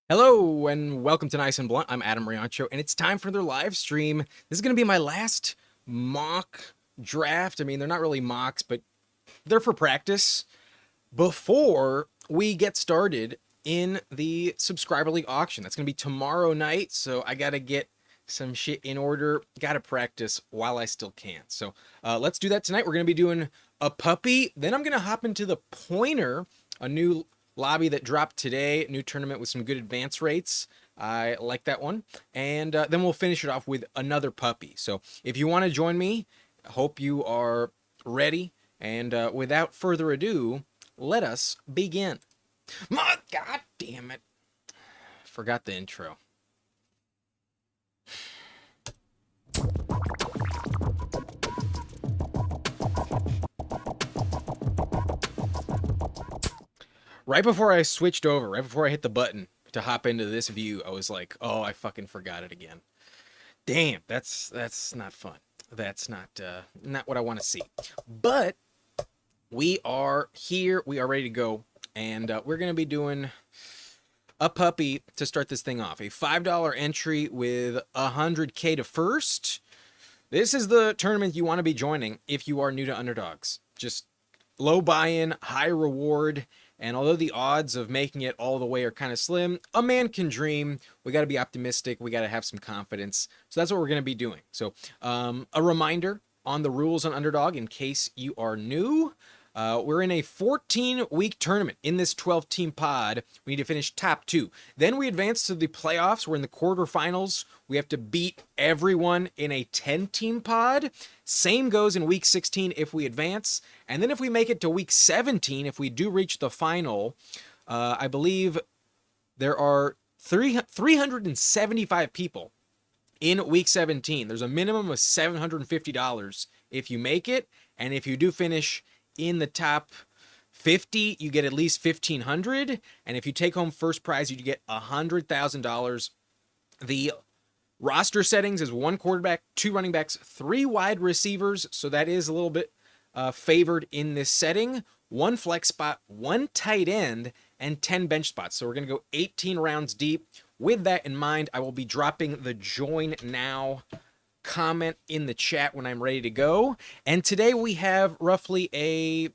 Hello and welcome to Nice and Blunt. I'm Adam Riancho, and it's time for their live stream. This is going to be my last mock draft. I mean, they're not really mocks, but they're for practice before we get started in the subscriber league auction. That's going to be tomorrow night, so I got to get some shit in order. Got to practice while I still can. So let's do that tonight. We're going to be doing a puppy. Then I'm going to hop into the pointer, a new lobby that dropped today, new tournament with some good advance rates. I like that one. And then we'll finish it off with another puppy. So if you want to join me, I hope you are ready. And without further ado, let us begin. God damn it. Forgot the intro. Right before I switched over, right before I hit the button to hop into this view, I was like, oh, I fucking forgot it again. Damn, that's not fun. That's not what I want to see. But we are here. We are ready to go. And we're going to be doing a puppy to start this thing off. A $5 entry with 100K to first. This is the tournament you want to be joining if you are new to underdogs. Just low buy-in, high reward, and although the odds of making it all the way are kind of slim, a man can dream. We got to be optimistic. We got to have some confidence. So that's what we're going to be doing. So a reminder on the rules on Underdog in case you are new. We're in a 14-week tournament in this 12-team pod. We need to finish top 2. Then we advance to the playoffs. We're in the quarterfinals. We have to beat everyone in a 10-team pod. Same goes in week 16 if we advance. And then if we make it to week 17, if we do reach the final, I believe there are 375 people in week 17. There's a minimum of $750 if you make it. And if you do finish in the top 50, you get at least $1,500, and if you take home first prize, you get $100,000. The roster settings is 1 quarterback, 2 running backs, 3 wide receivers, so that is a little bit favored in this setting. 1 flex spot, 1 tight end, and 10 bench spots. So we're going to go 18 rounds deep. With that in mind, I will be dropping the join now comment in the chat when I'm ready to go. And today we have roughly a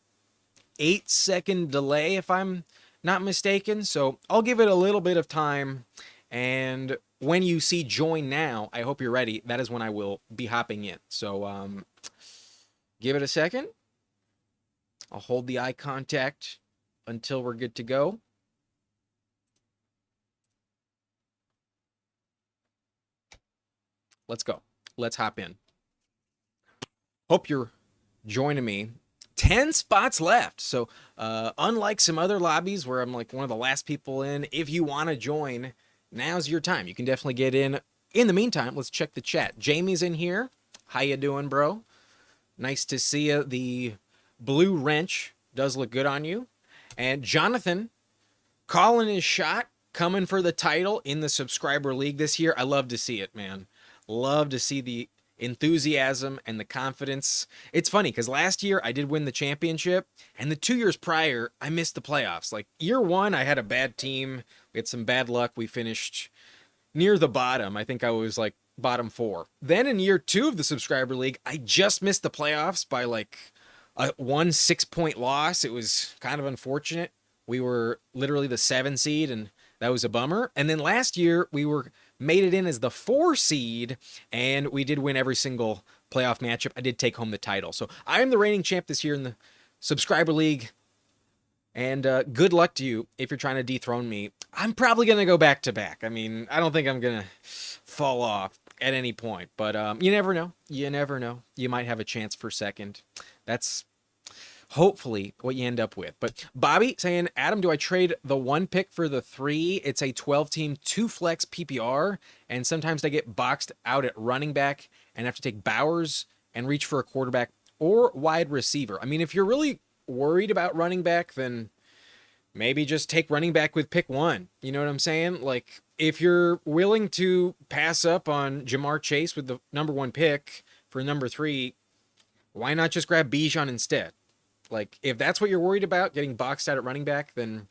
8-second delay if I'm not mistaken. So I'll give it a little bit of time. And when you see join now, I hope you're ready. That is when I will be hopping in. So give it a second. I'll hold the eye contact until we're good to go. Let's go. Let's hop in. Hope you're joining me. 10 spots left. So unlike some other lobbies where I'm like one of the last people in, if you want to join, now's your time. You can definitely get in. In the meantime, let's check the chat. Jamie's in here. How you doing, bro? Nice to see you. The blue wrench does look good on you. And Jonathan calling his shot, coming for the title in the subscriber league this year. I love to see it, man. Love to see the enthusiasm and the confidence. It's funny because last year I did win the championship, and the 2 years prior I missed the playoffs. Like year 1, I had a bad team. We had some bad luck. We finished near the bottom. I think I was like bottom 4. Then in year 2 of the subscriber league, I just missed the playoffs by like a 1 6-point loss. It was kind of unfortunate. We were literally the 7 seed, and that was a bummer. And then last year we made it in as the 4 seed, and we did win every single playoff matchup. I did take home the title. So I am the reigning champ this year in the subscriber league, and good luck to you if you're trying to dethrone me. I'm probably going to go back to back. I mean, I don't think I'm going to fall off at any point, but you never know. You never know. You might have a chance for second. That's hopefully what you end up with. But Bobby saying, Adam, do I trade the 1 pick for the 3? It's a 12-team, 2 flex PPR, and sometimes they get boxed out at running back and have to take Bowers and reach for a quarterback or wide receiver. I mean, if you're really worried about running back, then maybe just take running back with pick 1. You know what I'm saying? Like, if you're willing to pass up on Jamar Chase with the number 1 pick for number 3, why not just grab Bijan instead? Like, if that's what you're worried about, getting boxed out at running back, then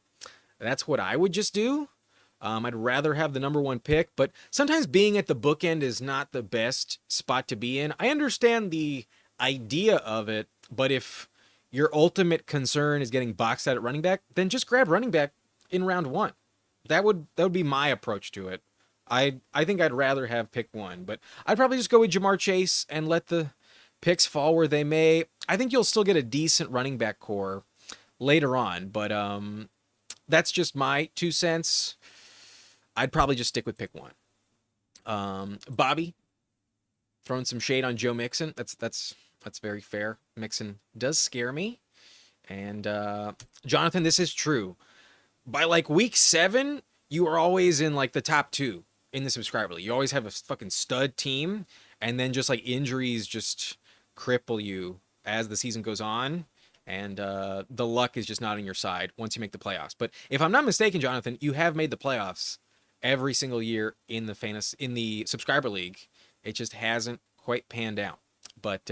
that's what I would just do. I'd rather have the number one pick, but sometimes being at the bookend is not the best spot to be in. I understand the idea of it, but if your ultimate concern is getting boxed out at running back, then just grab running back in round one. That would be my approach to it. I think I'd rather have pick one, but I'd probably just go with Jamar Chase and let the picks fall where they may. I think you'll still get a decent running back core later on, but that's just my 2 cents. I'd probably just stick with pick one. Bobby throwing some shade on Joe Mixon. That's very fair. Mixon does scare me. And Jonathan, this is true. By like week 7, you are always in like the top 2 in the subscriber league. You always have a fucking stud team, and then just like injuries just cripple you as the season goes on, and the luck is just not on your side once you make the playoffs. But if I'm not mistaken, Jonathan, you have made the playoffs every single year in the subscriber league. It just hasn't quite panned out. But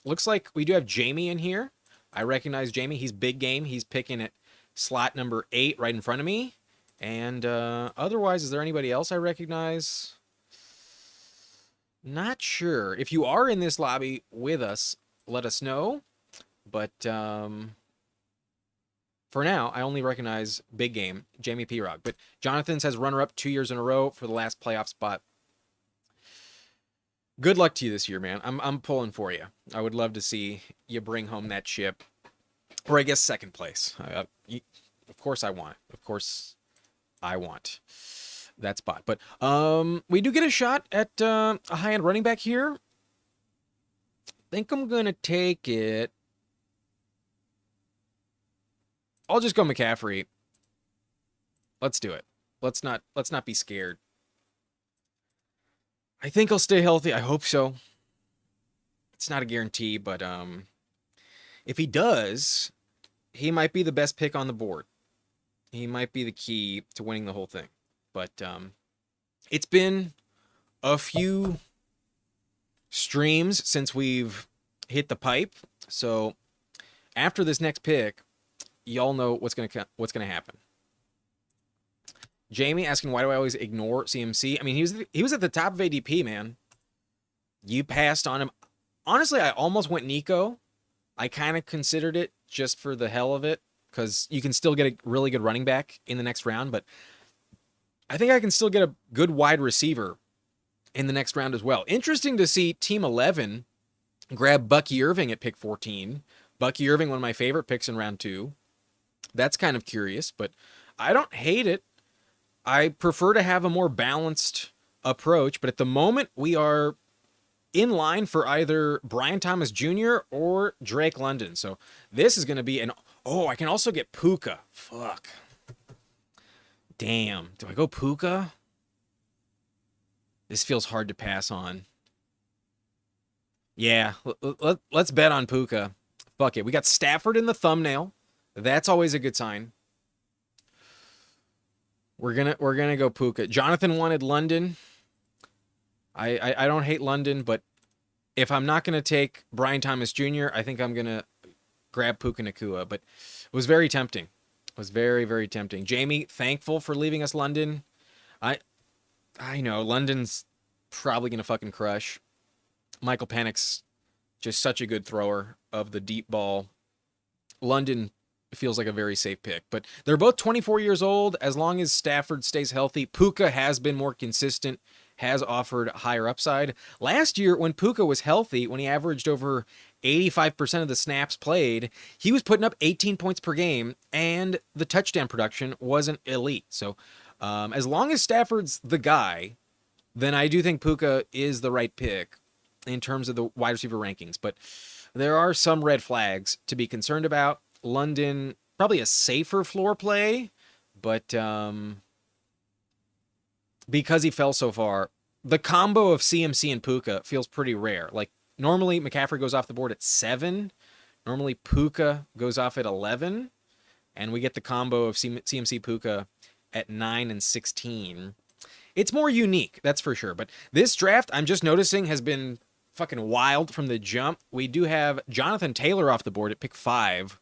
looks like we do have Jamie in here. I recognize Jamie. He's big game. He's picking at slot number 8 right in front of me. And otherwise, is there anybody else I recognize? Not sure. If you are in this lobby with us, let us know. But for now, I only recognize big game, Jamie Pirog. But Jonathan says runner-up 2 years in a row for the last playoff spot. Good luck to you this year, man. I'm pulling for you. I would love to see you bring home that chip. Or I guess second place. Of course I want it. Of course I want that spot. But we do get a shot at a high-end running back here. I think I'm going to take it. I'll just go McCaffrey. Let's do it. Let's not be scared. I think he'll stay healthy. I hope so. It's not a guarantee, but if he does, he might be the best pick on the board. He might be the key to winning the whole thing. But it's been a few streams since we've hit the pipe. So after this next pick, y'all know what's gonna happen. Jamie asking, why do I always ignore CMC? I mean, he was at the top of ADP, man. You passed on him. Honestly, I almost went Nico. I kind of considered it just for the hell of it, because you can still get a really good running back in the next round, but I think I can still get a good wide receiver in the next round as well. Interesting to see Team 11 grab Bucky Irving at pick 14. Bucky Irving, one of my favorite picks in round 2. That's kind of curious, but I don't hate it. I prefer to have a more balanced approach, but at the moment we are in line for either Brian Thomas Jr. or Drake London. So this is going to be an... Oh, I can also get Puka. Fuck. Damn. Do I go Puka? This feels hard to pass on. Yeah, let's bet on Puka. Fuck it. We got Stafford in the thumbnail. That's always a good sign. We're gonna go Puka. Jonathan wanted London. I don't hate London, but if I'm not gonna take Brian Thomas Jr., I think I'm gonna grab Puka Nacua. But it was very tempting. It was very, very tempting. Jamie, thankful for leaving us London. I know London's probably gonna fucking crush. Michael Penix, just such a good thrower of the deep ball. London feels like a very safe pick, but they're both 24 years old. As long as Stafford stays healthy, Puka has been more consistent, has offered higher upside. Last year, when Puka was healthy, when he averaged over 85% of the snaps played, he was putting up 18 points per game, and the touchdown production wasn't elite. So as long as Stafford's the guy, then I do think Puka is the right pick in terms of the wide receiver rankings. But there are some red flags to be concerned about. London, probably a safer floor play, but because he fell so far, the combo of CMC and Puka feels pretty rare. Like, normally McCaffrey goes off the board at 7. Normally Puka goes off at 11. And we get the combo of CMC Puka at 9 and 16. It's more unique, that's for sure. But this draft, I'm just noticing, has been fucking wild from the jump. We do have Jonathan Taylor off the board at pick 5.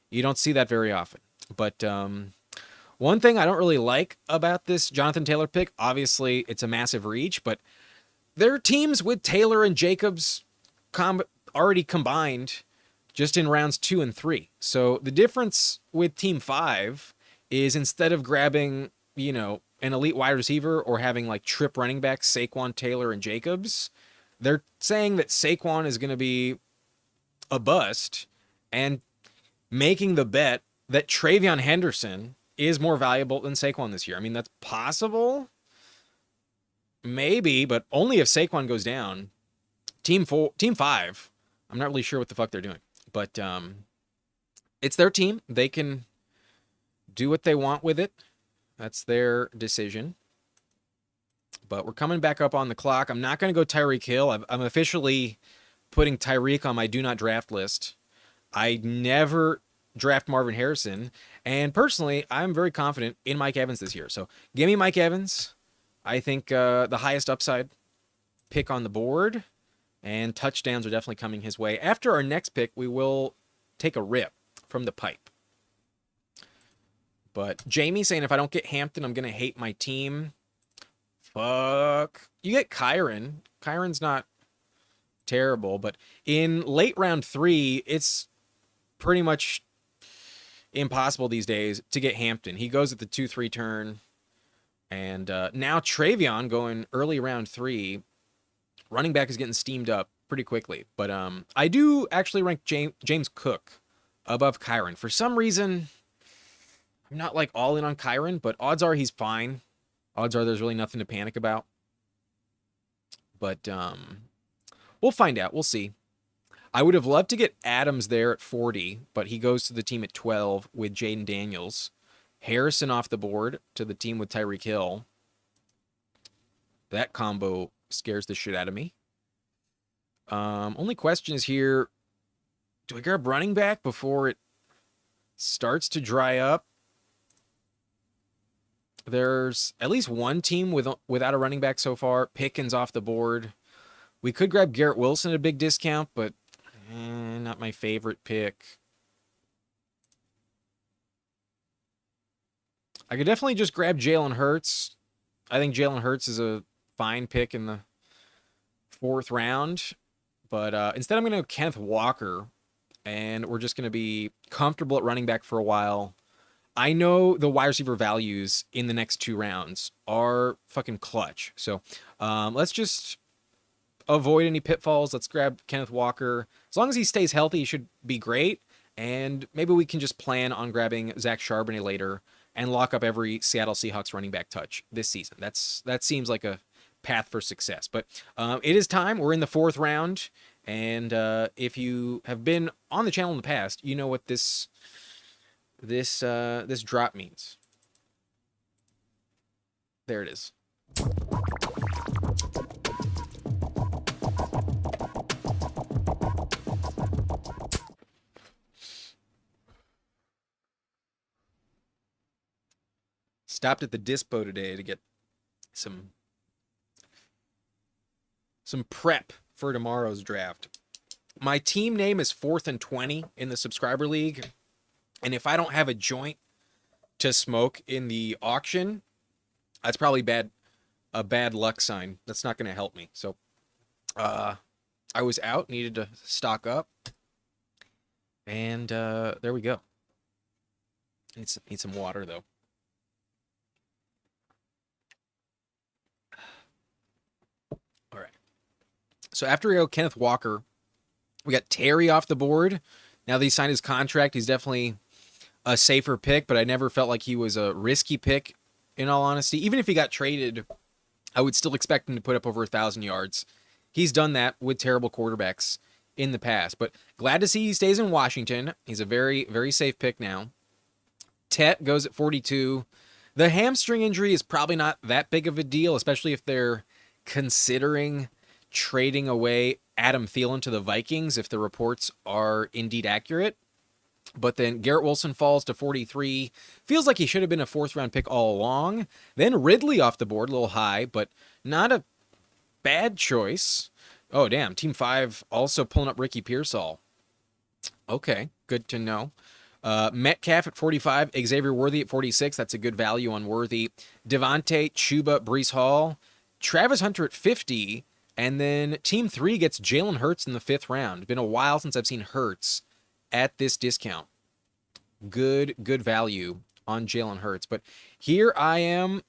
You don't see that very often. But One thing I don't really like about this Jonathan Taylor pick, obviously it's a massive reach, but there are teams with Taylor and Jacobs already combined just in rounds 2 and 3. So the difference with Team 5 is instead of grabbing, an elite wide receiver or having like trip running backs, Saquon, Taylor, and Jacobs, they're saying that Saquon is going to be a bust and making the bet that TreVeyon Henderson is more valuable than Saquon this year. I mean, that's possible. Maybe, but only if Saquon goes down. Team 5, I'm not really sure what the fuck they're doing. But it's their team. They can do what they want with it. That's their decision. But we're coming back up on the clock. I'm not going to go Tyreek Hill. I'm officially putting Tyreek on my do not draft list. I never draft Marvin Harrison. And personally, I'm very confident in Mike Evans this year. So give me Mike Evans. I think the highest upside pick on the board. And touchdowns are definitely coming his way. After our next pick, we will take a rip from the pipe. But Jamie saying if I don't get Hampton, I'm going to hate my team. Fuck. You get Kyron. Kyron's not terrible. But in late round 3, it's pretty much impossible these days to get Hampton. He goes at the 2-3 turn. And now TreVeyon going early round 3. Running back is getting steamed up pretty quickly. But I do actually rank James Cook above Kyron. For some reason, I'm not like all in on Kyron, but odds are he's fine. Odds are there's really nothing to panic about. But we'll find out. We'll see. I would have loved to get Adams there at 40, but he goes to the team at 12 with Jaden Daniels. Harrison off the board to the team with Tyreek Hill. That combo scares the shit out of me. Only question is here, do I grab running back before it starts to dry up? There's at least one team without a running back so far. Pickens off the board. We could grab Garrett Wilson at a big discount, but not my favorite pick. I could definitely just grab Jalen Hurts. I think Jalen Hurts is a fine pick in the 4th round. But instead I'm going to go Kenneth Walker, and we're just going to be comfortable at running back for a while. I know the wide receiver values in the next 2 rounds are fucking clutch. So let's just avoid any pitfalls. Let's grab Kenneth Walker. As long as he stays healthy, he should be great. And maybe we can just plan on grabbing Zach Charbonnet later and lock up every Seattle Seahawks running back touch this season. That seems like a path for success. But it is time. We're in the 4th round. And if you have been on the channel in the past, you know what this drop means. There it is. Stopped at the Dispo today to get some prep for tomorrow's draft. My team name is 4th and 20 in the subscriber league. And if I don't have a joint to smoke in the auction, that's probably a bad luck sign. That's not going to help me. So I was out, needed to stock up. And there we go. Need some water, though. All right. So after we go Kenneth Walker, we got Terry off the board. Now that he signed his contract, he's definitely a safer pick, but I never felt like he was a risky pick, in all honesty. Even if he got traded, I would still expect him to put up over 1,000 yards. He's done that with terrible quarterbacks in the past, but glad to see he stays in Washington. He's a very, very safe pick now. Tet goes at 42. The hamstring injury is probably not that big of a deal, especially if they're considering trading away Adam Thielen to the Vikings, if the reports are indeed accurate. But then Garrett Wilson falls to 43. Feels like he should have been a 4th round pick all along. Then Ridley off the board, a little high, but not a bad choice. Oh, damn. Team 5 also pulling up Ricky Pearsall. Okay, good to know. Metcalf at 45, Xavier Worthy at 46. That's a good value on Worthy. Devontae, Chuba, Brees Hall, Travis Hunter at 50. And then Team 3 gets Jalen Hurts in the 5th round. It's been a while since I've seen Hurts at this discount. Good value on Jalen Hurts. But here I am.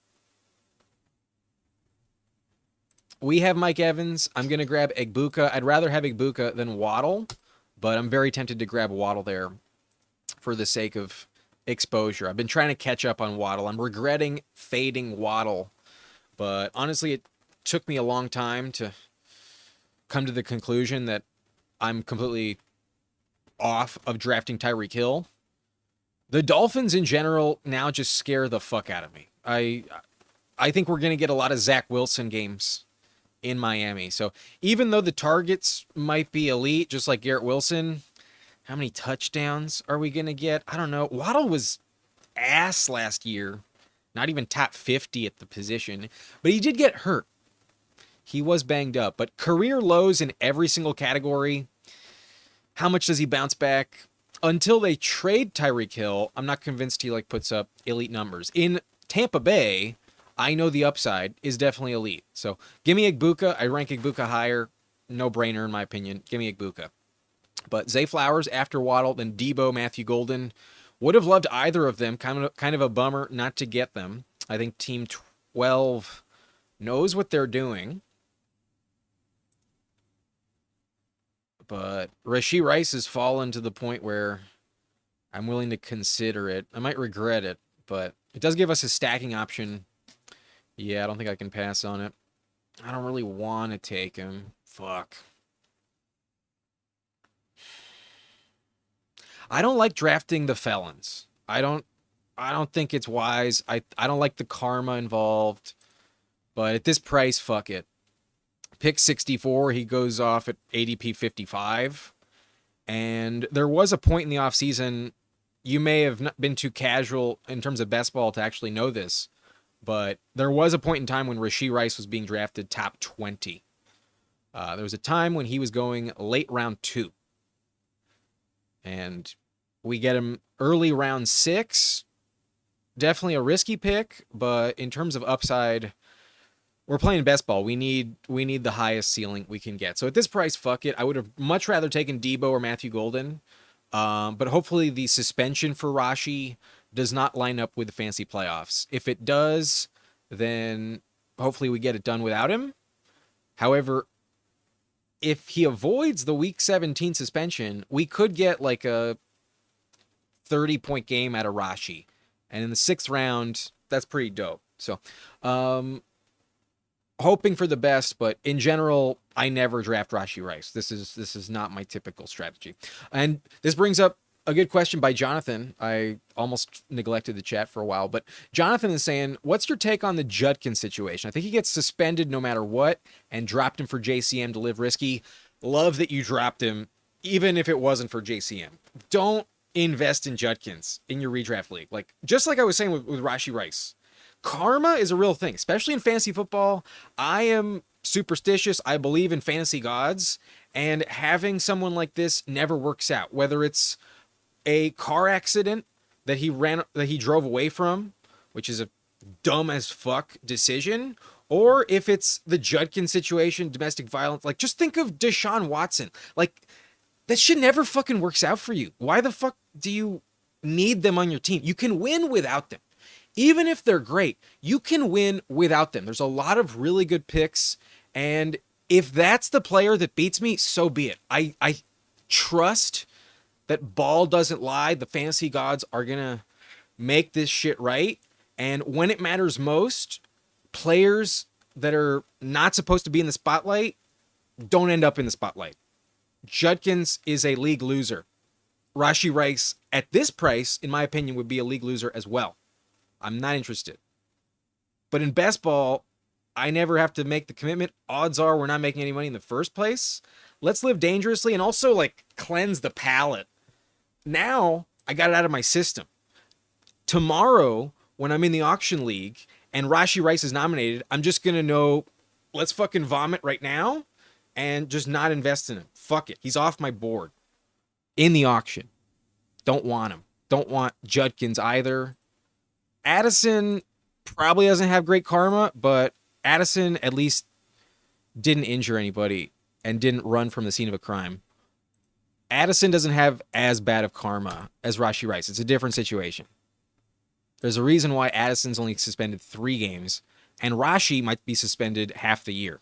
We have Mike Evans. I'm going to grab Egbuka. I'd rather have Egbuka than Waddle, but I'm very tempted to grab Waddle there for the sake of exposure. I've been trying to catch up on Waddle. I'm regretting fading Waddle, but honestly, it took me a long time to come to the conclusion that I'm completely off of drafting Tyreek Hill. The Dolphins in general now just scare the fuck out of me. I think we're going to get a lot of Zach Wilson games in Miami. So even though the targets might be elite, just like Garrett Wilson, how many touchdowns are we going to get? I don't know. Waddle was ass last year. Not even top 50 at the position. But he did get hurt. He was banged up. But career lows in every single category. How much does he bounce back? Until they trade Tyreek Hill, I'm not convinced he puts up elite numbers. In Tampa Bay, I know the upside is definitely elite. So give me Egbuka. I rank Egbuka higher. No brainer in my opinion. Give me Egbuka. But Zay Flowers after Waddle, then Debo, Matthew Golden. Would have loved either of them. Kind of a bummer not to get them. I think Team 12 knows what they're doing. But Rashee Rice has fallen to the point where I'm willing to consider it. I might regret it, but it does give us a stacking option. Yeah, I don't think I can pass on it. I don't really want to take him. Fuck. I don't like drafting the felons. I don't think it's wise. I don't like the karma involved. But at this price, fuck it. Pick 64, he goes off at ADP 55. And there was a point in the offseason, you may have not been too casual in terms of best ball to actually know this, but there was a point in time when Rashee Rice was being drafted top 20. There was a time when he was going late round 2. And we get him early round 6. Definitely a risky pick, but in terms of upside, we're playing best ball. We need the highest ceiling we can get. So at this price, fuck it. I would have much rather taken Debo or Matthew Golden. But hopefully the suspension for Rashi does not line up with the fantasy playoffs. If it does, then hopefully we get it done without him. However, if he avoids the week 17 suspension, we could get a 30-point game out of Rashi. And in the 6th round, that's pretty dope. So, hoping for the best, but in general, I never draft Rashee Rice. This is not my typical strategy. And this brings up a good question by Jonathan. I almost neglected the chat for a while, but Jonathan is saying, what's your take on the Judkins situation? I think he gets suspended no matter what and dropped him for JCM to live risky. Love that you dropped him, even if it wasn't for JCM. Don't invest in Judkins in your redraft league. Just like I was saying with Rashee Rice. Karma is a real thing, especially in fantasy football. I am superstitious. I believe in fantasy gods, and having someone like this never works out. Whether it's a car accident that he drove away from, which is a dumb as fuck decision, or if it's the Judkins situation, domestic violence. Just think of Deshaun Watson. That shit never fucking works out for you. Why the fuck do you need them on your team? You can win without them. Even if they're great, you can win without them. There's a lot of really good picks, and if that's the player that beats me, so be it. I trust that ball doesn't lie. The fantasy gods are going to make this shit right, and when it matters most, players that are not supposed to be in the spotlight don't end up in the spotlight. Judkins is a league loser. Rashee Rice, at this price, in my opinion, would be a league loser as well. I'm not interested. But in best ball, I never have to make the commitment. Odds are we're not making any money in the first place. Let's live dangerously and also cleanse the palate. Now I got it out of my system. Tomorrow, when I'm in the auction league and Rashee Rice is nominated, I'm just going to know, let's fucking vomit right now and just not invest in him. Fuck it. He's off my board in the auction. Don't want him. Don't want Judkins either. Addison probably doesn't have great karma, but Addison at least didn't injure anybody and didn't run from the scene of a crime. Addison doesn't have as bad of karma as Rashee Rice. It's a different situation. There's a reason why Addison's only suspended 3 games, and Rashee might be suspended half the year.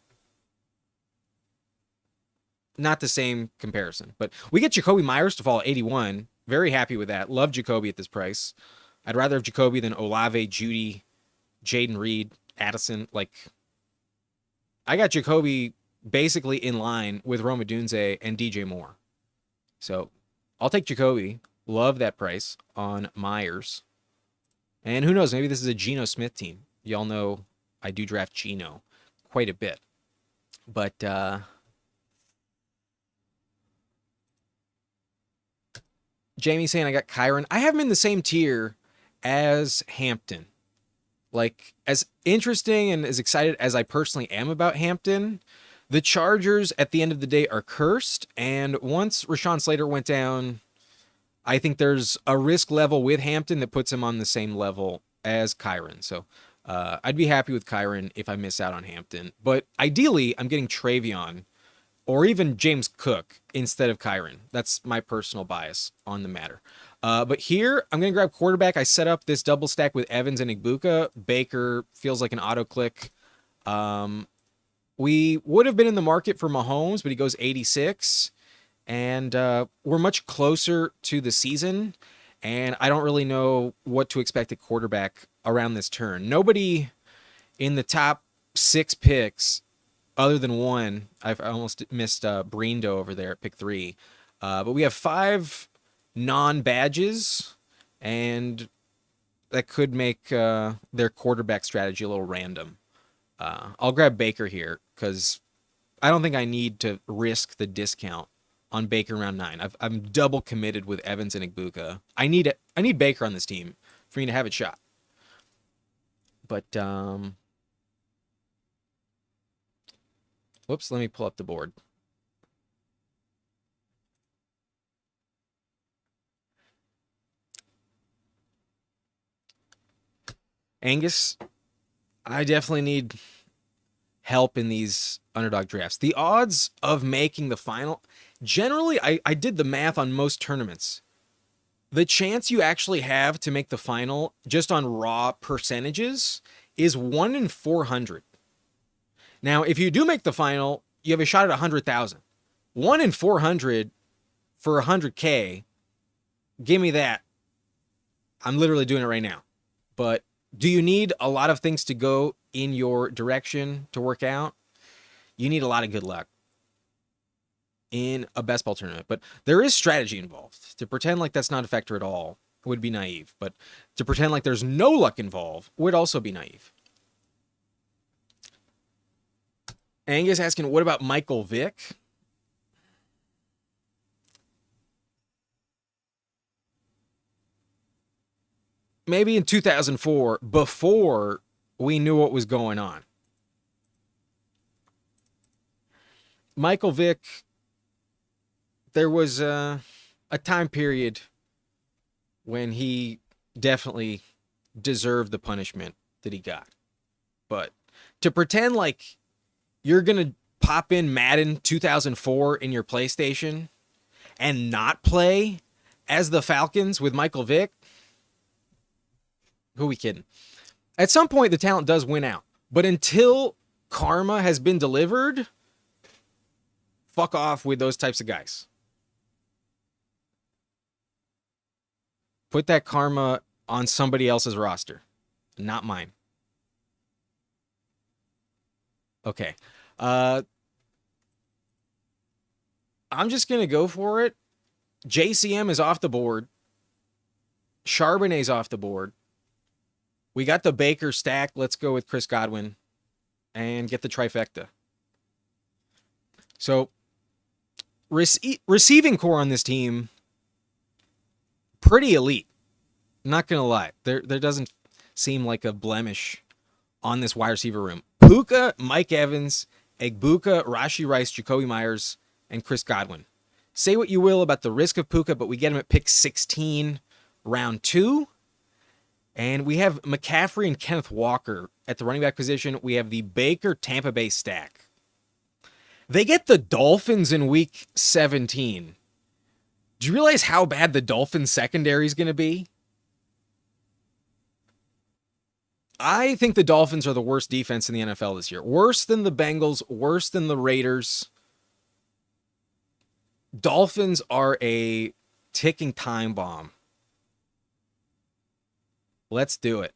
Not the same comparison, but we get Jakobi Meyers to fall at 81. Very happy with that. Love Jakobi at this price. I'd rather have Jakobi than Olave, Judy, Jaden Reed, Addison. Like, I got Jakobi basically in line with Rome Odunze and DJ Moore. So I'll take Jakobi. Love that price on Myers. And who knows, maybe this is a Geno Smith team. Y'all know I do draft Geno quite a bit. But Jamie saying I got Kyren. I have him in the same tier as Hampton. Like, as interesting and as excited as I personally am about Hampton, the Chargers at the end of the day are cursed. And once Rashawn Slater went down, I think there's a risk level with Hampton that puts him on the same level as Kyren. So I'd be happy with Kyren if I miss out on Hampton. But ideally, I'm getting Travion or even James Cook instead of Kyren. That's my personal bias on the matter. But here, I'm going to grab quarterback. I set up this double stack with Evans and Igbuka. Baker feels like an auto-click. We would have been in the market for Mahomes, but he goes 86. And we're much closer to the season, and I don't really know what to expect at quarterback around this turn. Nobody in the top 6 picks, other than one, I almost missed Brindo over there at pick 3. But we have 5 non-badges, and that could make their quarterback strategy a little random. I'll grab Baker here because I don't think I need to risk the discount on Baker round 9. I'm double committed with Evans and Igbuka. I need Baker on this team for me to have a shot. But whoops, let me pull up the board. Angus, I definitely need help in these underdog drafts. The odds of making the final, generally, I did the math on most tournaments. The chance you actually have to make the final just on raw percentages is 1 in 400. Now, if you do make the final, you have a shot at 100,000. 1 in 400 for 100K, give me that. I'm literally doing it right now. But do you need a lot of things to go in your direction to work out? You need a lot of good luck in a best ball tournament. But there is strategy involved. To pretend like that's not a factor at all would be naive. But to pretend like there's no luck involved would also be naive. Angus asking, what about Michael Vick? Maybe in 2004, before we knew what was going on. Michael Vick, there was a time period when he definitely deserved the punishment that he got. But to pretend like you're going to pop in Madden 2004 in your PlayStation and not play as the Falcons with Michael Vick, who are we kidding? At some point, the talent does win out. But until karma has been delivered, fuck off with those types of guys. Put that karma on somebody else's roster, not mine. Okay. I'm just going to go for it. JCM is off the board. Charbonnet's off the board. We got the Baker stack. Let's go with Chris Godwin and get the trifecta. So, receiving core on this team, pretty elite. Not going to lie. There doesn't seem like a blemish on this wide receiver room. Puka, Mike Evans, Igbuka, Rashee Rice, Jakobi Meyers, and Chris Godwin. Say what you will about the risk of Puka, but we get him at pick 16 round 2. And we have McCaffrey and Kenneth Walker at the running back position. We have the Baker-Tampa Bay stack. They get the Dolphins in week 17. Do you realize how bad the Dolphins secondary is going to be? I think the Dolphins are the worst defense in the NFL this year. Worse than the Bengals, worse than the Raiders. Dolphins are a ticking time bomb. Let's do it.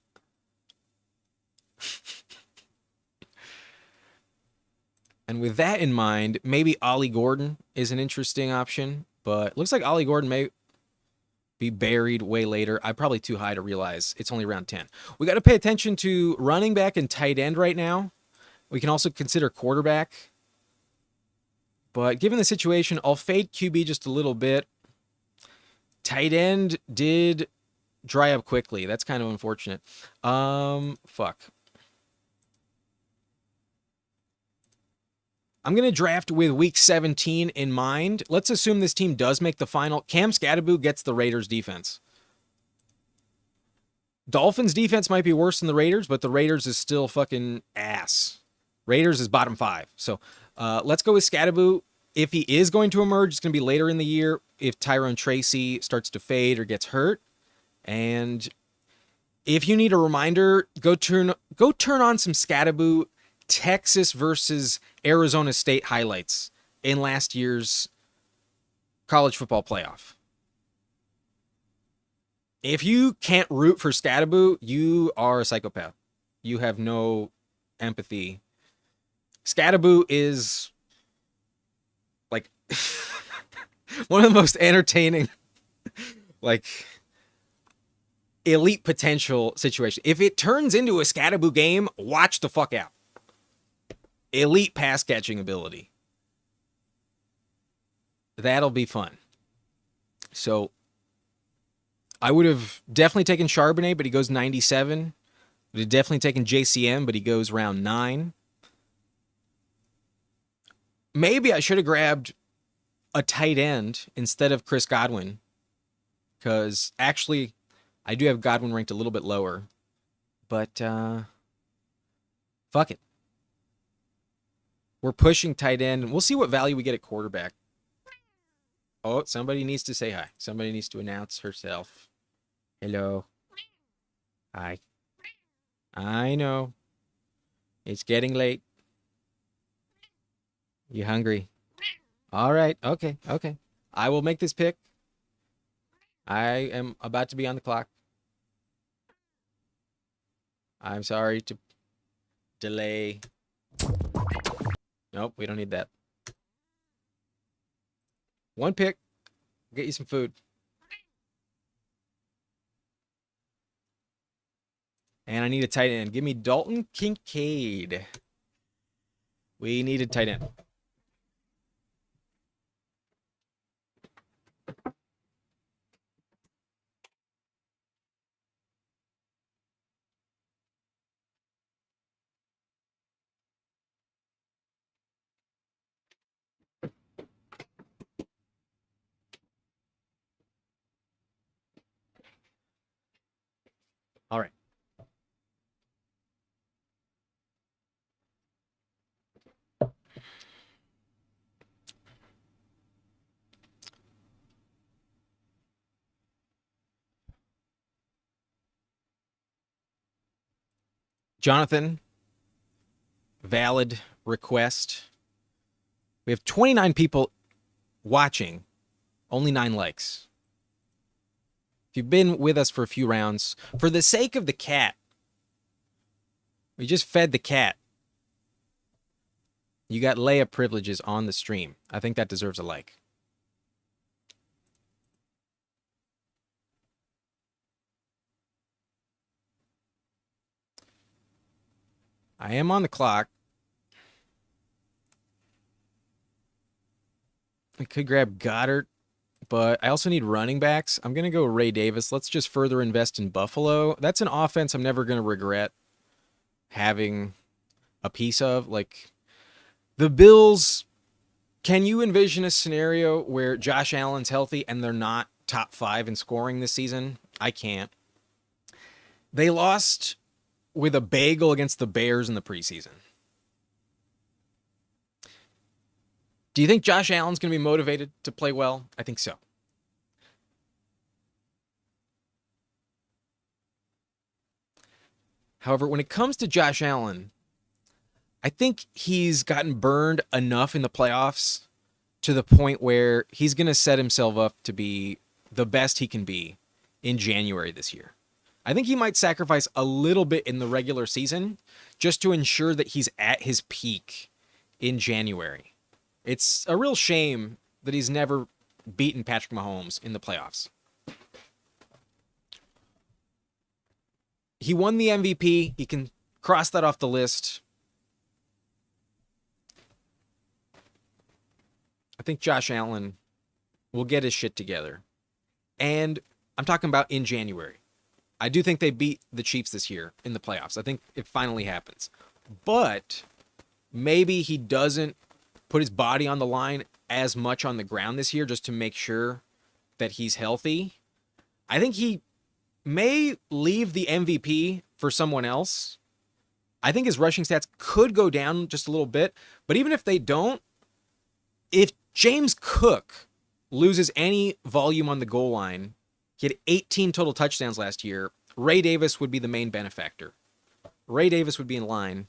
And with that in mind, maybe Ollie Gordon is an interesting option, but looks like Ollie Gordon may be buried way later. I'm probably too high to realize it's only round 10. We got to pay attention to running back and tight end right now. We can also consider quarterback. But given the situation, I'll fade QB just a little bit. Tight end did dry up quickly. That's kind of unfortunate. Fuck. I'm going to draft with week 17 in mind. Let's assume this team does make the final. Cam Skattebo gets the Raiders defense. Dolphins defense might be worse than the Raiders, but the Raiders is still fucking ass. Raiders is bottom 5. So let's go with Skattebo. If he is going to emerge, it's going to be later in the year if Tyrone Tracy starts to fade or gets hurt. And if you need a reminder, go turn on some Skattebo Texas versus Arizona State highlights in last year's college football playoff. If you can't root for Skattebo, you are a psychopath. You have no empathy. Skattebo is like one of the most entertaining, like, elite potential situation. If it turns into a Skattebo game, watch the fuck out. Elite pass catching ability. That'll be fun. So I would have definitely taken Charbonnet, but he goes 97. Would have definitely taken JCM, but he goes round 9. Maybe I should have grabbed a tight end instead of Chris Godwin, because actually I do have Godwin ranked a little bit lower, but fuck it. We're pushing tight end, and we'll see what value we get at quarterback. Oh, somebody needs to say hi. Somebody needs to announce herself. Hello. Hi. I know. It's getting late. You hungry? All right. Okay. I will make this pick. I am about to be on the clock. I'm sorry to delay. Nope, we don't need that. One pick. Get you some food. And I need a tight end. Give me Dalton Kincaid. We need a tight end. All right. Jonathan, valid request. We have 29 people watching, only 9 likes. If you've been with us for a few rounds, for the sake of the cat, we just fed the cat. You got Leia privileges on the stream. I think that deserves a like. I am on the clock. I could grab Goddard, but I also need running backs. I'm going to go Ray Davis. Let's just further invest in Buffalo. That's an offense I'm never going to regret having a piece of. Like, the Bills, can you envision a scenario where Josh Allen's healthy and they're not top 5 in scoring this season. I can't. They lost with a bagel against the Bears in the preseason. Do you think Josh Allen's going to be motivated to play well? I think so. However, when it comes to Josh Allen, I think he's gotten burned enough in the playoffs to the point where he's going to set himself up to be the best he can be in January this year. I think he might sacrifice a little bit in the regular season just to ensure that he's at his peak in January. It's a real shame that he's never beaten Patrick Mahomes in the playoffs. He won the MVP. He can cross that off the list. I think Josh Allen will get his shit together. And I'm talking about in January. I do think they beat the Chiefs this year in the playoffs. I think it finally happens. But maybe he doesn't put his body on the line as much on the ground this year just to make sure that he's healthy. I think he may leave the MVP for someone else. I think his rushing stats could go down just a little bit. But even if they don't, if James Cook loses any volume on the goal line, he had 18 total touchdowns last year, Ray Davis would be the main benefactor. Ray Davis would be in line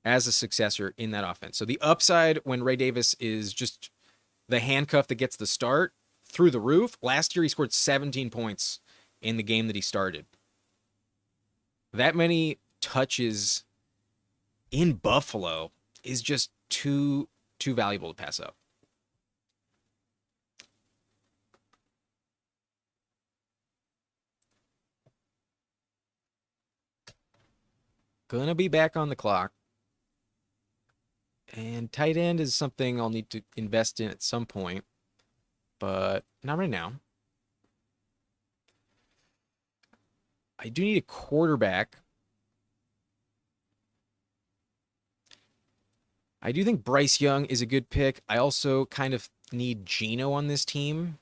as a successor in that offense. So the upside when Ray Davis is just the handcuff that gets the start through the roof. Last year he scored 17 points in the game that he started. That many touches in Buffalo is just too valuable to pass up. Gonna be back on the clock. And tight end is something I'll need to invest in at some point, but not right now. I do need a quarterback. I do think Bryce Young is a good pick. I also kind of need Geno on this team,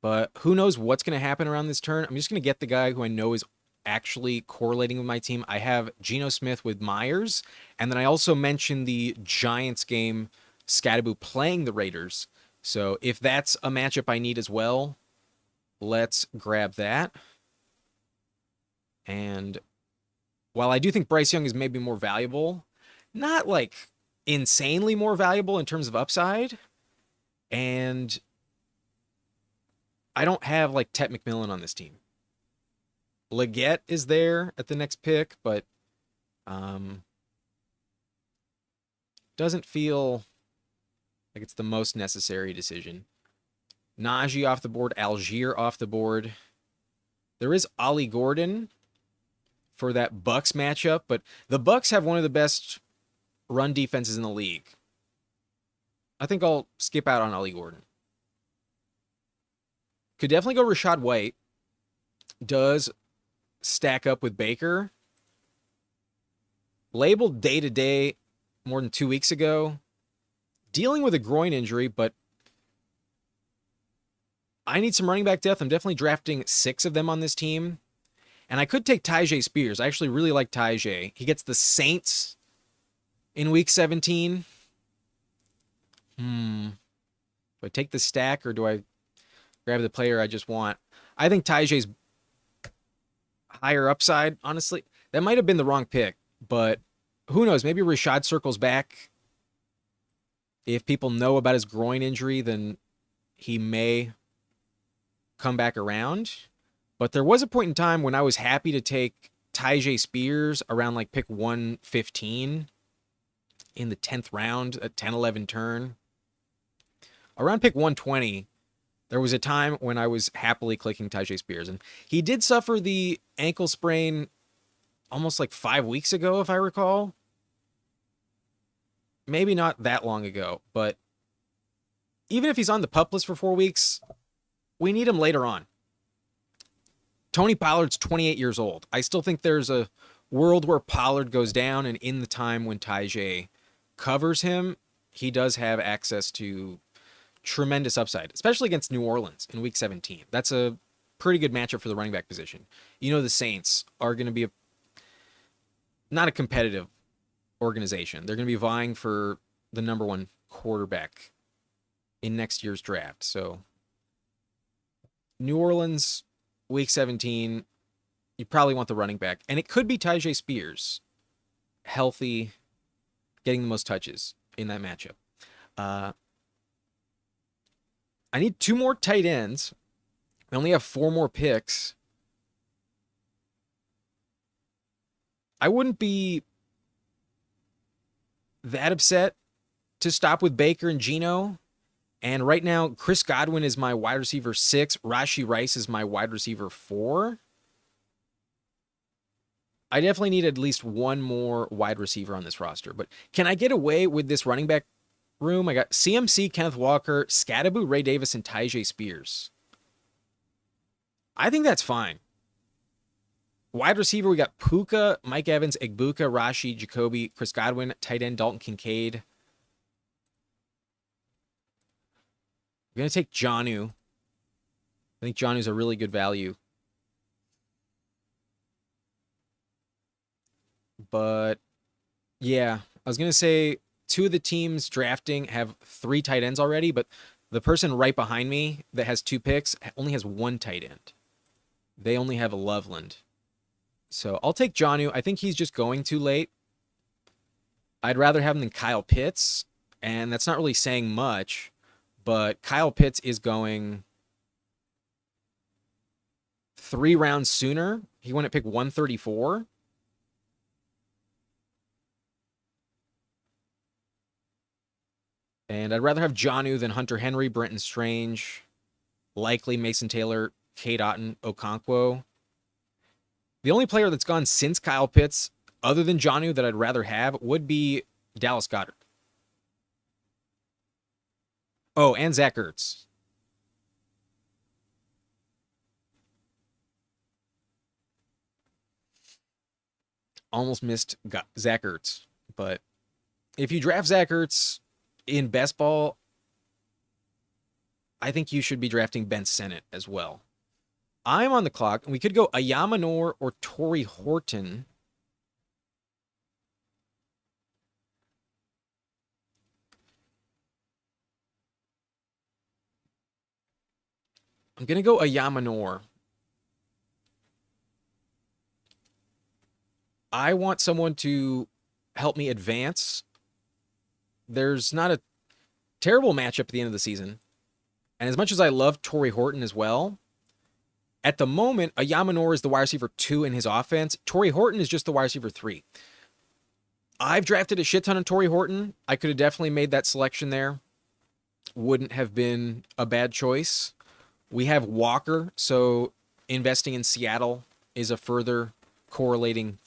but who knows what's going to happen around this turn. I'm just going to get the guy who I know is actually correlating with my team. I have Geno Smith with Myers, and then I also mentioned the Giants game, Scatterboo playing the Raiders. So if that's a matchup I need as well, let's grab that. And while I do think Bryce Young is maybe more valuable, not like insanely more valuable in terms of upside, and I don't have like Tet McMillan on this team. Leggett is there at the next pick, but doesn't feel like it's the most necessary decision. Najee off the board, Algier off the board. There is Ollie Gordon for that Bucks matchup, but the Bucks have one of the best run defenses in the league. I think I'll skip out on Ollie Gordon. Could definitely go Rachaad White. Does stack up with Baker. Labeled day-to-day more than 2 weeks ago. Dealing with a groin injury, but I need some running back depth. I'm definitely drafting 6 of them on this team. And I could take Tyjae Spears. I actually really like Tyjae. He gets the Saints in week 17. Do I take the stack or do I grab the player I just want? I think Tyjae's higher upside, honestly. That might have been the wrong pick, but who knows? Maybe Rashad circles back. If people know about his groin injury, then he may come back around. But there was a point in time when I was happy to take Tyjae Spears around like pick 115 in the 10th round, a 10-11 turn. Around pick 120, there was a time when I was happily clicking Tyjae Spears. And he did suffer the ankle sprain almost like 5 weeks ago, if I recall. Maybe not that long ago, but even if he's on the PUP list for 4 weeks, we need him later on. Tony Pollard's 28 years old. I still think there's a world where Pollard goes down, and in the time when Tyjae covers him, he does have access to tremendous upside, especially against New Orleans in Week 17. That's a pretty good matchup for the running back position. You know the Saints are going to be not a competitive organization. They're going to be vying for the number one quarterback in next year's draft. So New Orleans, Week 17, you probably want the running back. And it could be Tyjae Spears, healthy, getting the most touches in that matchup. I need 2 more tight ends. I only have 4 more picks. I wouldn't be that upset to stop with Baker and Geno. And right now, Chris Godwin is my wide receiver 6. Rashee Rice is my wide receiver 4. I definitely need at least 1 more wide receiver on this roster. But can I get away with this running back room? I got CMC, Kenneth Walker, Scattaboo, Ray Davis, and Tyjae Spears. I think that's fine. Wide receiver, we got Puka, Mike Evans, Egbuka, Rashi, Jacoby, Chris Godwin, tight end Dalton Kincaid. I'm going to take Jonnu. I think Jonnu's a really good value. But, yeah, I was going to say 2 of the teams drafting have 3 tight ends already, but the person right behind me that has 2 picks only has 1 tight end. They only have a Loveland. So I'll take Jonnu. I think he's just going too late. I'd rather have him than Kyle Pitts, and that's not really saying much, but Kyle Pitts is going 3 rounds sooner. He went at pick 134. And I'd rather have Jonnu than Hunter Henry, Brenton Strange, likely Mason Taylor, Cade Otton, Okonkwo. The only player that's gone since Kyle Pitts, other than Jonnu, that I'd rather have would be Dallas Goedert. Oh, and Zach Ertz. Almost missed Zach Ertz. But if you draft Zach Ertz in best ball, I think you should be drafting Ben Sinnott as well. I'm on the clock, and we could go Ayamanor or Torrey Horton. I'm going to go Ayamanor. I want someone to help me advance. There's not a terrible matchup at the end of the season. And as much as I love Torrey Horton as well, at the moment, Ayamanor is the wide receiver 2 in his offense. Torrey Horton is just the wide receiver 3. I've drafted a shit ton of Torrey Horton. I could have definitely made that selection there. Wouldn't have been a bad choice. We have Walker, so investing in Seattle is a further correlating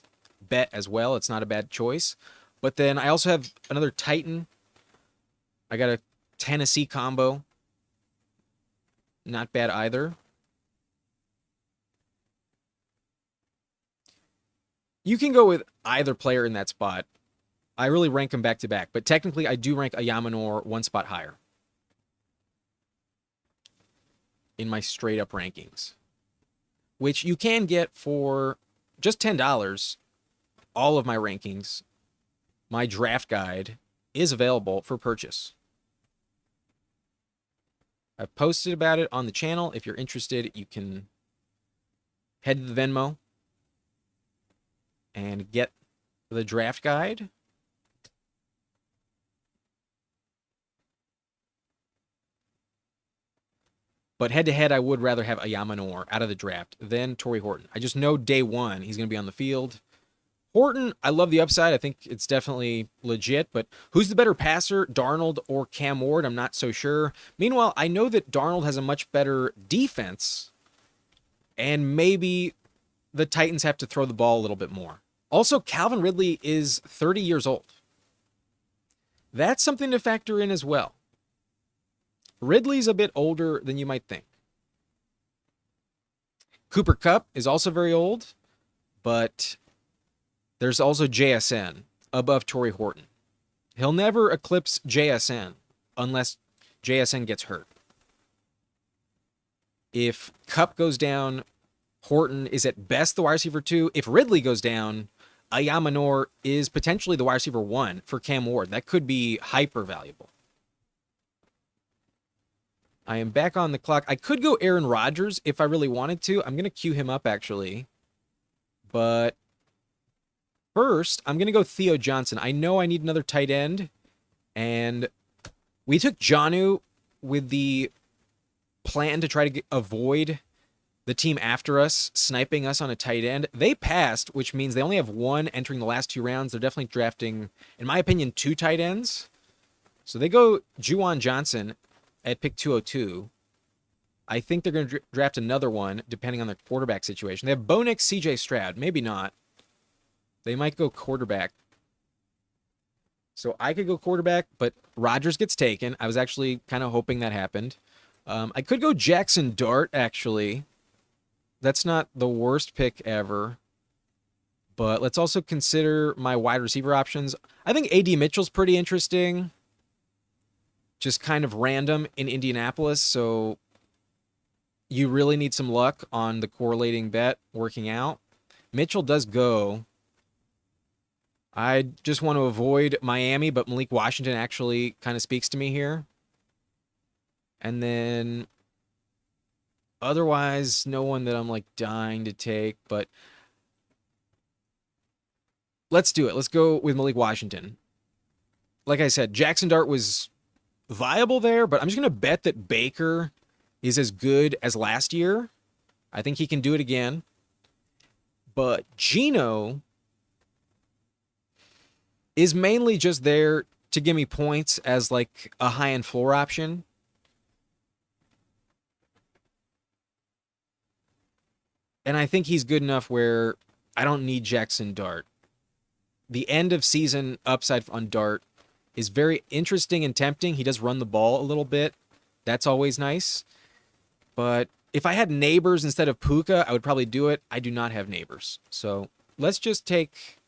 bet as well. It's not a bad choice. But then I also have another Titan. I got a Tennessee combo. Not bad either. You can go with either player in that spot. I really rank them back to back, but technically I do rank Ayamanor 1 spot higher in my straight up rankings, which you can get for just $10. All of my rankings, my draft guide is available for purchase. I've posted about it on the channel. If you're interested, you can head to the Venmo and get the draft guide. But head-to-head, I would rather have Ayamanor out of the draft than Torrey Horton. I just know day one he's going to be on the field. Horton, I love the upside. I think it's definitely legit. But who's the better passer, Darnold or Cam Ward? I'm not so sure. Meanwhile, I know that Darnold has a much better defense, and maybe the Titans have to throw the ball a little bit more. Also, Calvin Ridley is 30 years old. That's something to factor in as well. Ridley's a bit older than you might think. Cooper Kupp is also very old, but there's also JSN above Torrey Horton. He'll never eclipse JSN unless JSN gets hurt. If Kupp goes down, Horton is at best the wide receiver 2. If Ridley goes down, Ayamanor is potentially the wide receiver 1 for Cam Ward. That could be hyper valuable. I am back on the clock. I could go Aaron Rodgers if I really wanted to. I'm going to queue him up, actually. But first, I'm going to go Theo Johnson. I know I need another tight end. And we took Jonnu with the plan to try to avoid the team after us sniping us on a tight end. They passed, which means they only have one entering the last 2 rounds. They're definitely drafting, in my opinion, 2 tight ends. So they go Juwan Johnson at pick 202. I think they're going to draft another one, depending on their quarterback situation. They have Bo Nix, CJ Stroud. Maybe not. They might go quarterback. So I could go quarterback, but Rodgers gets taken. I was actually kind of hoping that happened. I could go Jackson Dart, actually. That's not the worst pick ever. But let's also consider my wide receiver options. I think A.D. Mitchell's pretty interesting. Just kind of random in Indianapolis, so you really need some luck on the correlating bet working out. Mitchell does go. I just want to avoid Miami, but Malik Washington actually kind of speaks to me here. And then otherwise, no one that I'm like dying to take, but let's do it. Let's go with Malik Washington. Like I said, Jackson Dart was viable there, but I'm just going to bet that Baker is as good as last year. I think he can do it again. But Geno is mainly just there to give me points as like a high-end floor option. And I think he's good enough where I don't need Jackson Dart. The end of season upside on Dart is very interesting and tempting. He does run the ball a little bit. That's always nice. But if I had Neighbors instead of Puka, I would probably do it. I do not have Neighbors. So let's just take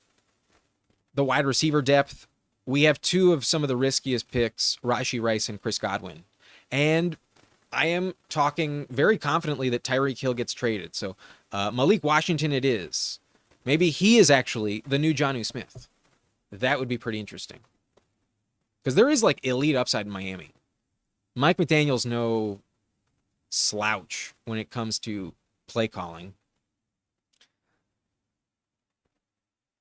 the wide receiver depth. We have 2 of some of the riskiest picks, Rashee Rice and Chris Godwin. And I am talking very confidently that Tyreek Hill gets traded. So Malik Washington it is. Maybe he is actually the new Jonnu Smith. That would be pretty interesting. Because there is like elite upside in Miami. Mike McDaniel's no slouch when it comes to play calling.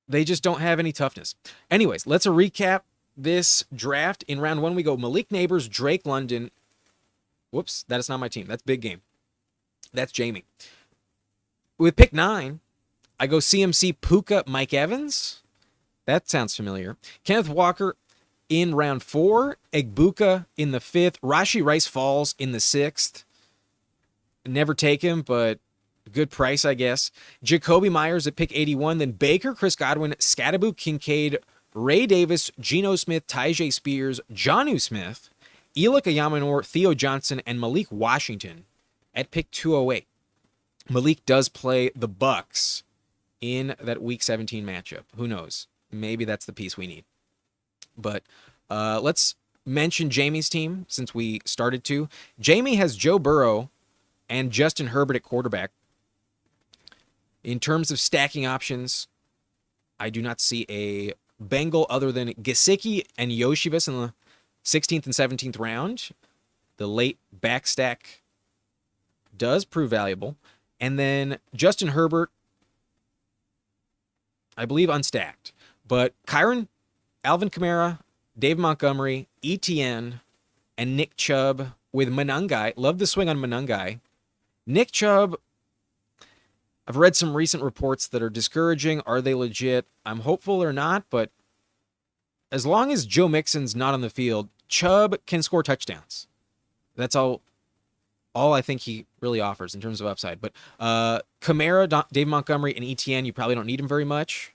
They just don't have any toughness. Anyways, let's recap this draft. In round 1, we go Malik Neighbors, Drake London. Whoops, that is not my team. That's big game. That's Jamie. With pick 9, I go CMC, Puka, Mike Evans. That sounds familiar. Kenneth Walker in round 4. Egbuka in the 5th. Rashee Rice falls in the 6th. Never take him, but good price, I guess. Jacoby Myers at pick 81. Then Baker, Chris Godwin, Scatterboo, Kincaid, Ray Davis, Geno Smith, Tyjae Spears, Jonnu Smith, Elick Ayamanor, Theo Johnson, and Malik Washington at pick 208. Malik does play the Bucks in that Week 17 matchup. Who knows? Maybe that's the piece we need. But let's mention Jamie's team since we started to. Jamie has Joe Burrow and Justin Herbert at quarterback. In terms of stacking options, I do not see a Bengal other than Gesicki and Yoshivas in the 16th and 17th round. The late back stack does prove valuable. And then Justin Herbert, I believe unstacked. But Kyron, Alvin Kamara, Dave Montgomery, ETN, and Nick Chubb with Monangai. Love the swing on Monangai. Nick Chubb, I've read some recent reports that are discouraging. Are they legit? I'm hopeful or not, but as long as Joe Mixon's not on the field, Chubb can score touchdowns. That's all I think he really offers in terms of upside. But Kamara, Dave Montgomery, and ETN, you probably don't need him very much.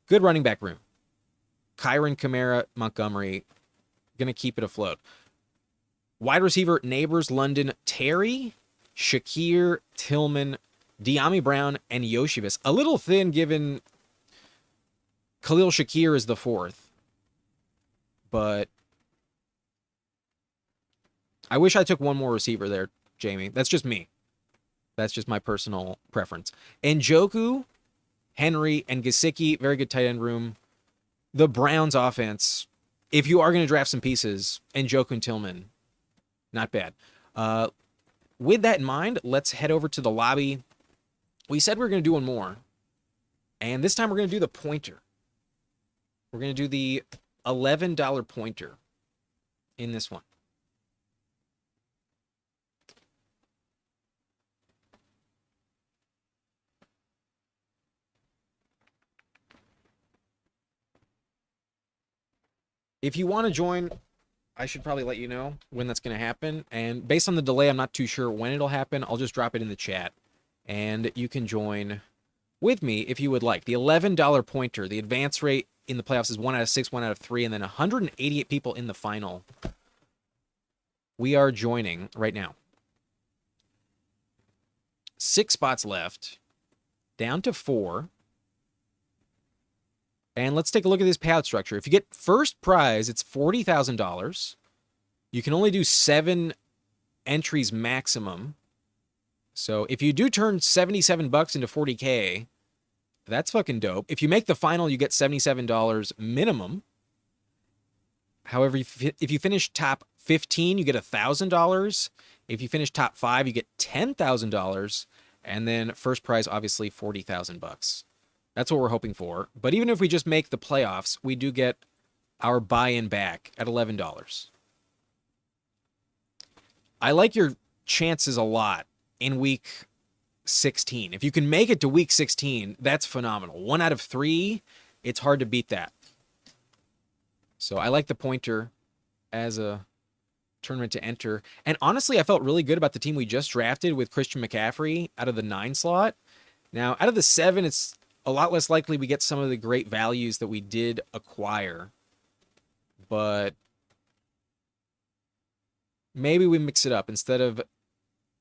Good running back room. Kyron, Kamara, Montgomery, going to keep it afloat. Wide receiver, Neighbors, London, Terry, Shakir, Tillman, De'Ami Brown, and Yoshivas. A little thin given Khalil Shakir is the 4th. But I wish I took one more receiver there, Jamie. That's just me. That's just my personal preference. Njoku, Henry, and Gesicki, very good tight end room. The Browns offense, if you are going to draft some pieces, Njoku and Tillman, not bad. With that in mind, let's head over to the lobby. We said we were going to do one more. And this time we're going to do the pointer. We're going to do the $11 pointer in this one. If you want to join, I should probably let you know when that's going to happen. And based on the delay, I'm not too sure when it'll happen. I'll just drop it in the chat. And you can join with me if you would like. The $11 pointer, the advance rate in the playoffs is 1 out of 6, 1 out of 3, and then 188 people in the final. We are joining right now. 6 spots left, down to 4. And let's take a look at this payout structure. If you get first prize, it's $40,000. You can only do 7 entries maximum. So if you do turn $77 into $40K, that's fucking dope. If you make the final, you get $77 minimum. However, if you finish top 15, you get $1,000. If you finish top 5, you get $10,000. And then first prize, obviously, $40,000. That's what we're hoping for. But even if we just make the playoffs, we do get our buy-in back at $11. I like your chances a lot in week 16. If you can make it to week 16, that's phenomenal. 1 out of 3, it's hard to beat that. So I like the pointer as a tournament to enter. And honestly, I felt really good about the team we just drafted with Christian McCaffrey out of the 9 slot. Now, out of the 7, it's a lot less likely we get some of the great values that we did acquire. But maybe we mix it up. Instead of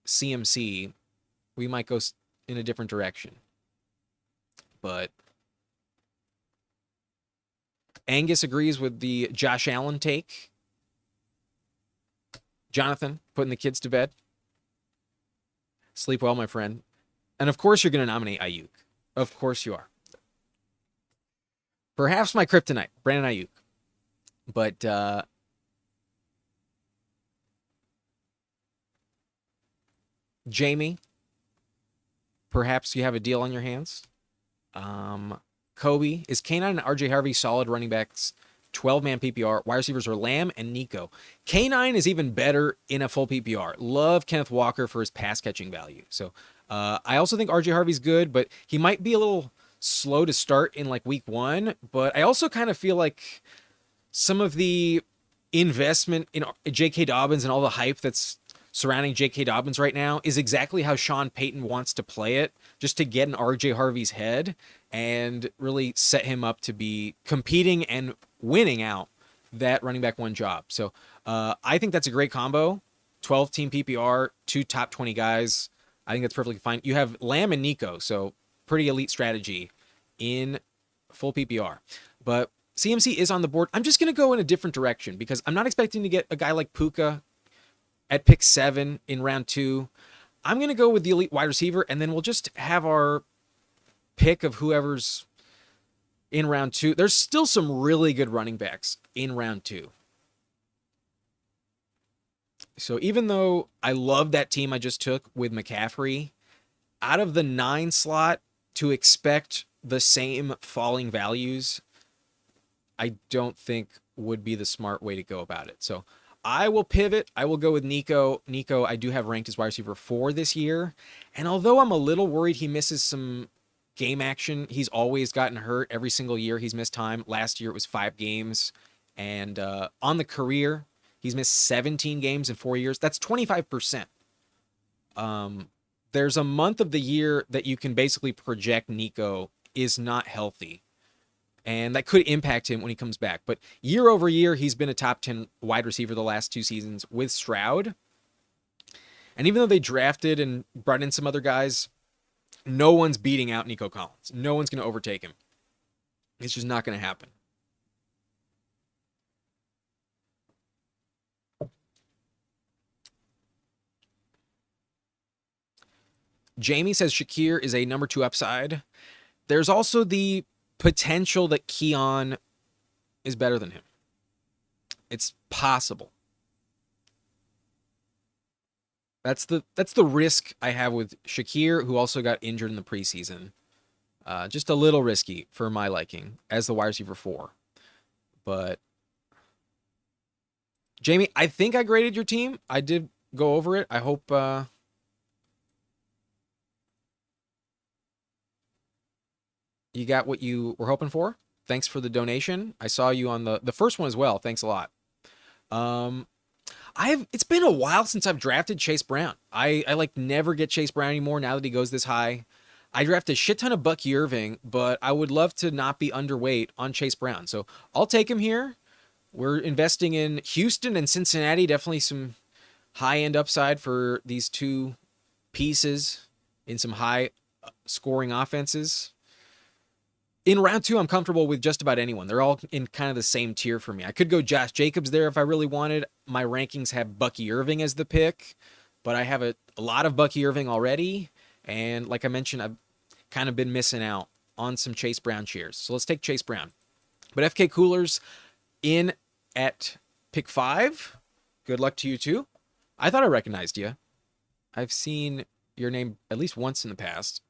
CMC, we might go in a different direction. But Angus agrees with the Josh Allen take. Jonathan, putting the kids to bed. Sleep well, my friend. And of course you're going to nominate Ayuk. Of course you are. Perhaps my kryptonite, Brandon Ayuk. But Jamie, perhaps you have a deal on your hands. Kobe, is K9 and RJ Harvey solid running backs? 12-man PPR. Wide receivers are Lamb and Nico. K9 is even better in a full PPR. Love Kenneth Walker for his pass-catching value. So I also think RJ Harvey's good, but he might be a little slow to start in like week 1. But I also kind of feel like some of the investment in J.K. Dobbins and all the hype that's surrounding J.K. Dobbins right now is exactly how Sean Payton wants to play it, just to get in RJ Harvey's head and really set him up to be competing and winning out that running back 1 job. So I think that's a great combo. 12-team PPR, 2 top 20 guys. I think that's perfectly fine. You have Lamb and Nico, so pretty elite strategy in full PPR. But CMC is on the board. I'm just going to go in a different direction because I'm not expecting to get a guy like Puka at pick 7 in round 2. I'm going to go with the elite wide receiver, and then we'll just have our pick of whoever's in round 2. There's still some really good running backs in round 2. So even though I love that team I just took with McCaffrey, out of the 9 slot to expect the same falling values, I don't think would be the smart way to go about it. So I will pivot. I will go with Nico. Nico, I do have ranked as wide receiver 4 this year. And although I'm a little worried he misses some game action, he's always gotten hurt. Every single year he's missed time. Last year it was 5 games. And on the career, he's missed 17 games in 4 years. That's 25%. There's a month of the year that you can basically project Nico is not healthy. And that could impact him when he comes back. But year over year, he's been a top 10 wide receiver the last 2 seasons with Stroud. And even though they drafted and brought in some other guys, no one's beating out Nico Collins. No one's going to overtake him. It's just not going to happen. Jamie says Shakir is a number 2 upside. There's also the potential that Keon is better than him. It's possible. That's the risk I have with Shakir, who also got injured in the preseason. Just a little risky for my liking as the wide receiver 4. But Jamie, I think I graded your team. I did go over it. I hope you got what you were hoping for. Thanks for the donation. I saw you on the first one as well. Thanks a lot. It's been a while since I've drafted Chase Brown. I like never get Chase Brown anymore now that he goes this high. I drafted a shit ton of Bucky Irving, but I would love to not be underweight on Chase Brown. So I'll take him here. We're investing in Houston and Cincinnati. Definitely some high-end upside for these two pieces in some high-scoring offenses. In round 2, I'm comfortable with just about anyone. They're all in kind of the same tier for me. I could go Josh Jacobs there if I really wanted. My rankings have Bucky Irving as the pick, but I have a lot of Bucky Irving already. And like I mentioned, I've kind of been missing out on some Chase Brown cheers. So let's take Chase Brown. But FK Coolers in at pick 5. Good luck to you too. I thought I recognized you. I've seen your name at least once in the past.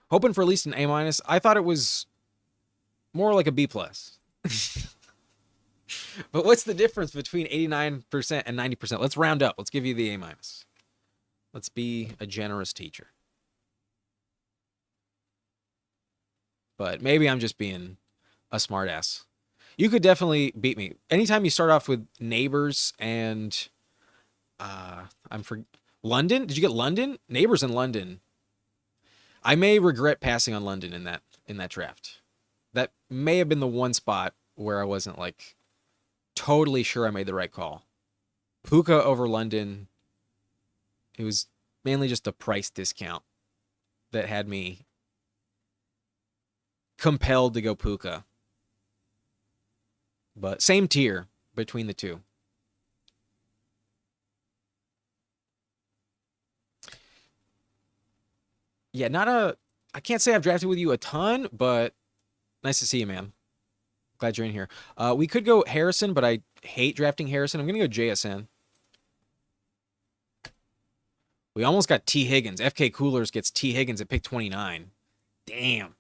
Hoping for at least an A-. I thought it was more like a B+. But what's the difference between 89% and 90%? Let's round up. Let's give you the A-. Let's be a generous teacher. But maybe I'm just being a smartass. You could definitely beat me. Anytime you start off with Neighbors and London. Did you get London? Neighbors in London. I may regret passing on London in that draft. That may have been the one spot where I wasn't like totally sure I made the right call. Puka over London. It was mainly just a price discount that had me compelled to go Puka. But same tier between the two. Yeah, I can't say I've drafted with you a ton, but nice to see you, man. Glad you're in here. We could go Harrison, but I hate drafting Harrison. I'm going to go JSN. We almost got T. Higgins. FK Coolers gets T. Higgins at pick 29. Damn.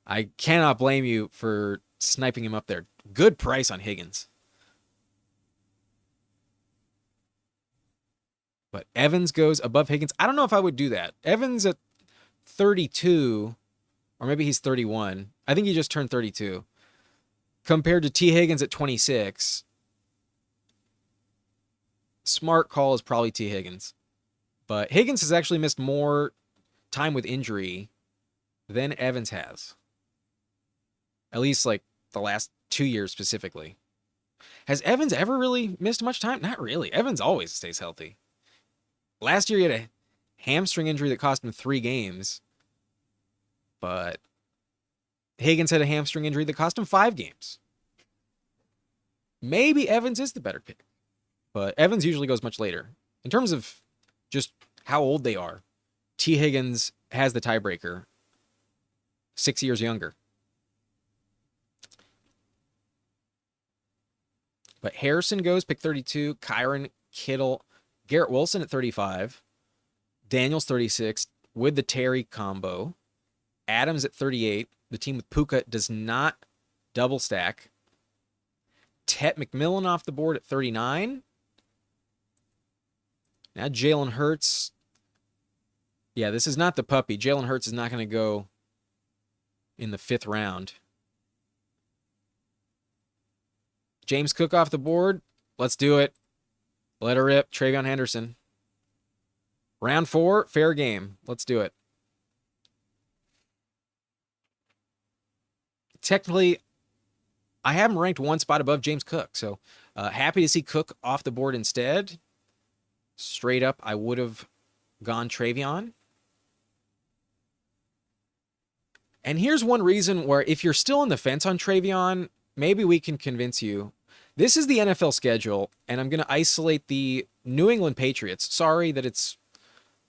I cannot blame you for sniping him up there. Good price on Higgins. But Evans goes above Higgins. I don't know if I would do that. Evans at 32, or maybe he's 31. I think he just turned 32. Compared to T. Higgins at 26. Smart call is probably T. Higgins. But Higgins has actually missed more time with injury than Evans has. At least like the last 2 years specifically. Has Evans ever really missed much time? Not really. Evans always stays healthy. Last year he had a hamstring injury that cost him 3 games. But Higgins had a hamstring injury that cost him 5 games. Maybe Evans is the better pick. But Evans usually goes much later. In terms of just how old they are, T. Higgins has the tiebreaker. 6 years younger. But Harrison goes, pick 32. Kyron, Kittle, Garrett Wilson at 35. Daniels 36 with the Terry combo. Adams at 38. The team with Puka does not double stack. Tet McMillan off the board at 39. Now Jalen Hurts. Yeah, this is not the puppy. Jalen Hurts is not going to go in the 5th round. James Cook off the board. Let's do it. Let her rip. Travion Henderson. Round 4, fair game. Let's do it. Technically, I have him ranked 1 spot above James Cook. So happy to see Cook off the board instead. Straight up, I would have gone Travion. And here's one reason where if you're still on the fence on Travion, maybe we can convince you This is the NFL schedule, and I'm going to isolate the New England Patriots. Sorry that it's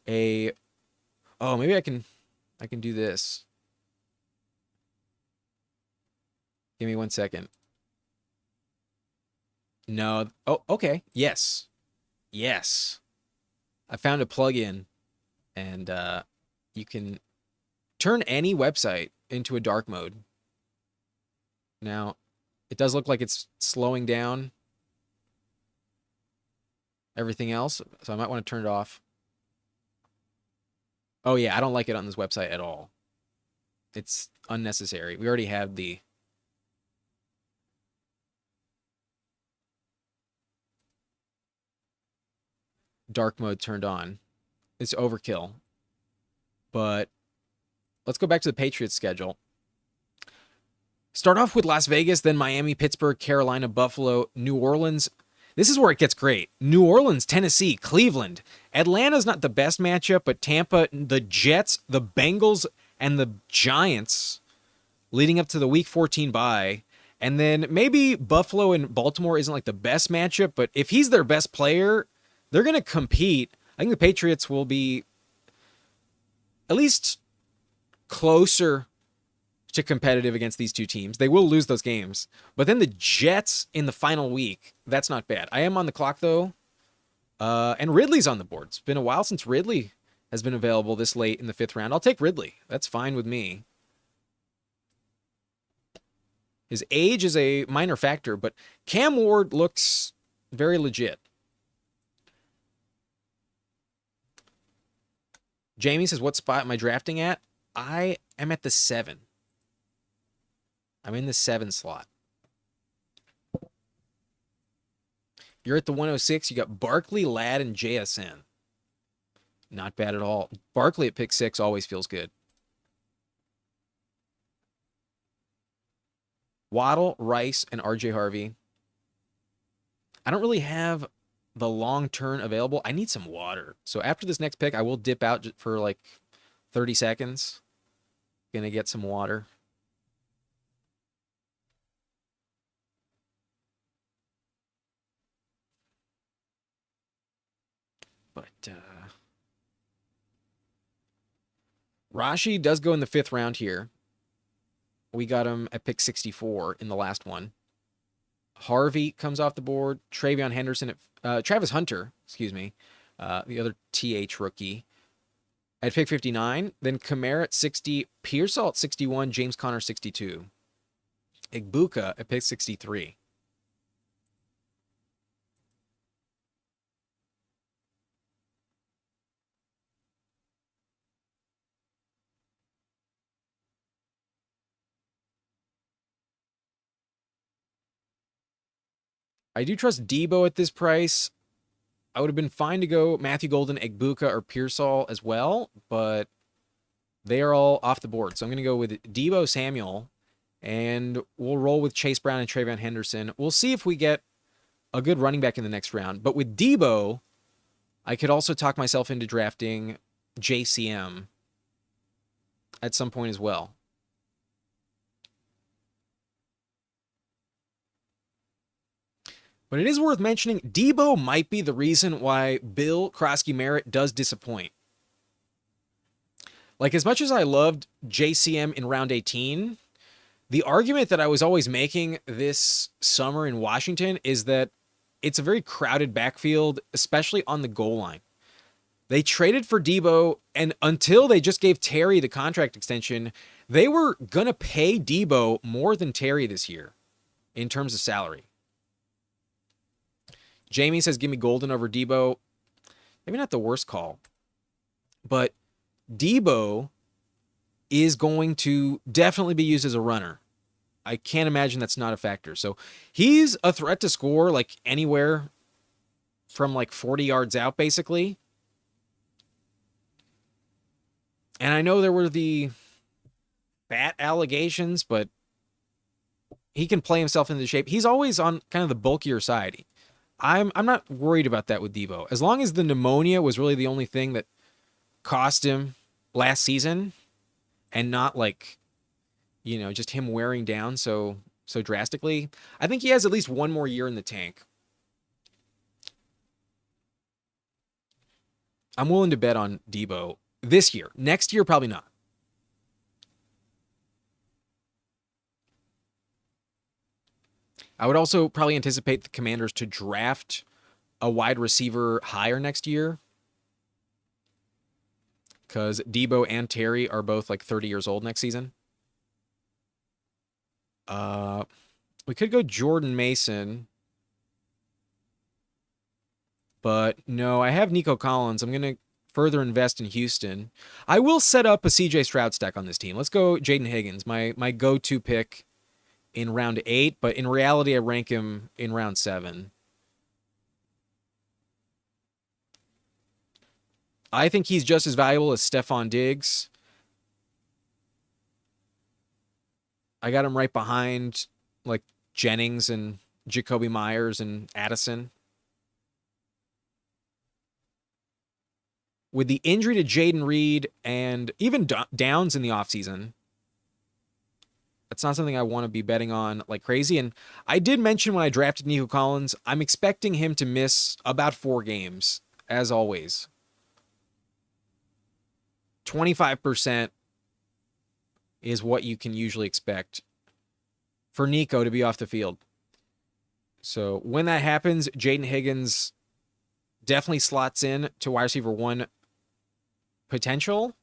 a... Oh, maybe I can do this. Give me 1 second. No. Oh, okay. Yes. Yes. I found a plugin, and you can turn any website into a dark mode. Now, it does look like it's slowing down everything else, so I might want to turn it off. Oh yeah, I don't like it on this website at all. It's unnecessary. We already have the dark mode turned on. It's overkill. But let's go back to the Patriots schedule. Start off with Las Vegas, then Miami, Pittsburgh, Carolina, Buffalo, New Orleans. This is where it gets great. New Orleans, Tennessee, Cleveland. Atlanta's not the best matchup, but Tampa, the Jets, the Bengals, and the Giants leading up to the Week 14 bye. And then maybe Buffalo and Baltimore isn't like the best matchup, but if he's their best player, they're going to compete. I think the Patriots will be at least closer to competitive against these two teams. They will lose those games. But then the Jets in the final week, that's not bad. I am on the clock, though. And Ridley's on the board. It's been a while since Ridley has been available this late in the 5th round. I'll take Ridley. That's fine with me. His age is a minor factor, but Cam Ward looks very legit. Jamie says, what spot am I drafting at? I am at the 7. I'm in the 7 slot. You're at the 106. You got Barkley, Ladd, and JSN. Not bad at all. Barkley at pick 6 always feels good. Waddle, Rice, and RJ Harvey. I don't really have the long turn available. I need some water. So after this next pick, I will dip out for like 30 seconds. Gonna get some water. But Rashi does go in the 5th round here. We got him at pick 64 in the last one. Harvey comes off the board. Travion Henderson at Travis Hunter, excuse me, the other TH rookie at pick 59. Then Kamara at 60, Pearsall at 61, James Conner 62. Igbuka at pick 63. I do trust Debo at this price. I would have been fine to go Matthew Golden, Igbuka, or Pearsall as well, but they are all off the board. So I'm going to go with Debo Samuel, and we'll roll with Chase Brown and Travion Henderson. We'll see if we get a good running back in the next round. But with Debo, I could also talk myself into drafting JCM at some point as well. But it is worth mentioning, Debo might be the reason why Bill Krosky-Merritt does disappoint. Like, as much as I loved JCM in round 18, the argument that I was always making this summer in Washington is that it's a very crowded backfield, especially on the goal line. They traded for Debo, and until they just gave Terry the contract extension, they were going to pay Debo more than Terry this year in terms of salary. Jamie says, give me Golden over Debo. Maybe not the worst call, but Debo is going to definitely be used as a runner. I can't imagine that's not a factor. So he's a threat to score like anywhere from like 40 yards out, basically. And I know there were the fat allegations, but he can play himself into shape. He's always on kind of the bulkier side. I'm not worried about that with Debo. As long as the pneumonia was really the only thing that cost him last season and not like, you know, just him wearing down. So so drastically. I think he has at least one more year in the tank. I'm willing to bet on Debo this year. Next year, probably not. I would also probably anticipate the Commanders to draft a wide receiver higher next year, because Debo and Terry are both like 30 years old next season. We could go Jordan Mason, but no, I have Nico Collins. I'm going to further invest in Houston. I will set up a CJ Stroud stack on this team. Let's go Jaden Higgins, my go-to pick in round 8, but in reality, I rank him in round 7. I think he's just as valuable as Stephon Diggs. I got him right behind like Jennings and Jacoby Myers and Addison. With the injury to Jaden Reed and even Downs in the offseason, that's not something I want to be betting on like crazy. And I did mention when I drafted Nico Collins, I'm expecting him to miss about 4 games, as always. 25% is what you can usually expect for Nico to be off the field. So when that happens, Jaden Higgins definitely slots in to wide receiver 1 potential.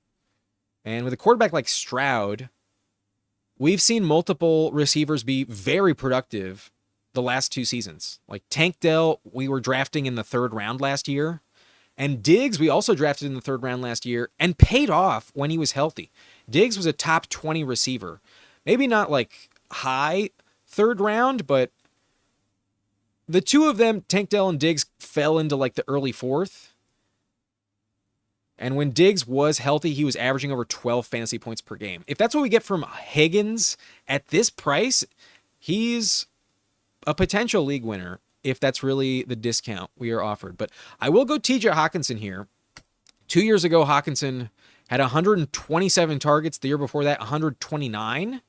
And with a quarterback like Stroud, we've seen multiple receivers be very productive the last 2 seasons. Like Tank Dell, we were drafting in the 3rd round last year. And Diggs, we also drafted in the 3rd round last year and paid off when he was healthy. Diggs was a top 20 receiver. Maybe not like high 3rd round, but the 2 of them, Tank Dell and Diggs, fell into like the early 4th. And when Diggs was healthy, he was averaging over 12 fantasy points per game. If that's what we get from Higgins at this price, he's a potential league winner if that's really the discount we are offered. But I will go TJ Hawkinson here. 2 years ago, Hawkinson had 127 targets. The year before that, 129.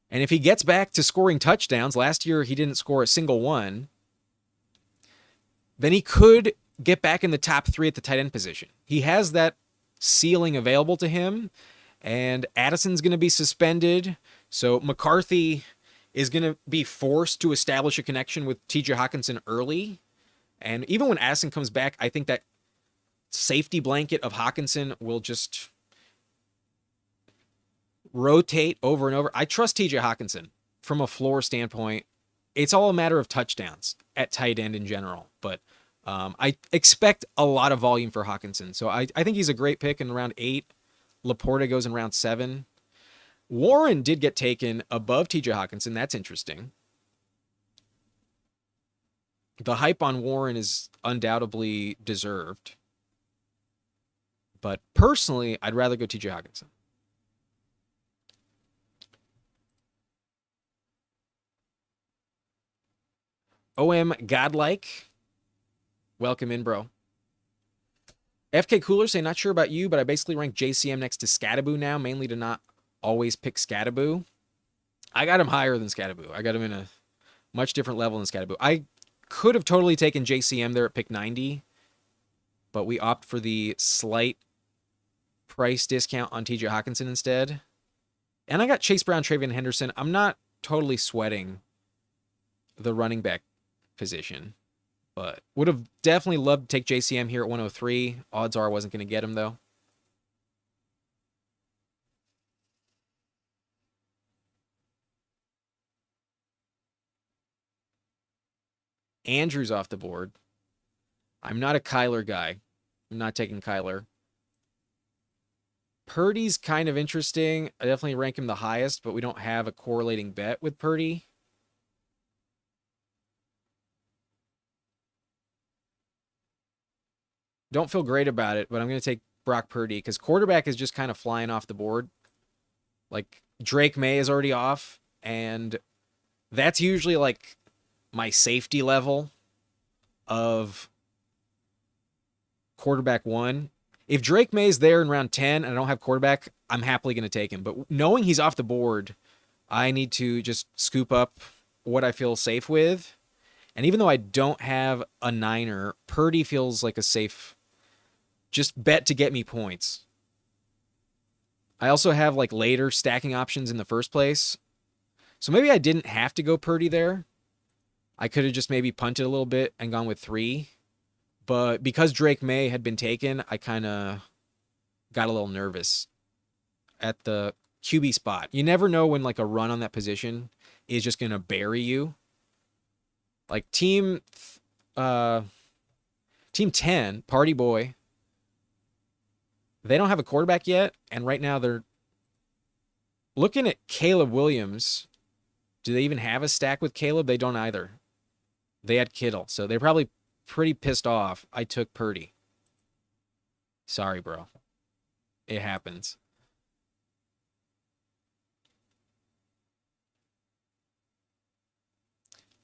And if he gets back to scoring touchdowns, last year he didn't score a single one, then he could get back in the top 3 at the tight end position. He has that ceiling available to him, and Addison's going to be suspended, so McCarthy is going to be forced to establish a connection with TJ Hawkinson early. And even when Addison comes back, I think that safety blanket of Hawkinson will just rotate over and over. I trust TJ Hawkinson from a floor standpoint. It's all a matter of touchdowns at tight end in general, but I expect a lot of volume for Hawkinson. So I think he's a great pick in round 8. Laporta goes in round 7. Warren did get taken above TJ Hawkinson. That's interesting. The hype on Warren is undoubtedly deserved. But personally, I'd rather go TJ Hawkinson. OM Godlike. Welcome in, bro. FK Cooler say, not sure about you, but I basically rank JCM next to Scattaboo now, mainly to not always pick Scattaboo. I got him higher than Scattaboo. I got him in a much different level than Scattaboo. I could have totally taken JCM there at pick 90, but we opt for the slight price discount on TJ Hawkinson instead. And I got Chase Brown, Travion Henderson. I'm not totally sweating the running back position, but would have definitely loved to take JCM here at 103. Odds are I wasn't going to get him, though. Andrew's off the board. I'm not a Kyler guy. I'm not taking Kyler. Purdy's kind of interesting. I definitely rank him the highest, but we don't have a correlating bet with Purdy. Don't feel great about it, but I'm going to take Brock Purdy because quarterback is just kind of flying off the board. Like Drake May is already off, and that's usually like my safety level of quarterback 1. If Drake May's there in round 10 and I don't have quarterback, I'm happily going to take him. But knowing he's off the board I need to just scoop up what I feel safe with. And even though I don't have a niner, Purdy feels like a safe just bet to get me points. I also have like later stacking options in the first place. So maybe I didn't have to go Purdy there. I could have just maybe punted a little bit and gone with 3. But because Drake May had been taken, I kind of got a little nervous at the QB spot. You never know when like a run on that position is just going to bury you. Like team 10, Party Boy, they don't have a quarterback yet, and right now they're looking at Caleb Williams. Do they even have a stack with Caleb? They don't either. They had Kittle, so they're probably pretty pissed off I took Purdy. Sorry, bro. It happens.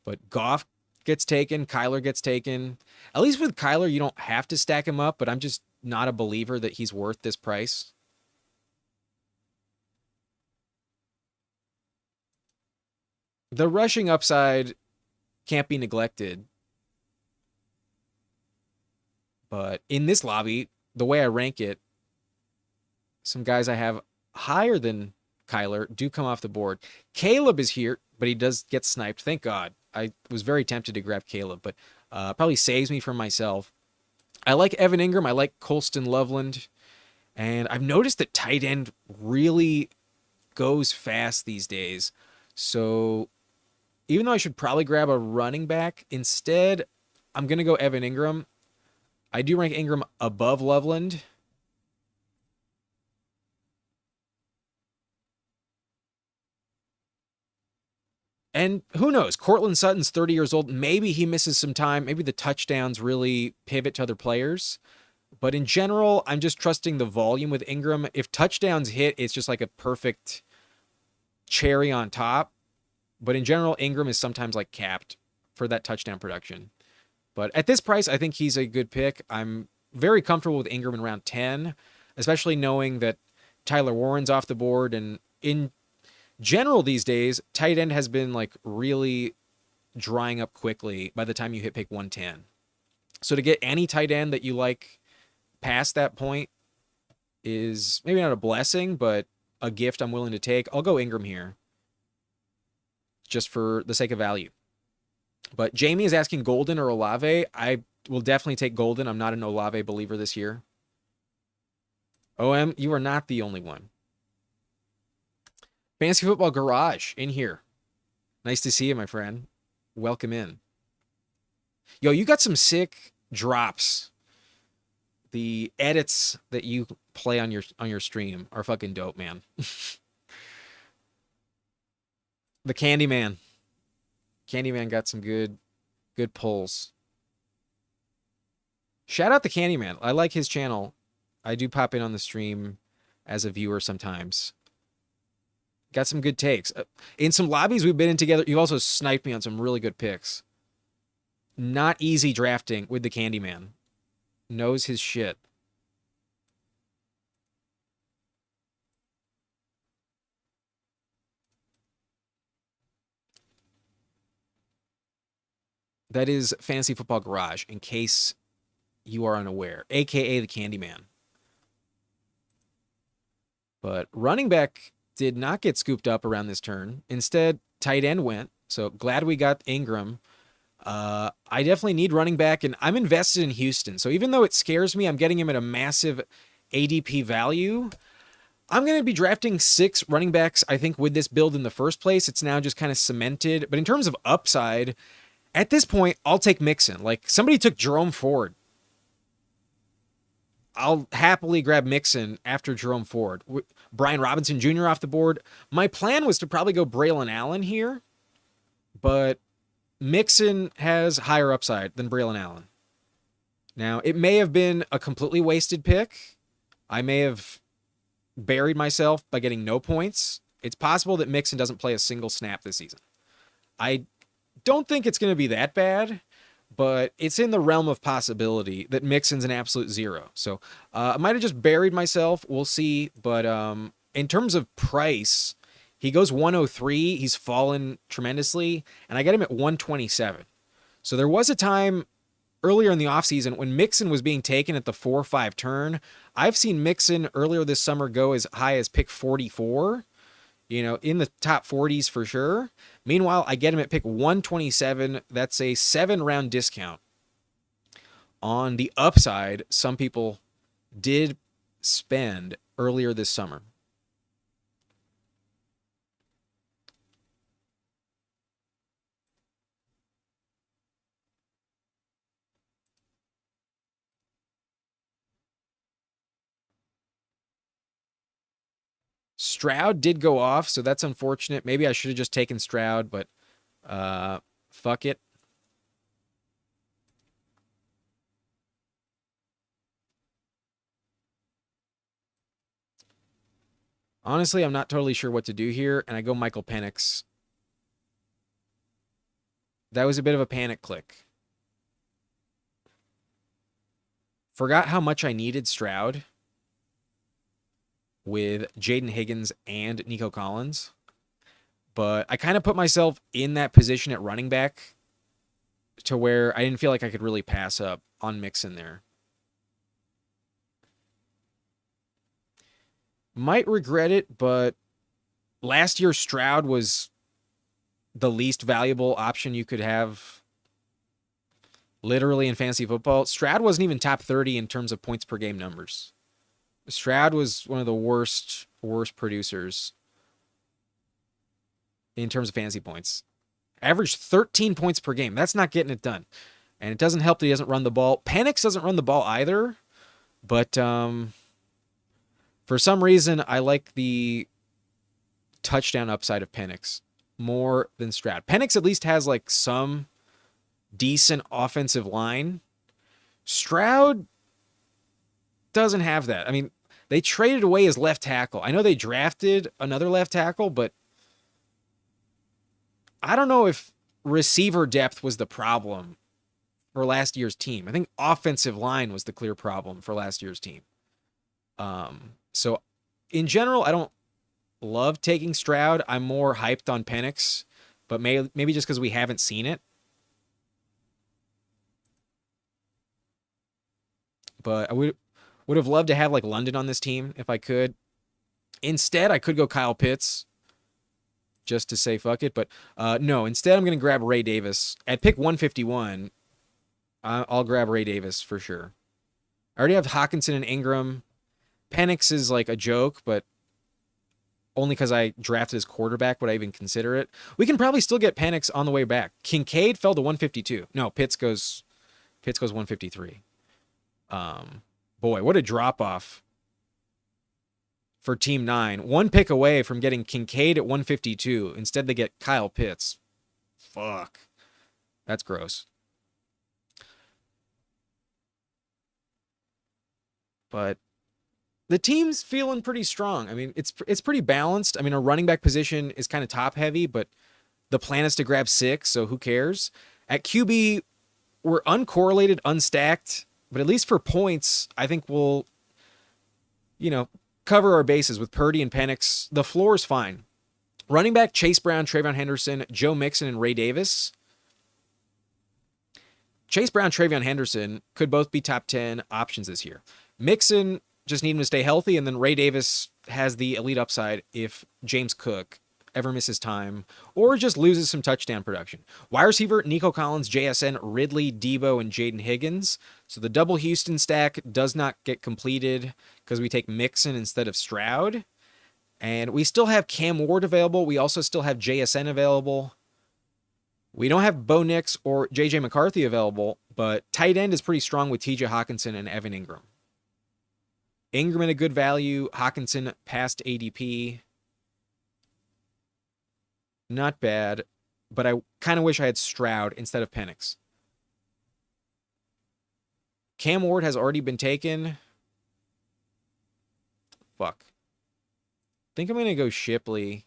But Goff gets taken, Kyler gets taken. At least with Kyler, you don't have to stack him up, but I'm just not a believer that he's worth this price. The rushing upside can't be neglected. But in this lobby, the way I rank it, some guys I have higher than Kyler do come off the board. Caleb is here, but he does get sniped. Thank God. I was very tempted to grab Caleb, but probably saves me from myself. I like Evan Ingram. I like Colston Loveland. And I've noticed that tight end really goes fast these days. So even though I should probably grab a running back, instead, I'm going to go Evan Ingram. I do rank Ingram above Loveland. And who knows? Cortland Sutton's 30 years old. Maybe he misses some time. Maybe the touchdowns really pivot to other players. But in general, I'm just trusting the volume with Ingram. If touchdowns hit, it's just like a perfect cherry on top. But in general, Ingram is sometimes like capped for that touchdown production. But at this price, I think he's a good pick. I'm very comfortable with Ingram in round 10, especially knowing that Tyler Warren's off the board. And in general these days, tight end has been like really drying up quickly by the time you hit pick 110. So to get any tight end that you like past that point is maybe not a blessing, but a gift I'm willing to take. I'll go Ingram here just for the sake of value. But Jamie is asking Golden or Olave. I will definitely take Golden. I'm not an Olave believer this year. OM, you are not the only one. Fantasy Football Garage in here. Nice to see you, my friend. Welcome in. Yo, you got some sick drops. The edits that you play on your stream are fucking dope, man. The Candyman. Candyman got some good pulls. Shout out the Candyman. I like his channel. I do pop in on the stream as a viewer sometimes. Got some good takes. In some lobbies we've been in together, you also sniped me on some really good picks. Not easy drafting with the Candyman. Knows his shit. That is Fantasy Football Garage, in case you are unaware, aka the Candyman. But running back did not get scooped up around this turn. Instead, tight end went. So glad we got Ingram. I definitely need running back, and I'm invested in Houston. So even though it scares me, I'm getting him at a massive ADP value. I'm going to be drafting 6 running backs, I think, with this build in the first place. It's now just kind of cemented. But in terms of upside, at this point, I'll take Mixon. Like, somebody took Jerome Ford. I'll happily grab Mixon after Jerome Ford. Brian Robinson Jr. off the board. My plan was to probably go Braylon Allen here, but Mixon has higher upside than Braylon Allen. Now, it may have been a completely wasted pick. I may have buried myself by getting no points. It's possible that Mixon doesn't play a single snap this season. I don't think it's going to be that bad, but it's in the realm of possibility that Mixon's an absolute zero. So I might have just buried myself. We'll see. But in terms of price, He goes 103. He's fallen tremendously, and I get him at 127. So there was a time earlier in the offseason when Mixon was being taken at the 4-5 turn. I've seen Mixon earlier this summer go as high as pick 44, in the top 40s for sure. Meanwhile, I get him at pick 127. That's a 7-round discount. On the upside, some people did spend earlier this summer. Stroud did go off, so that's unfortunate. Maybe I should have just taken Stroud, but fuck it. Honestly, I'm not totally sure what to do here, and I go Michael Penix. That was a bit of a panic click. Forgot how much I needed Stroud with Jaden Higgins and Nico Collins. But I kind of put myself in that position at running back to where I didn't feel like I could really pass up on Mixon there. Might regret it, but last year Stroud was the least valuable option you could have literally in fantasy football. Stroud wasn't even top 30 in terms of points per game numbers. Stroud was one of the worst producers in terms of fantasy points. Averaged 13 points per game. That's not getting it done. And it doesn't help that he doesn't run the ball. Penix doesn't run the ball either. But for some reason, I like the touchdown upside of Penix more than Stroud. Penix at least has like some decent offensive line. Stroud doesn't have that. I mean, they traded away his left tackle. I know they drafted another left tackle, but I don't know if receiver depth was the problem for last year's team. I think offensive line was the clear problem for last year's team. So in general, I don't love taking Stroud. I'm more hyped on Penix, but maybe just because we haven't seen it. But I would have loved to have like London on this team if I could. Instead, I could go Kyle Pitts just to say fuck it. But no, instead I'm going to grab Ray Davis. At pick 151, I'll grab Ray Davis for sure. I already have Hockenson and Ingram. Penix is like a joke, but only because I drafted his quarterback would I even consider it. We can probably still get Penix on the way back. Kincaid fell to 152. No, Pitts goes 153. Boy, what a drop off for Team 9. One pick away from getting Kincaid at 152. Instead, they get Kyle Pitts. Fuck. That's gross. But the team's feeling pretty strong. I mean, it's pretty balanced. I mean, a running back position is kind of top heavy, but the plan is to grab 6, so who cares? At QB, we're uncorrelated, unstacked, but at least for points, I think we'll, cover our bases with Purdy and Penix. The floor is fine. Running back, Chase Brown, TreVeyon Henderson, Joe Mixon, and Ray Davis. Chase Brown, TreVeyon Henderson could both be top 10 options this year. Mixon, just need him to stay healthy, and then Ray Davis has the elite upside if James Cook ever misses time or just loses some touchdown production. Wide receiver, Nico Collins, JSN, Ridley, Debo, and Jaden Higgins. So the double Houston stack does not get completed because we take Mixon instead of Stroud. And we still have Cam Ward available. We also still have JSN available. We don't have Bo Nix or JJ McCarthy available, but tight end is pretty strong with TJ Hockenson and Evan Ingram. Ingram at a good value. Hockenson past ADP. Not bad, but I kind of wish I had Stroud instead of Penix. Cam Ward has already been taken. Fuck. I think I'm going to go Shipley.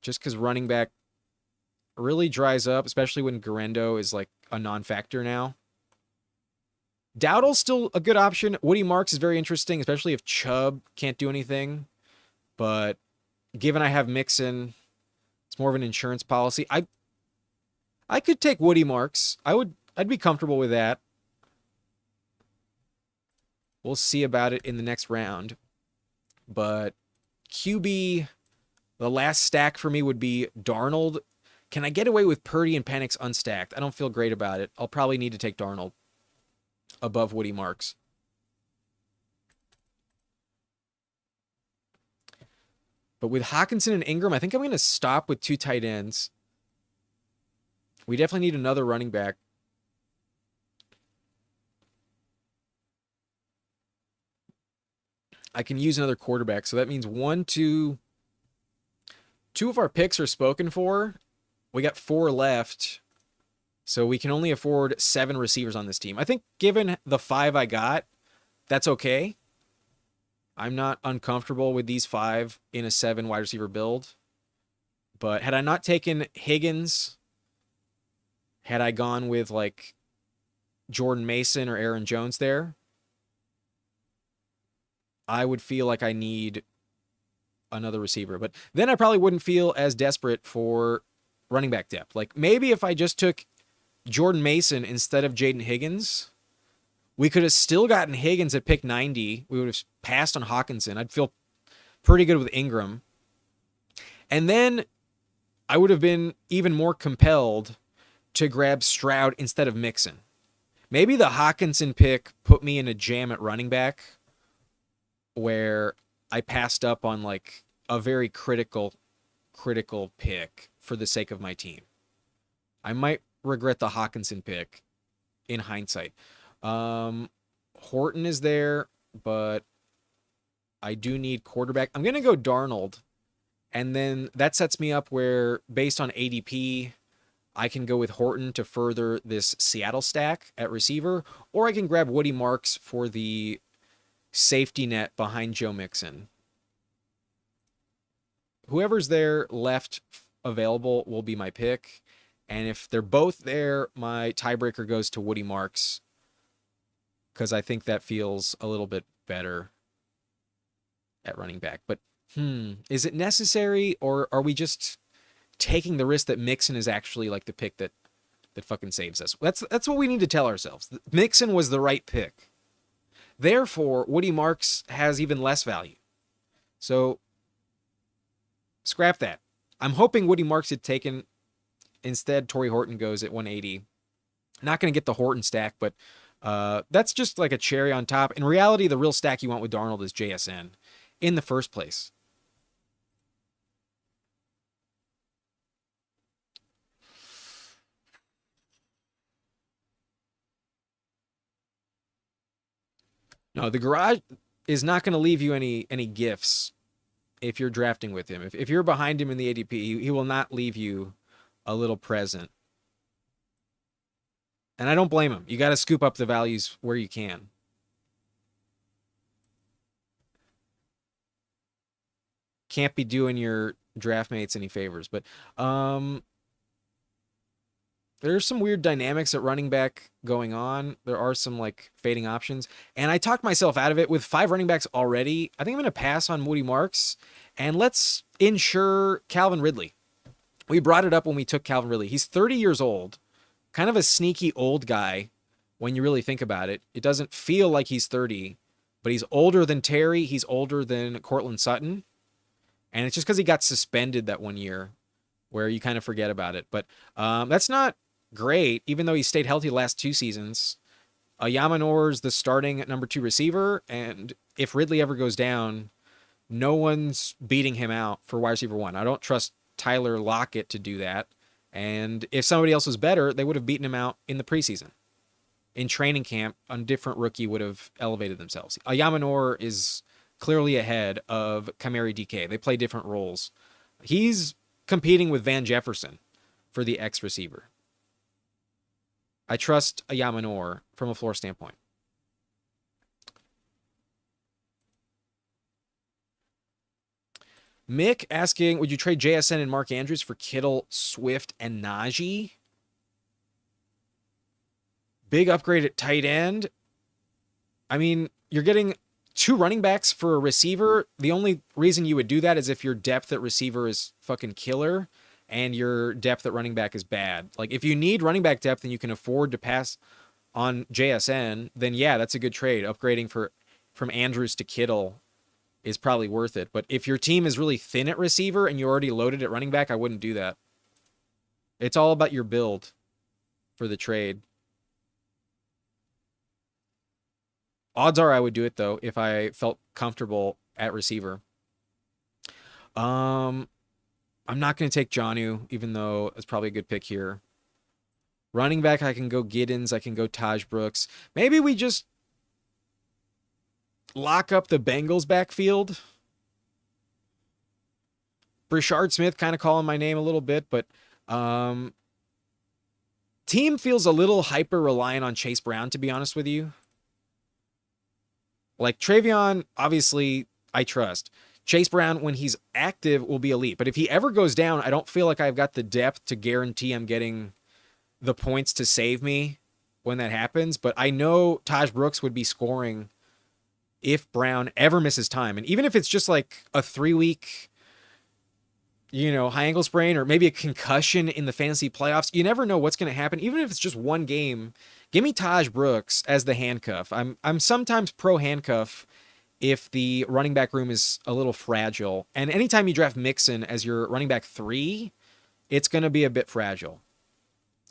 Just because running back really dries up, especially when Garendo is like a non-factor now. Dowdle's still a good option. Woody Marks is very interesting, especially if Chubb can't do anything. But given I have Mixon, it's more of an insurance policy. I could take Woody Marks. I'd be comfortable with that. We'll see about it in the next round. But QB, the last stack for me would be Darnold. Can I get away with Purdy and Penix unstacked? I don't feel great about it. I'll probably need to take Darnold above Woody Marks. But with Hockenson and Ingram, I think I'm going to stop with 2 tight ends. We definitely need another running back. I can use another quarterback. So that means 1, 2. 2 of our picks are spoken for. We got 4 left. So we can only afford 7 receivers on this team. I think given the 5 I got, that's okay. I'm not uncomfortable with these 5 in a 7 wide receiver build. But had I not taken Higgins, had I gone with like Jordan Mason or Aaron Jones there, I would feel like I need another receiver. But then I probably wouldn't feel as desperate for running back depth. Like maybe if I just took Jordan Mason instead of Jaden Higgins, we could have still gotten Higgins at pick 90. We would have passed on Hockenson. I'd feel pretty good with Ingram. And then I would have been even more compelled to grab Stroud instead of Mixon. Maybe the Hockenson pick put me in a jam at running back where I passed up on like a very critical pick for the sake of my team. I might regret the Hockenson pick in hindsight. Horton is there, but I do need quarterback. I'm going to go Darnold, and then that sets me up where, based on ADP, I can go with Horton to further this Seattle stack at receiver, or I can grab Woody Marks for the safety net behind Joe Mixon. Whoever's there left available will be my pick, and if they're both there, my tiebreaker goes to Woody Marks, because I think that feels a little bit better at running back. But is it necessary, or are we just taking the risk that Mixon is actually like the pick that fucking saves us? That's what we need to tell ourselves. Mixon was the right pick. Therefore, Woody Marks has even less value. So scrap that. I'm hoping Woody Marks had taken. Instead, Torrey Horton goes at 180. Not going to get the Horton stack, but that's just like a cherry on top. In reality, the real stack you want with Darnold is JSN in the first place. No, the garage is not going to leave you any gifts if you're drafting with him. If you're behind him in the ADP, he will not leave you a little present. And I don't blame him. You got to scoop up the values where you can. Can't be doing your draft mates any favors. But there's some weird dynamics at running back going on. There are some like fading options. And I talked myself out of it with 5 running backs already. I think I'm going to pass on Woody Marks. And let's insure Calvin Ridley. We brought it up when we took Calvin Ridley. He's 30 years old. Kind of a sneaky old guy when you really think about it. It doesn't feel like he's 30, but he's older than Terry. He's older than Cortland Sutton. And it's just because he got suspended that one year where you kind of forget about it. But that's not great, even though he stayed healthy the last 2 seasons. Yamanor's the starting number 2 receiver, and if Ridley ever goes down, no one's beating him out for wide receiver 1. I don't trust Tyler Lockett to do that. And if somebody else was better, they would have beaten him out in the preseason. In training camp, a different rookie would have elevated themselves. Yamanor is clearly ahead of Kamari DK. They play different roles. He's competing with Van Jefferson for the X receiver. I trust Yamanor from a floor standpoint. Mick asking, would you trade JSN and Mark Andrews for Kittle, Swift, and Najee? Big upgrade at tight end. I mean, you're getting 2 running backs for a receiver, the only reason you would do that is if your depth at receiver is fucking killer and your depth at running back is bad. Like if you need running back depth and you can afford to pass on JSN, then yeah, that's a good trade. Upgrading from Andrews to Kittle is probably worth it. But if your team is really thin at receiver and you're already loaded at running back, I wouldn't do that. It's all about your build for the trade. Odds are I would do it though if I felt comfortable at receiver. I'm not going to take Jonnu, even though it's probably a good pick here. Running back, I can go Giddens. I can go Taj Brooks. Maybe we just lock up the Bengals backfield. Brashard Smith kind of calling my name a little bit, but team feels a little hyper reliant on Chase Brown, to be honest with you. Like Travion, obviously, I trust. Chase Brown, when he's active, will be elite. But if he ever goes down, I don't feel like I've got the depth to guarantee I'm getting the points to save me when that happens. But I know Taj Brooks would be scoring if Brown ever misses time. And even if it's just like a 3-week, high ankle sprain or maybe a concussion in the fantasy playoffs, you never know what's going to happen. Even if it's just one game, give me Taj Brooks as the handcuff. I'm sometimes pro handcuff if the running back room is a little fragile. And anytime you draft Mixon as your running back 3, it's going to be a bit fragile.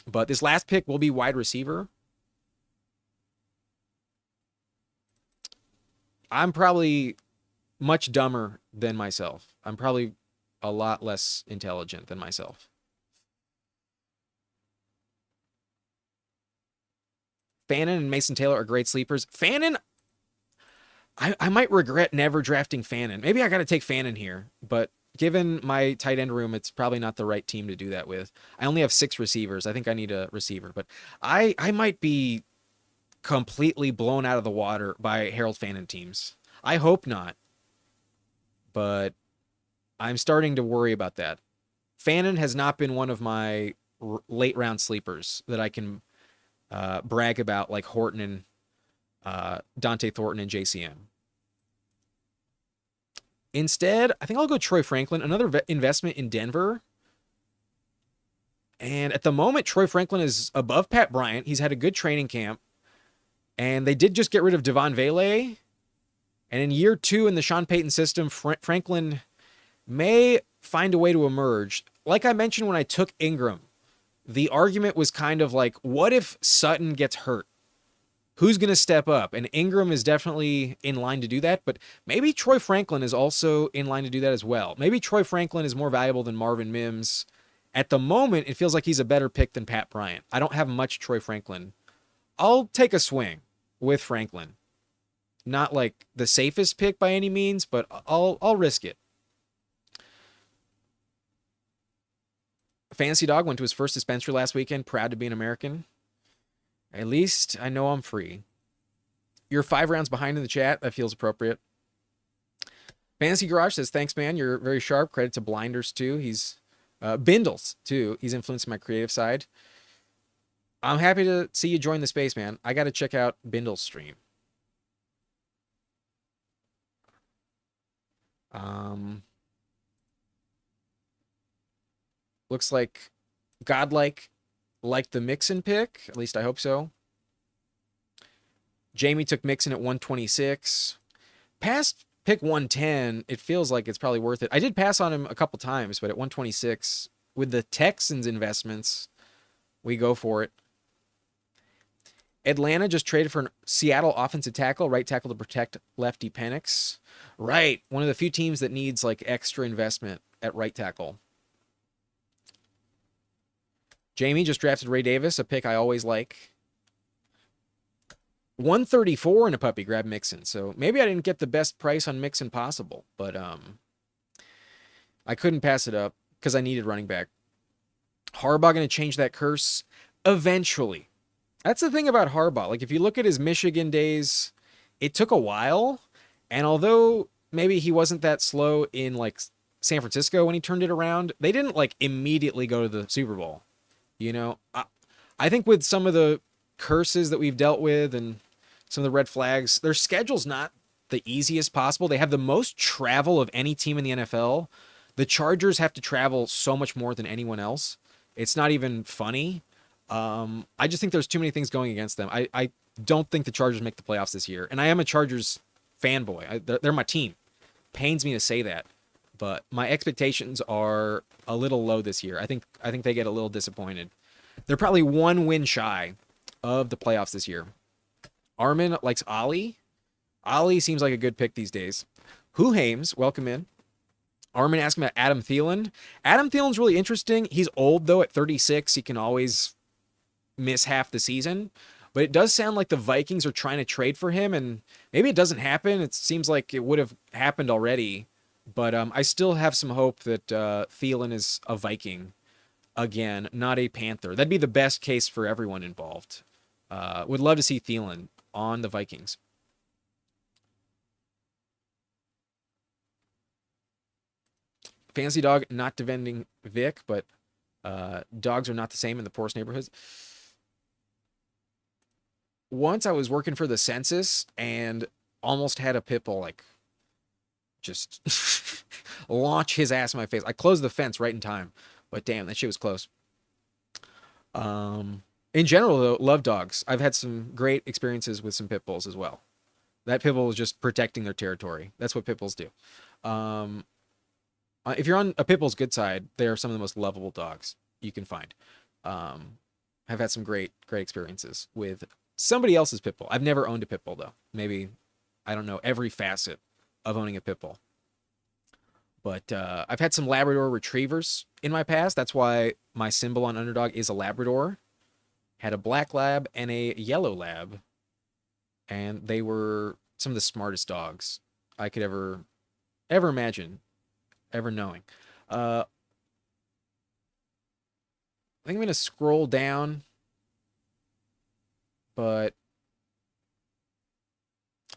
But this last pick will be wide receiver. I'm probably much dumber than myself. I'm probably a lot less intelligent than myself. Fannin and Mason Taylor are great sleepers. Fannin, I might regret never drafting Fannin. Maybe I got to take Fannin here, but given my tight end room, it's probably not the right team to do that with. I only have 6 receivers. I think I need a receiver, but I might be completely blown out of the water by Harold Fannin teams. I hope not, but I'm starting to worry about that. Fannin has not been one of my late round sleepers that I can brag about like Horton and Dante Thornton and JCM. Instead, I think I'll go Troy Franklin, another investment in Denver. And at the moment, Troy Franklin is above Pat Bryant. He's had a good training camp. And they did just get rid of Devon Vele. And in year 2 in the Sean Payton system, Franklin may find a way to emerge. Like I mentioned when I took Ingram, the argument was kind of like, what if Sutton gets hurt? Who's going to step up? And Ingram is definitely in line to do that, but maybe Troy Franklin is also in line to do that as well. Maybe Troy Franklin is more valuable than Marvin Mims. At the moment, it feels like he's a better pick than Pat Bryant. I don't have much Troy Franklin. I'll take a swing with Franklin. Not like the safest pick by any means, but I'll risk it. Fantasy Dog went to his first dispensary last weekend. Proud to be an American. At least I know I'm free. You're 5 rounds behind in the chat. That feels appropriate. Fantasy Garage says, thanks, man. You're very sharp. Credit to Blinders, too. He's Bindles, too. He's influencing my creative side. I'm happy to see you join the space, man. I got to check out Bindle's stream. Looks like Godlike liked the Mixon pick. At least I hope so. Jamie took Mixon at 126. Past pick 110, it feels like it's probably worth it. I did pass on him a couple times, but at 126, with the Texans investments, we go for it. Atlanta just traded for a Seattle offensive tackle, right tackle to protect lefty Penix. Right, one of the few teams that needs like extra investment at right tackle. Jamie just drafted Ray Davis, a pick I always like. 134 in a puppy grab Mixon. So maybe I didn't get the best price on Mixon possible, but I couldn't pass it up because I needed running back. Harbaugh going to change that curse eventually. That's the thing about Harbaugh. Like if you look at his Michigan days, it took a while. And although maybe he wasn't that slow in like San Francisco when he turned it around, they didn't like immediately go to the Super Bowl. You know, I think with some of the curses that we've dealt with and some of the red flags, their schedule's not the easiest possible. They have the most travel of any team in the NFL. The Chargers have to travel so much more than anyone else. It's not even funny. I just think there's too many things going against them. I don't think the Chargers make the playoffs this year. And I am a Chargers fanboy. They're my team. Pains me to say that. But my expectations are a little low this year. I think they get a little disappointed. They're probably one win shy of the playoffs this year. Armin likes Ollie. Ollie seems like a good pick these days. Who Hames, welcome in. Armin asking about Adam Thielen. Adam Thielen's really interesting. He's old, though, at 36. He can always miss half the season. But it does sound like the Vikings are trying to trade for him, and maybe it doesn't happen. It seems like it would have happened already. But I still have some hope that Thielen is a Viking again, not a Panther. That'd be the best case for everyone involved. Would love to see Thielen on the Vikings. Fancy dog, not defending Vic, but dogs are not the same in the poorest neighborhoods. Once I was working for the census and almost had a pit bull like just launch his ass in my face. I closed the fence right in time, but damn, that shit was close. In general, though, love dogs. I've had some great experiences with some pit bulls as well. That pit bull was just protecting their territory. That's what pit bulls do. If you're on a pit bull's good side, they are some of the most lovable dogs you can find. I've had some great experiences with somebody else's pit bull. I've never owned a pit bull, though. Maybe, I don't know, every facet of owning a pit bull. But I've had some Labrador retrievers in my past. That's why my symbol on Underdog is a Labrador. Had a black lab and a yellow lab. And they were some of the smartest dogs I could ever imagine, ever knowing. I think I'm going to scroll down. But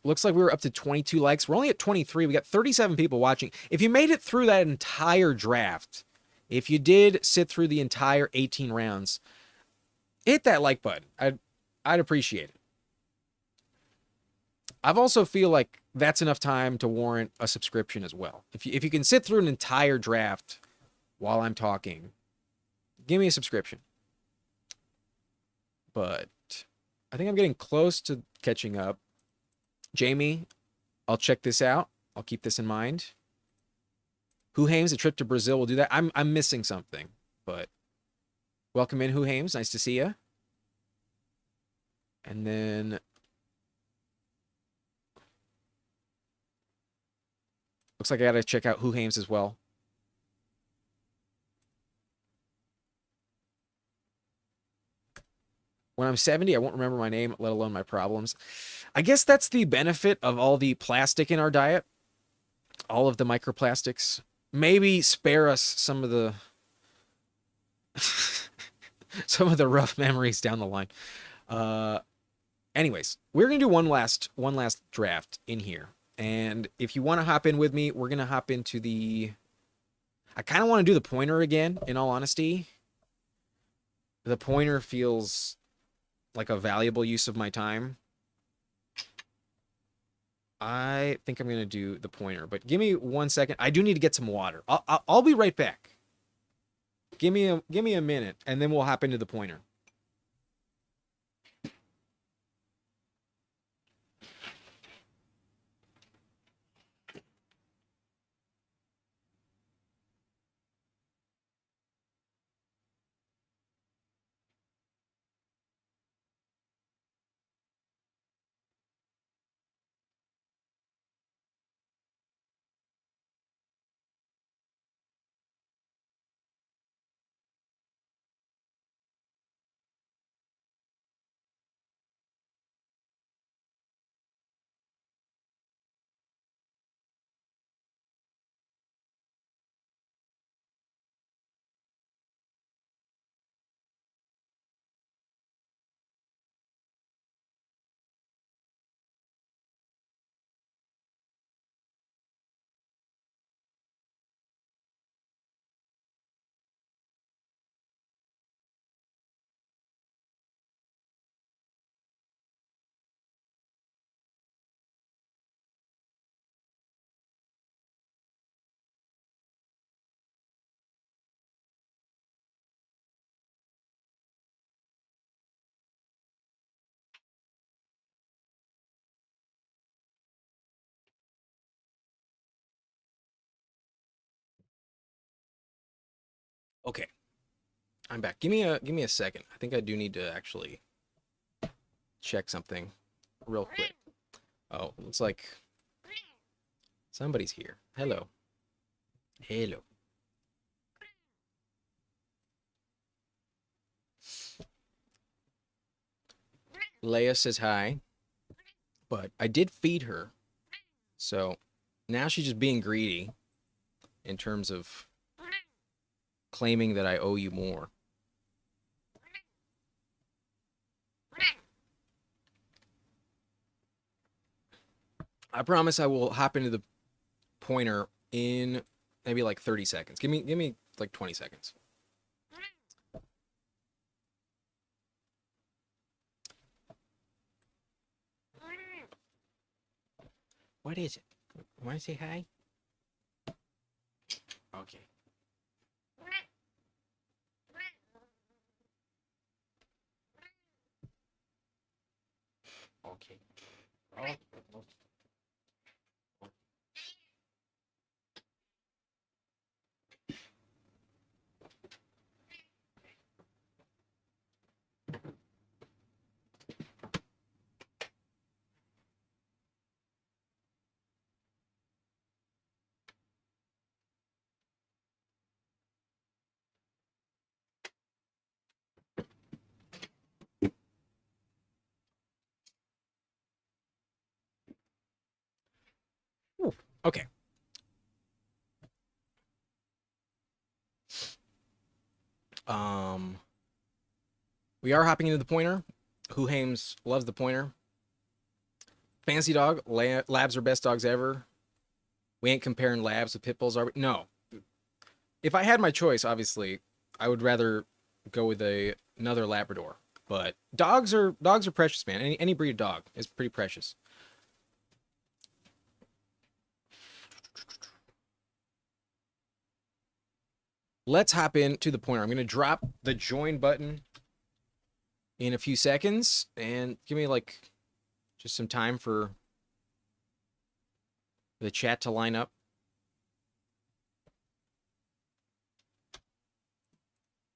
looks like we were up to 22 likes. We're only at 23. We got 37 people watching. If you made it through that entire draft, if you did sit through the entire 18 rounds, hit that like button. I'd appreciate it. I've also feel like that's enough time to warrant a subscription as well. If you can sit through an entire draft while I'm talking, give me a subscription. But I think I'm getting close to catching up. Jamie, I'll check this out. I'll keep this in mind. Who Hames, a trip to Brazil will do that. I'm missing something, but welcome in, Who Hames. Nice to see you. And then looks like I got to check out Who Hames as well. When I'm 70, I won't remember my name, let alone my problems. I guess that's the benefit of all the plastic in our diet. All of the microplastics. Maybe spare us some of the some of the rough memories down the line. Anyways, we're gonna do one last draft in here. And if you want to hop in with me, we're gonna hop into the I kind of want to do the pointer again, in all honesty. The pointer feels like a valuable use of my time. I think I'm going to do the pointer, but give me 1 second. I do need to get some water. I'll be right back. Give me a minute, and then we'll hop into the pointer. Okay, I'm back. Give me a second. I think I do need to actually check something real quick. Oh, looks like somebody's here. Hello. Hello. Leia says hi, but I did feed her. So now she's just being greedy in terms of claiming that I owe you more. I promise I will hop into the pointer in maybe like 30 seconds. Give me like 20 seconds. What is it? Want to say hi? Okay. Okay. Oh. Ooh. Okay. Um, we are hopping into the pointer. Who Hames loves the pointer. Fancy dog. Labs are best dogs ever. We ain't comparing labs with pit bulls, are we? No. If I had my choice, obviously, I would rather go with another Labrador. But dogs are precious, man. Any breed of dog is pretty precious. Let's hop into the pointer. I'm gonna drop the join button in a few seconds and give me like just some time for the chat to line up.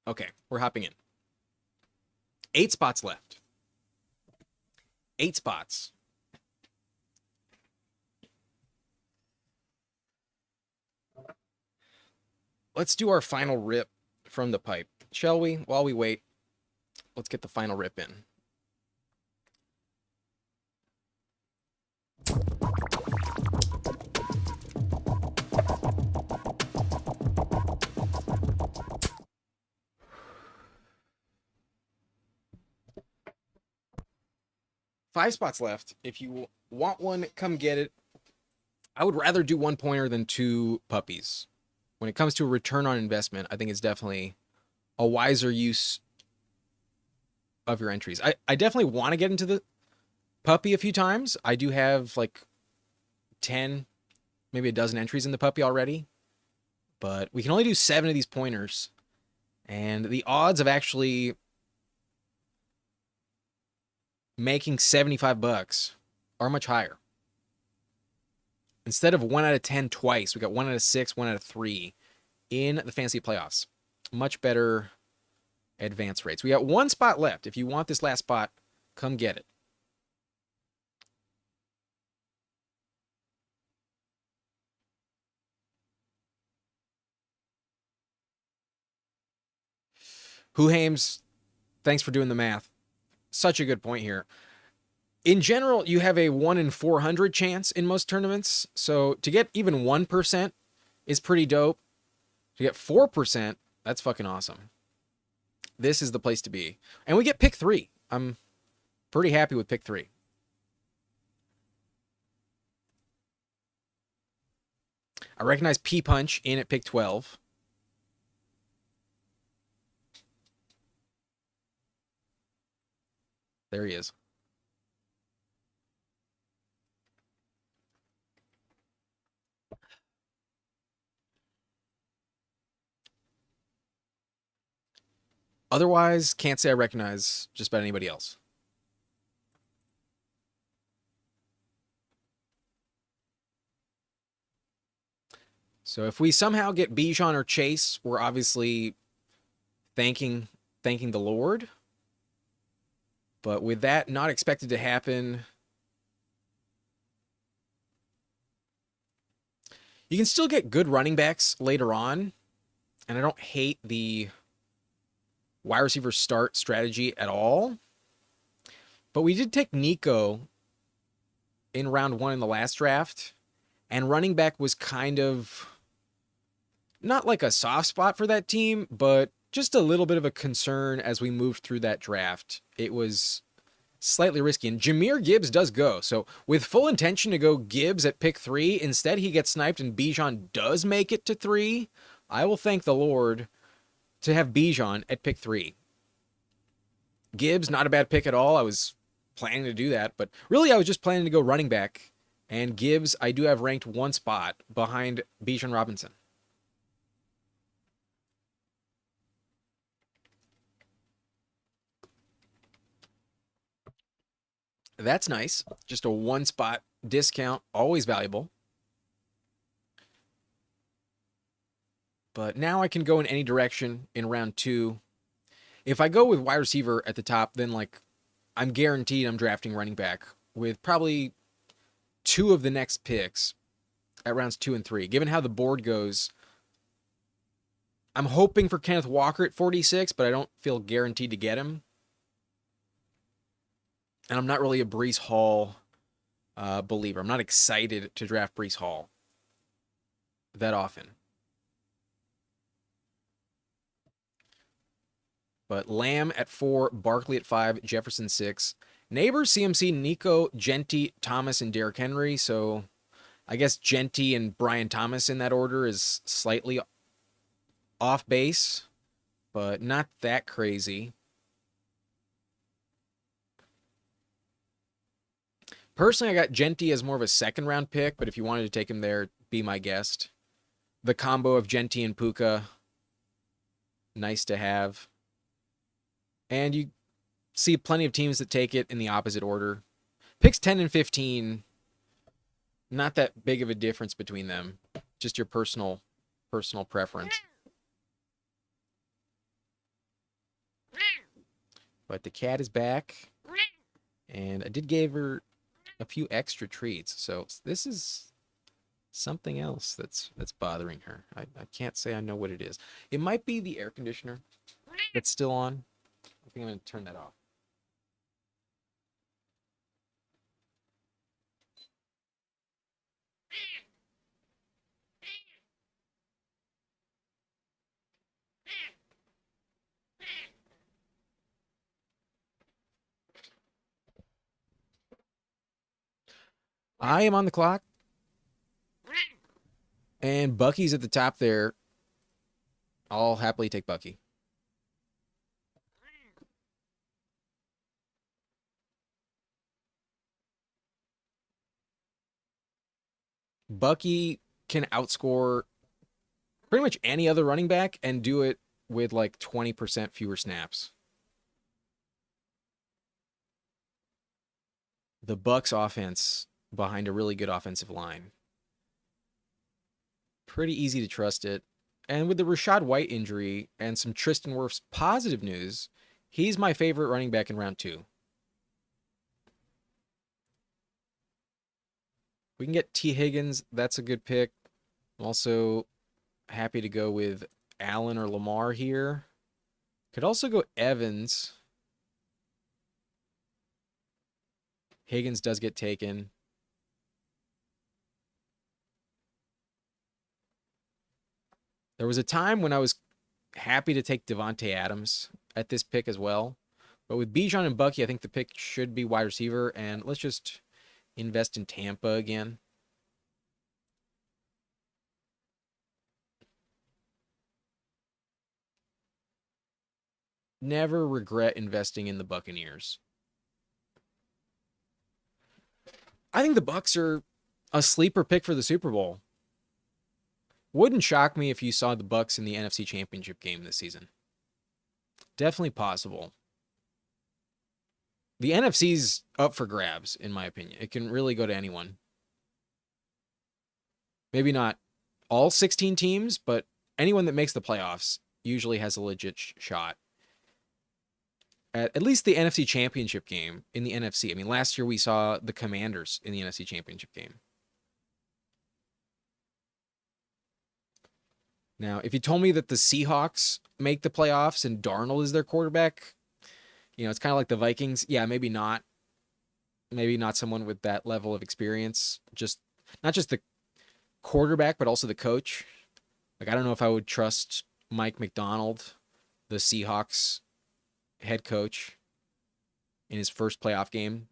Okay, we're hopping in. 8 spots left. 8 spots. Let's do our final rip from the pipe, shall we? While we wait, let's get the final rip in. Five spots left. If you want one, come get it. I would rather do 1 pointer than 2 puppies. When it comes to a return on investment, I think it's definitely a wiser use of your entries. I definitely want to get into the puppy a few times. I do have like 10, maybe a dozen entries in the puppy already, but we can only do 7 of these pointers. And the odds of actually making 75 bucks are much higher. Instead of 1 out of 10 twice, we got 1 out of 6, 1 out of 3 in the fantasy playoffs. Much better advance rates. We got 1 spot left. If you want this last spot, come get it. Who Hames, thanks for doing the math. Such a good point here. In general, you have a 1 in 400 chance in most tournaments. So to get even 1% is pretty dope. To get 4%, that's fucking awesome. This is the place to be. And we get pick 3. I'm pretty happy with pick 3. I recognize P Punch in at pick 12. There he is. Otherwise, can't say I recognize just about anybody else. So if we somehow get Bijan or Chase, we're obviously thanking the Lord. But with that not expected to happen, you can still get good running backs later on, and I don't hate the wide receiver start strategy at all. But we did take Nico in round 1 in the last draft, and running back was kind of not like a soft spot for that team, but just a little bit of a concern as we moved through that draft. It was slightly risky, and Jahmyr Gibbs does go. So with full intention to go Gibbs at pick 3, instead he gets sniped and Bijan does make it to 3. I will thank the Lord to have Bijan at pick 3. Gibbs, not a bad pick at all. I was planning to do that, but really I was just planning to go running back, and Gibbs I do have ranked 1 spot behind Bijan Robinson. That's nice. Just a 1 spot discount, always valuable. But now I can go in any direction in round 2. If I go with wide receiver at the top, then like I'm guaranteed I'm drafting running back with probably 2 of the next picks at rounds 2 and 3. Given how the board goes, I'm hoping for Kenneth Walker at 46, but I don't feel guaranteed to get him. And I'm not really a Breece Hall believer. I'm not excited to draft Breece Hall that often. But Lamb at 4, Barkley at 5, Jefferson 6. Neighbors, CMC, Nico, Genty, Thomas, and Derrick Henry. So I guess Genty and Brian Thomas in that order is slightly off base, but not that crazy. Personally, I got Genty as more of a 2nd round pick, but if you wanted to take him there, be my guest. The combo of Genty and Puka, nice to have. And you see plenty of teams that take it in the opposite order. Picks 10 and 15, not that big of a difference between them. Just your personal preference. But the cat is back, and I did give her a few extra treats. So this is something else that's bothering her. I can't say I know what it is. It might be the air conditioner that's still on. I think I'm going to turn that off. I am on the clock. And Bucky's at the top there. I'll happily take Bucky. Bucky can outscore pretty much any other running back and do it with like 20% fewer snaps. The Bucks offense behind a really good offensive line. Pretty easy to trust it. And with the Rachaad White injury and some Tristan Wirfs positive news, he's my favorite running back in round 2. We can get T. Higgins. That's a good pick. I'm also happy to go with Allen or Lamar here. Could also go Evans. Higgins does get taken. There was a time when I was happy to take Devontae Adams at this pick as well. But with Bijan and Bucky, I think the pick should be wide receiver. And let's just invest in Tampa again. Never regret investing in the Buccaneers. I think the Bucs are a sleeper pick for the Super Bowl. Wouldn't shock me if you saw the Bucs in the NFC Championship game this season. Definitely possible. The NFC's up for grabs, in my opinion. It can really go to anyone. Maybe not all 16 teams, but anyone that makes the playoffs usually has a legit shot at least the NFC Championship game in the NFC. I mean, last year we saw the Commanders in the NFC Championship game. Now, if you told me that the Seahawks make the playoffs and Darnold is their quarterback, it's kind of like the Vikings. Yeah, maybe not. Maybe not someone with that level of experience. Just not just the quarterback, but also the coach. Like, I don't know if I would trust Mike McDonald, the Seahawks head coach, in his first playoff game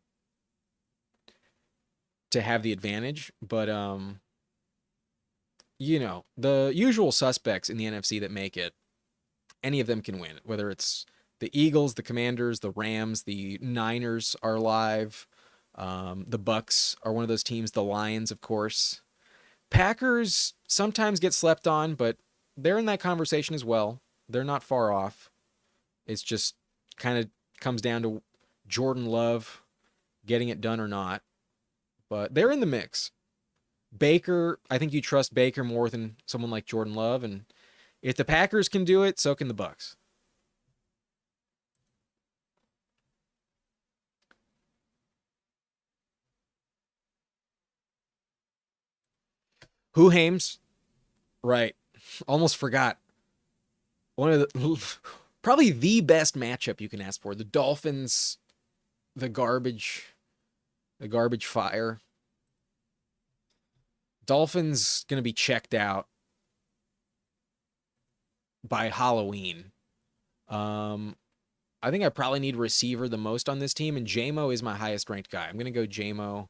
to have the advantage. But the usual suspects in the NFC that make it, any of them can win. Whether it's the Eagles, the Commanders, the Rams, the Niners are live. The Bucks are one of those teams. The Lions, of course. Packers sometimes get slept on, but they're in that conversation as well. They're not far off. It's just kind of comes down to Jordan Love getting it done or not. But they're in the mix. Baker, I think you trust Baker more than someone like Jordan Love, and if the Packers can do it, so can the Bucks. Who Hames? Right. Almost forgot. One of the probably the best matchup you can ask for. The Dolphins, the garbage fire. Dolphins going to be checked out by Halloween. I think I probably need receiver the most on this team, and JMO is my highest ranked guy. I'm going to go JMO.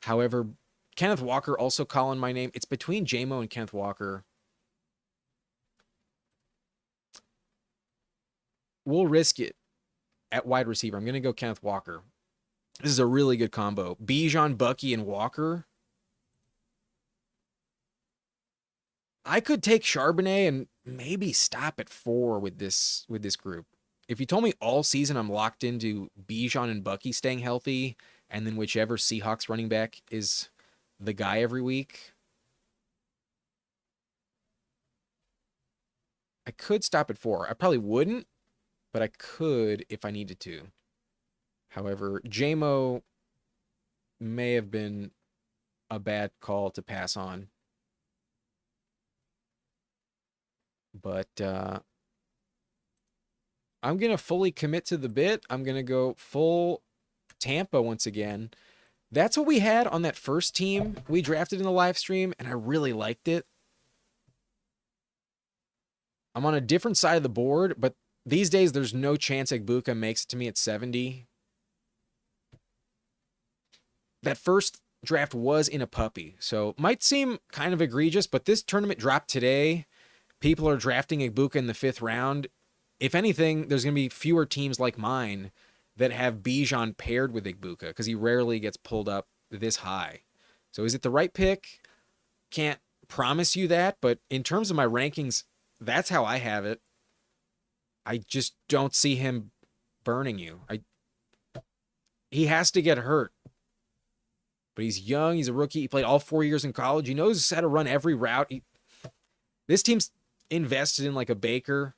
However, Kenneth Walker also calling my name. It's between JMO and Kenneth Walker. We'll risk it at wide receiver. I'm going to go Kenneth Walker. This is a really good combo. Bijan, Bucky, and Walker. I could take Charbonnet and maybe stop at 4 with this group. If you told me all season I'm locked into Bijan and Bucky staying healthy, and then whichever Seahawks running back is the guy every week, I could stop at 4. I probably wouldn't, but I could if I needed to. However, JMO may have been a bad call to pass on. But I'm going to fully commit to the bit. I'm going to go full Tampa once again. That's what we had on that first team we drafted in the live stream, and I really liked it. I'm on a different side of the board, but these days there's no chance Egbuka makes it to me at 70. That first draft was in a puppy, so might seem kind of egregious, but this tournament dropped today. People are drafting Egbuka in the 5th round. If anything, there's going to be fewer teams like mine that have Bijan paired with Egbuka because he rarely gets pulled up this high. So is it the right pick? Can't promise you that, but in terms of my rankings, that's how I have it. I just don't see him burning you. He has to get hurt. But he's young. He's a rookie. He played all 4 years in college. He knows how to run every route. This team's invested in like a Baker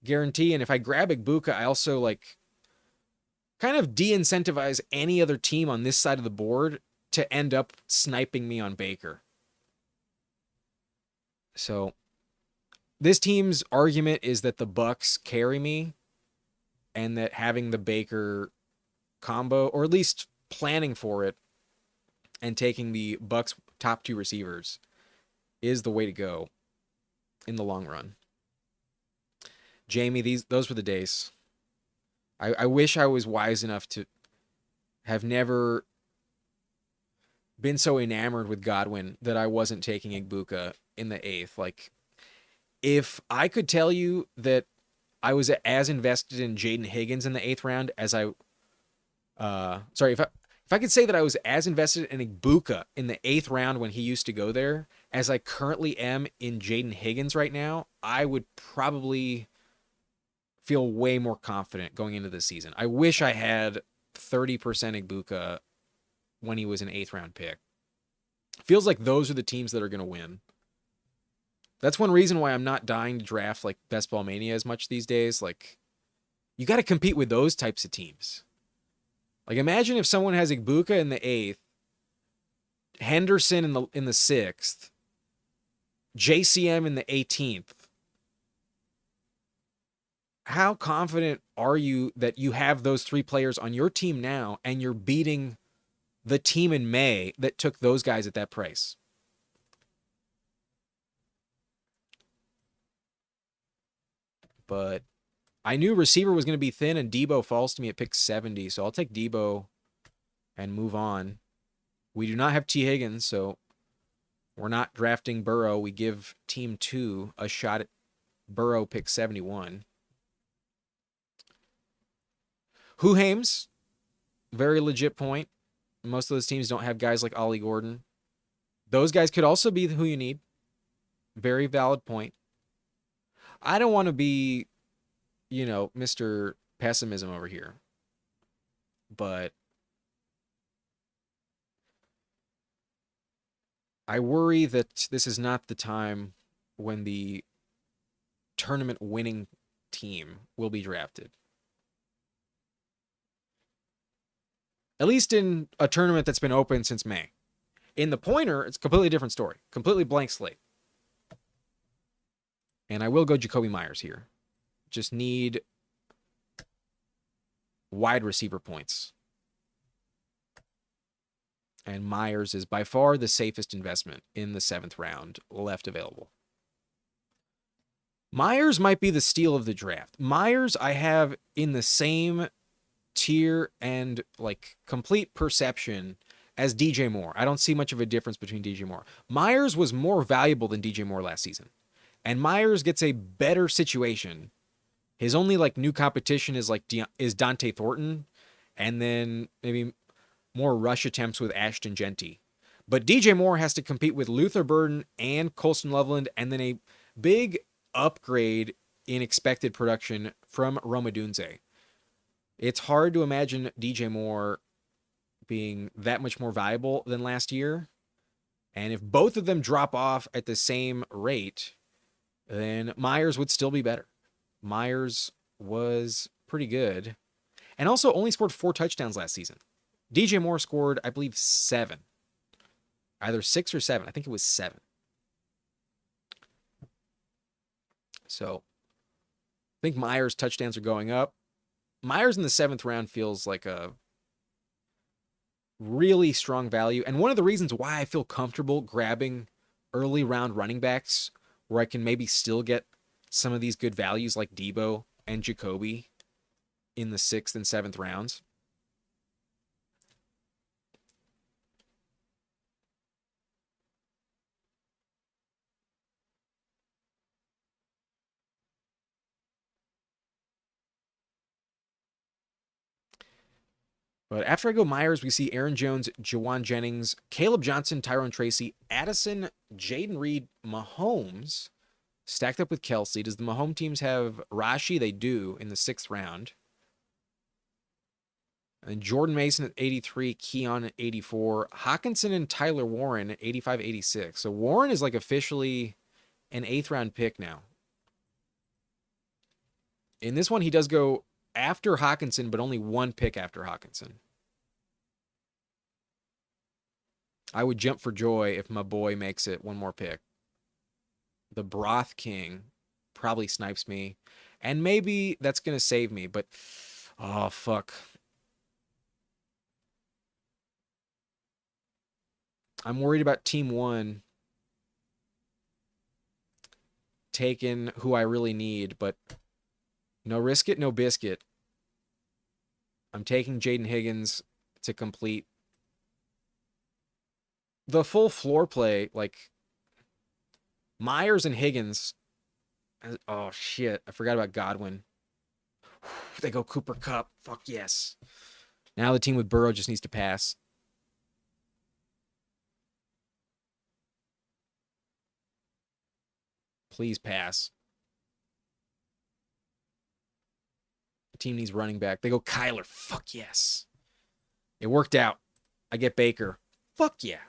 guarantee. And if I grab Egbuka, I also like kind of de-incentivize any other team on this side of the board to end up sniping me on Baker. So this team's argument is that the Bucks carry me and that having the Baker combo, or at least planning for it and taking the Bucks top 2 receivers, is the way to go in the long run. Jamie, those were the days. I wish I was wise enough to have never been so enamored with Godwin that I wasn't taking Egbuka in the 8th. Like, if I could tell you that I was as invested in Jaden Higgins in the 8th round as if I could say that I was as invested in Egbuka in the 8th round when he used to go there as I currently am in Jaden Higgins right now, I would probably feel way more confident going into this season. I wish I had 30% Egbuka when he was an 8th round pick. Feels like those are the teams that are going to win. That's one reason why I'm not dying to draft like Best Ball Mania as much these days. Like, you got to compete with those types of teams. Like, imagine if someone has Ibuka in the 8th, Henderson in the 6th, JCM in the 18th. How confident are you that you have those 3 players on your team now and you're beating the team in May that took those guys at that price? But I knew receiver was going to be thin, and Debo falls to me at pick 70, so I'll take Debo and move on. We do not have T. Higgins, so we're not drafting Burrow. We give Team 2 a shot at Burrow pick 71. Who Hames, very legit point. Most of those teams don't have guys like Ollie Gordon. Those guys could also be who you need. Very valid point. I don't want to be, Mr. Pessimism over here. But I worry that this is not the time when the tournament winning team will be drafted. At least in a tournament that's been open since May. In the pointer, it's a completely different story. Completely blank slate. And I will go Jacoby Myers here. Just need wide receiver points. And Myers is by far the safest investment in the 7th round left available. Myers might be the steal of the draft. Myers I have in the same tier and like complete perception as DJ Moore. I don't see much of a difference between DJ Moore. Myers was more valuable than DJ Moore last season. And Myers gets a better situation. His only like new competition is Dante Thornton, and then maybe more rush attempts with Ashton Genty. But DJ Moore has to compete with Luther Burden and Colston Loveland, and then a big upgrade in expected production from Rome Odunze. It's hard to imagine DJ Moore being that much more valuable than last year. And if both of them drop off at the same rate, then Myers would still be better. Myers was pretty good. And also only scored 4 touchdowns last season. DJ Moore scored, I believe, 7. Either 6 or 7. I think it was 7. So I think Myers' touchdowns are going up. Myers in the 7th round feels like a really strong value. And one of the reasons why I feel comfortable grabbing early round running backs where I can maybe still get some of these good values like Debo and Jacoby in the 6th and 7th rounds. But after I go Myers, we see Aaron Jones, Jawan Jennings, Caleb Johnson, Tyrone Tracy, Addison, Jaden Reed, Mahomes, stacked up with Kelsey. Does the Mahomes teams have Rashi? They do in the 6th round. And Jordan Mason at 83, Keon at 84, Hawkinson and Tyler Warren at 85, 86. So Warren is like officially an 8th round pick now. In this one, he does go after Hawkinson, but only 1 pick after Hawkinson. I would jump for joy if my boy makes it 1 more pick. The Broth King probably snipes me. And maybe that's going to save me, but oh, fuck. I'm worried about Team 1 taking who I really need, but no risk it, no biscuit. I'm taking Jaden Higgins to complete the full floor play. Like Myers and Higgins. Oh, shit. I forgot about Godwin. They go Cooper Kupp. Fuck yes. Now the team with Burrow just needs to pass. Please pass. The team needs running back. They go Kyler. Fuck yes. It worked out. I get Baker. Fuck yeah.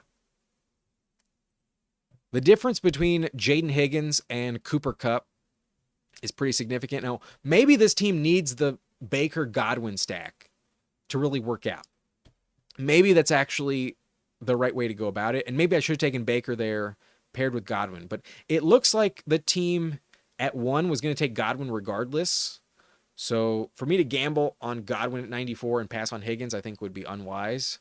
The difference between Jaden Higgins and Cooper Kupp is pretty significant. Now, maybe this team needs the Baker Godwin stack to really work out. Maybe that's actually the right way to go about it. And maybe I should have taken Baker there paired with Godwin. But it looks like the team at 1 was going to take Godwin regardless. So for me to gamble on Godwin at 94 and pass on Higgins, I think would be unwise.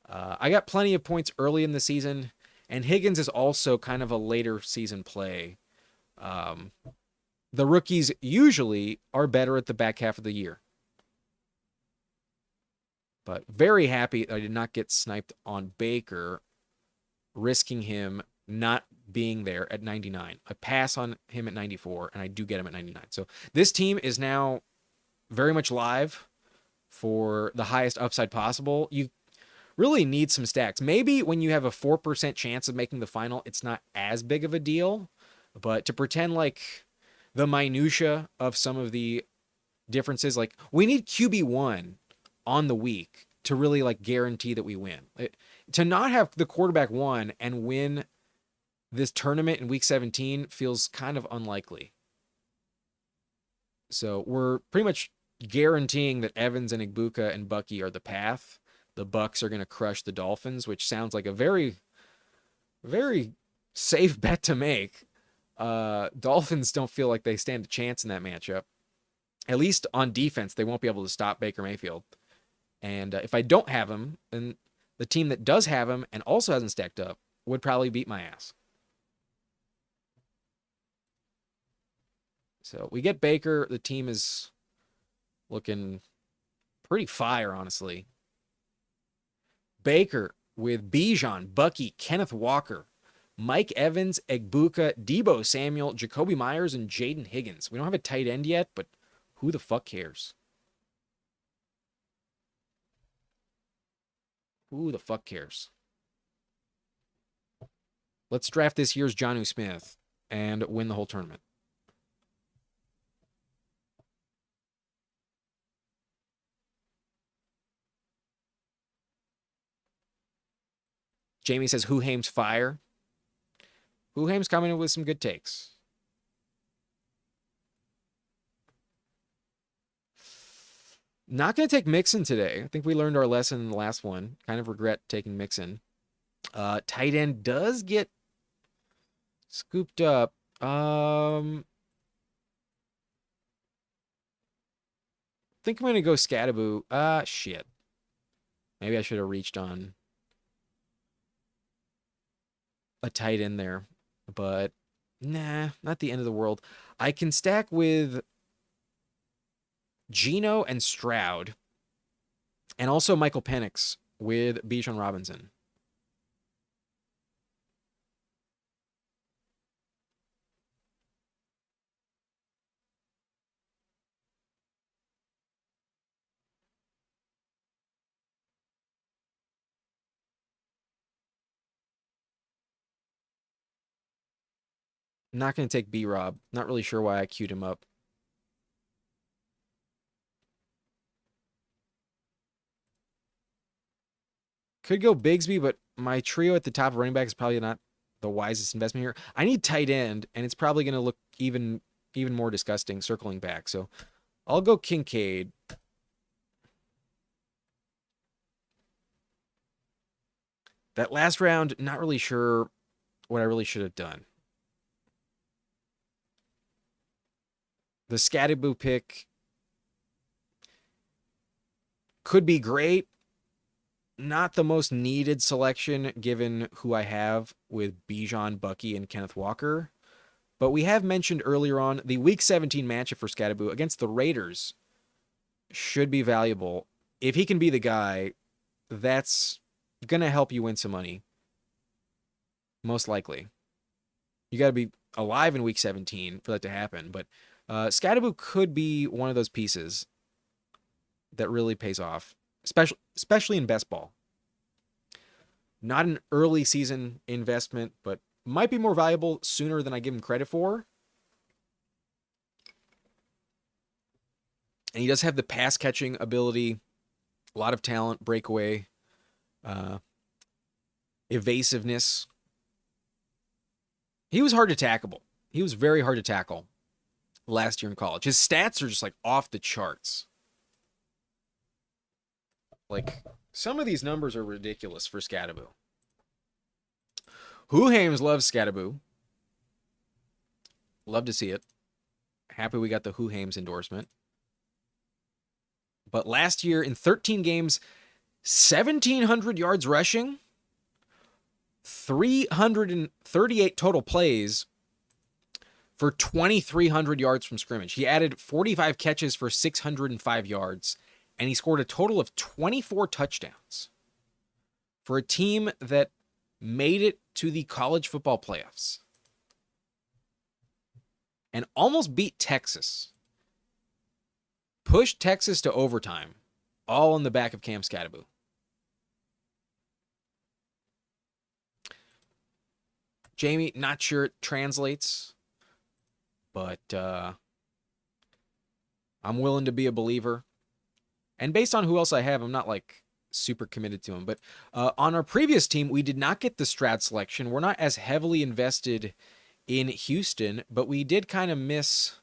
I got plenty of points early in the season, and Higgins is also kind of a later season play. The rookies usually are better at the back half of the year. But very happy I did not get sniped on Baker, risking him not being there at 99. I pass on him at 94, and I do get him at 99. So this team is now very much live for the highest upside possible. You really need some stacks. Maybe when you have a 4% chance of making the final, it's not as big of a deal. But to pretend like the minutia of some of the differences, like we need QB1 on the week to really like guarantee that we win. To not have the quarterback 1 and win this tournament in week 17 feels kind of unlikely. So we're pretty much guaranteeing that Evans and Igbuka and Bucky are the path. The Bucks are going to crush the Dolphins, which sounds like a very, very safe bet to make. Dolphins don't feel like they stand a chance in that matchup. At least on defense, they won't be able to stop Baker Mayfield. And if I don't have him, then the team that does have him and also hasn't stacked up would probably beat my ass. So we get Baker. The team is looking pretty fire, honestly. Baker with Bijan, Bucky, Kenneth Walker, Mike Evans, Egbuka, Deebo Samuel, Jacoby Myers, and Jaden Higgins. We don't have a tight end yet, but who the fuck cares? Who the fuck cares? Let's draft this year's Jonnu Smith and win the whole tournament. Jamie says, Who Hame's fire? Who Hame's coming in with some good takes. Not going to take Mixon today. I think we learned our lesson in the last one. Kind of regret taking Mixon. Tight end does get scooped up. I think I'm going to go Scattaboo. Shit. Maybe I should have reached on a tight end there. But, nah, not the end of the world. I can stack with Geno and Stroud, and also Michael Penix with Bijan Robinson. Not going to take B-Rob. Not really sure why I queued him up. Could go Bigsby, but my trio at the top of running back is probably not the wisest investment here. I need tight end, and it's probably going to look even more disgusting circling back. So I'll go Kincaid. That last round, not really sure what I really should have done. The Scattaboo pick could be great. Not the most needed selection given who I have with Bijan, Bucky, and Kenneth Walker. But we have mentioned earlier on the Week 17 matchup for Scattaboo against the Raiders should be valuable. If he can be the guy, that's going to help you win some money. Most likely. You got to be alive in Week 17 for that to happen. But Scattaboo could be one of those pieces that really pays off, especially in best ball. Not an early season investment, but might be more valuable sooner than I give him credit for. And he does have the pass catching ability, a lot of talent, breakaway, evasiveness. He was hard to tackle. He was very hard to tackle last year in college. His stats are just like off the charts. Like some of these numbers are ridiculous for Scadaboo. Who-Hames loves Scadaboo. Love to see it. Happy we got the Who-Hames endorsement. But last year in 13 games, 1,700 yards rushing, 338 total plays for 2,300 yards from scrimmage. He added 45 catches for 605 yards, and he scored a total of 24 touchdowns for a team that made it to the college football playoffs and almost beat Texas. Pushed Texas to overtime, all in the back of Cam Scadaboo. Jamie, not sure it translates, but I'm willing to be a believer. And based on who else I have, I'm not like super committed to him. But on our previous team, we did not get the Stroud selection. We're not as heavily invested in Houston, but we did kind of miss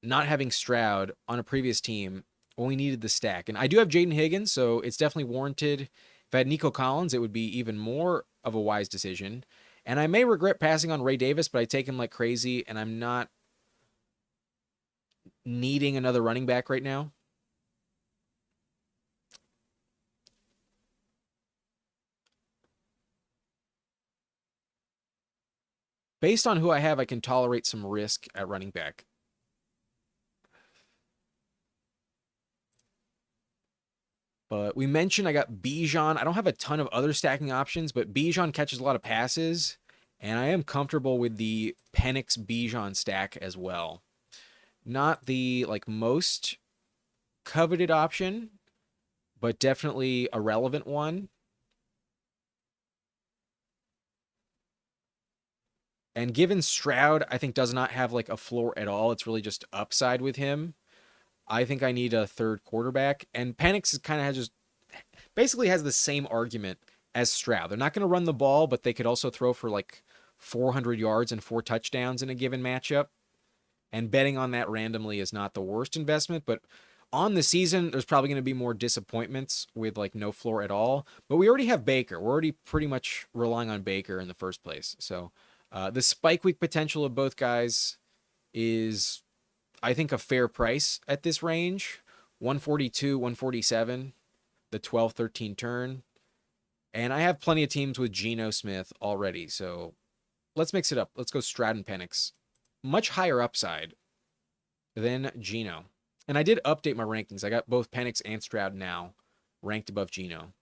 not having Stroud on a previous team when we needed the stack. And I do have Jaden Higgins, so it's definitely warranted. If I had Nico Collins, it would be even more of a wise decision. And I may regret passing on Ray Davis, but I take him like crazy, and I'm not needing another running back right now. Based on who I have, I can tolerate some risk at running back. But we mentioned I got Bijan. I don't have a ton of other stacking options, but Bijan catches a lot of passes, and I am comfortable with the Penix Bijan stack as well. Not the like most coveted option, but definitely a relevant one. And given Stroud, I think does not have like a floor at all. It's really just upside with him. I think I need a third quarterback. And Penix is kind of just basically has the same argument as Stroud. They're not going to run the ball, but they could also throw for like 400 yards and 4 touchdowns in a given matchup. And betting on that randomly is not the worst investment, but on the season, there's probably going to be more disappointments with like no floor at all. But we already have Baker. We're already pretty much relying on Baker in the first place. So the spike week potential of both guys is, I think, a fair price at this range. 142, 147, the 12-13 turn. And I have plenty of teams with Geno Smith already. So let's mix it up. Let's go Stroud and Penix. Much higher upside than Geno. And I did update my rankings. I got both Penix and Stroud now ranked above Geno.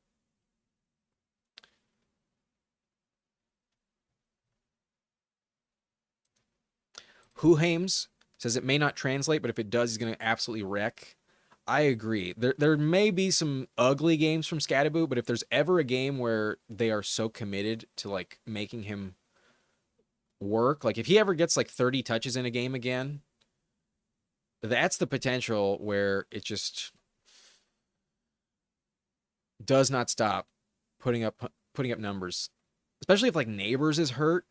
Who-Hames says it may not translate, but if it does, he's going to absolutely wreck. I agree. There may be some ugly games from Scadaboo, but if there's ever a game where they are so committed to like making him work, like if he ever gets like 30 touches in a game again, that's the potential where it just does not stop putting up numbers. Especially if like Neighbors is hurt,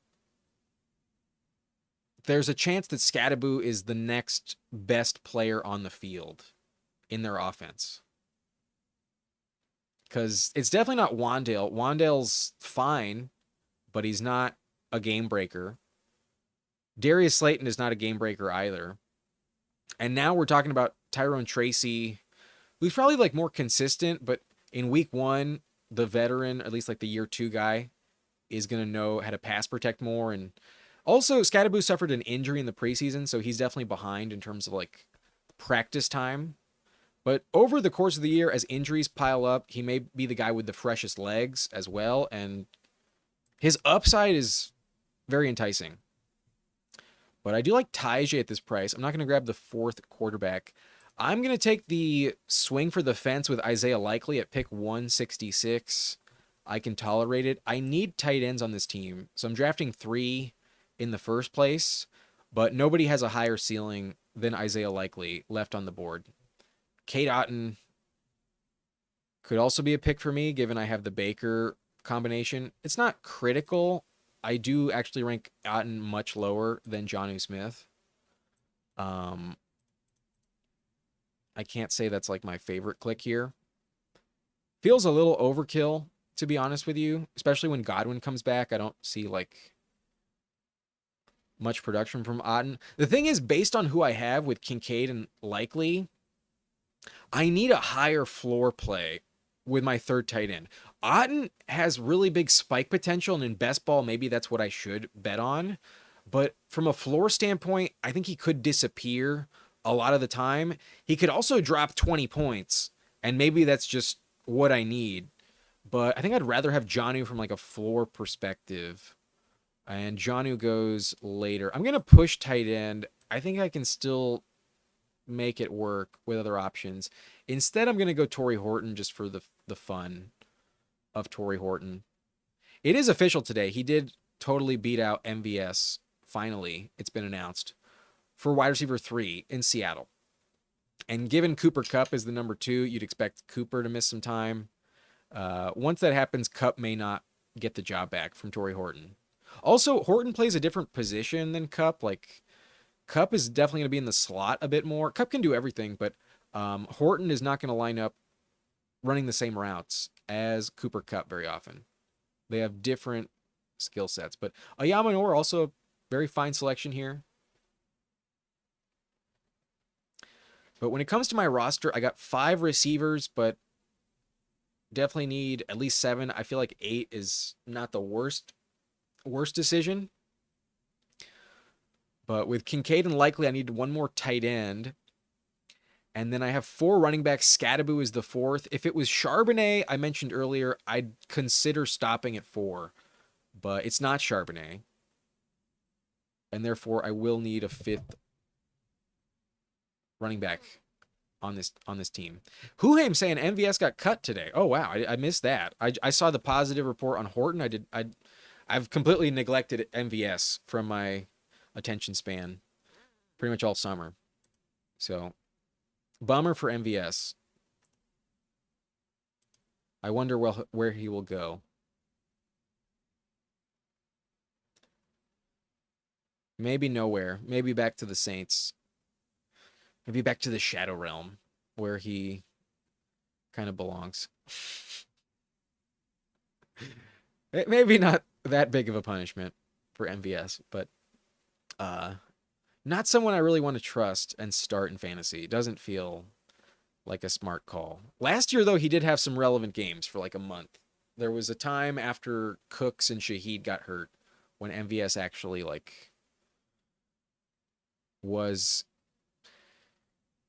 there's a chance that Scadaboo is the next best player on the field in their offense. Because it's definitely not Wan'Dale. Wan'Dale's fine, but he's not a game breaker. Darius Slayton is not a game breaker either. And now we're talking about Tyrone Tracy, who's probably like more consistent, but in week 1, the veteran, at least like the year 2 guy, is going to know how to pass protect more. And also, Scadaboo suffered an injury in the preseason, so he's definitely behind in terms of like practice time. But over the course of the year, as injuries pile up, he may be the guy with the freshest legs as well. And his upside is very enticing. But I do like Tyjae at this price. I'm not going to grab the 4th quarterback. I'm going to take the swing for the fence with Isaiah Likely at pick 166. I can tolerate it. I need tight ends on this team. So I'm drafting 3 in the first place, but nobody has a higher ceiling than Isaiah Likely left on the board. Cade Otton could also be a pick for me, given I have the Baker combination. It's not critical, I do actually rank Otten much lower than Jonnu Smith. Um, I can't say that's like my favorite click here. Feels a little overkill, to be honest with you, especially when Godwin comes back. I don't see like much production from Otten. The thing is, based on who I have with Kincaid and Likely, I need a higher floor play with my third tight end. Otten has really big spike potential, and in best ball, maybe that's what I should bet on. But from a floor standpoint, I think he could disappear a lot of the time. He could also drop 20 points, and maybe that's just what I need. But I think I'd rather have Jonnu from like a floor perspective. And Jonnu goes later. I'm going to push tight end. I think I can still make it work with other options. Instead, I'm going to go Torrey Horton just for the fun of Torrey Horton. It is official today. He did totally beat out MVS. Finally, it's been announced for wide receiver 3 in Seattle. And given Cooper Kupp is the number 2, you'd expect Cooper to miss some time. Once that happens, Kupp may not get the job back from Torrey Horton. Also, Horton plays a different position than Kupp. Like, Kupp is definitely going to be in the slot a bit more. Kupp can do everything, but Horton is not going to line up running the same routes as Cooper Kupp very often. They have different skill sets. But Ayamanor also a very fine selection here. But when it comes to my roster, I got 5 receivers, but definitely need at least 7. I feel like 8 is not the worst decision. But with Kincaid and Likely, I need 1 more tight end. And then I have 4 running backs. Scadaboo is the 4th. If it was Charbonnet, I mentioned earlier, I'd consider stopping at 4. But it's not Charbonnet. And therefore, I will need a 5th running back on this team. Huham saying MVS got cut today. Oh wow, I missed that. I saw the positive report on Horton. I've completely neglected MVS from my attention span pretty much all summer. So bummer for MVS. I wonder where he will go. Maybe nowhere. Maybe back to the Saints. Maybe back to the Shadow Realm, where he kind of belongs. Maybe not that big of a punishment for MVS, but not someone I really want to trust and start in fantasy. It doesn't feel like a smart call. Last year, though, he did have some relevant games for like a month. There was a time after Cooks and Shaheed got hurt when MVS actually like was...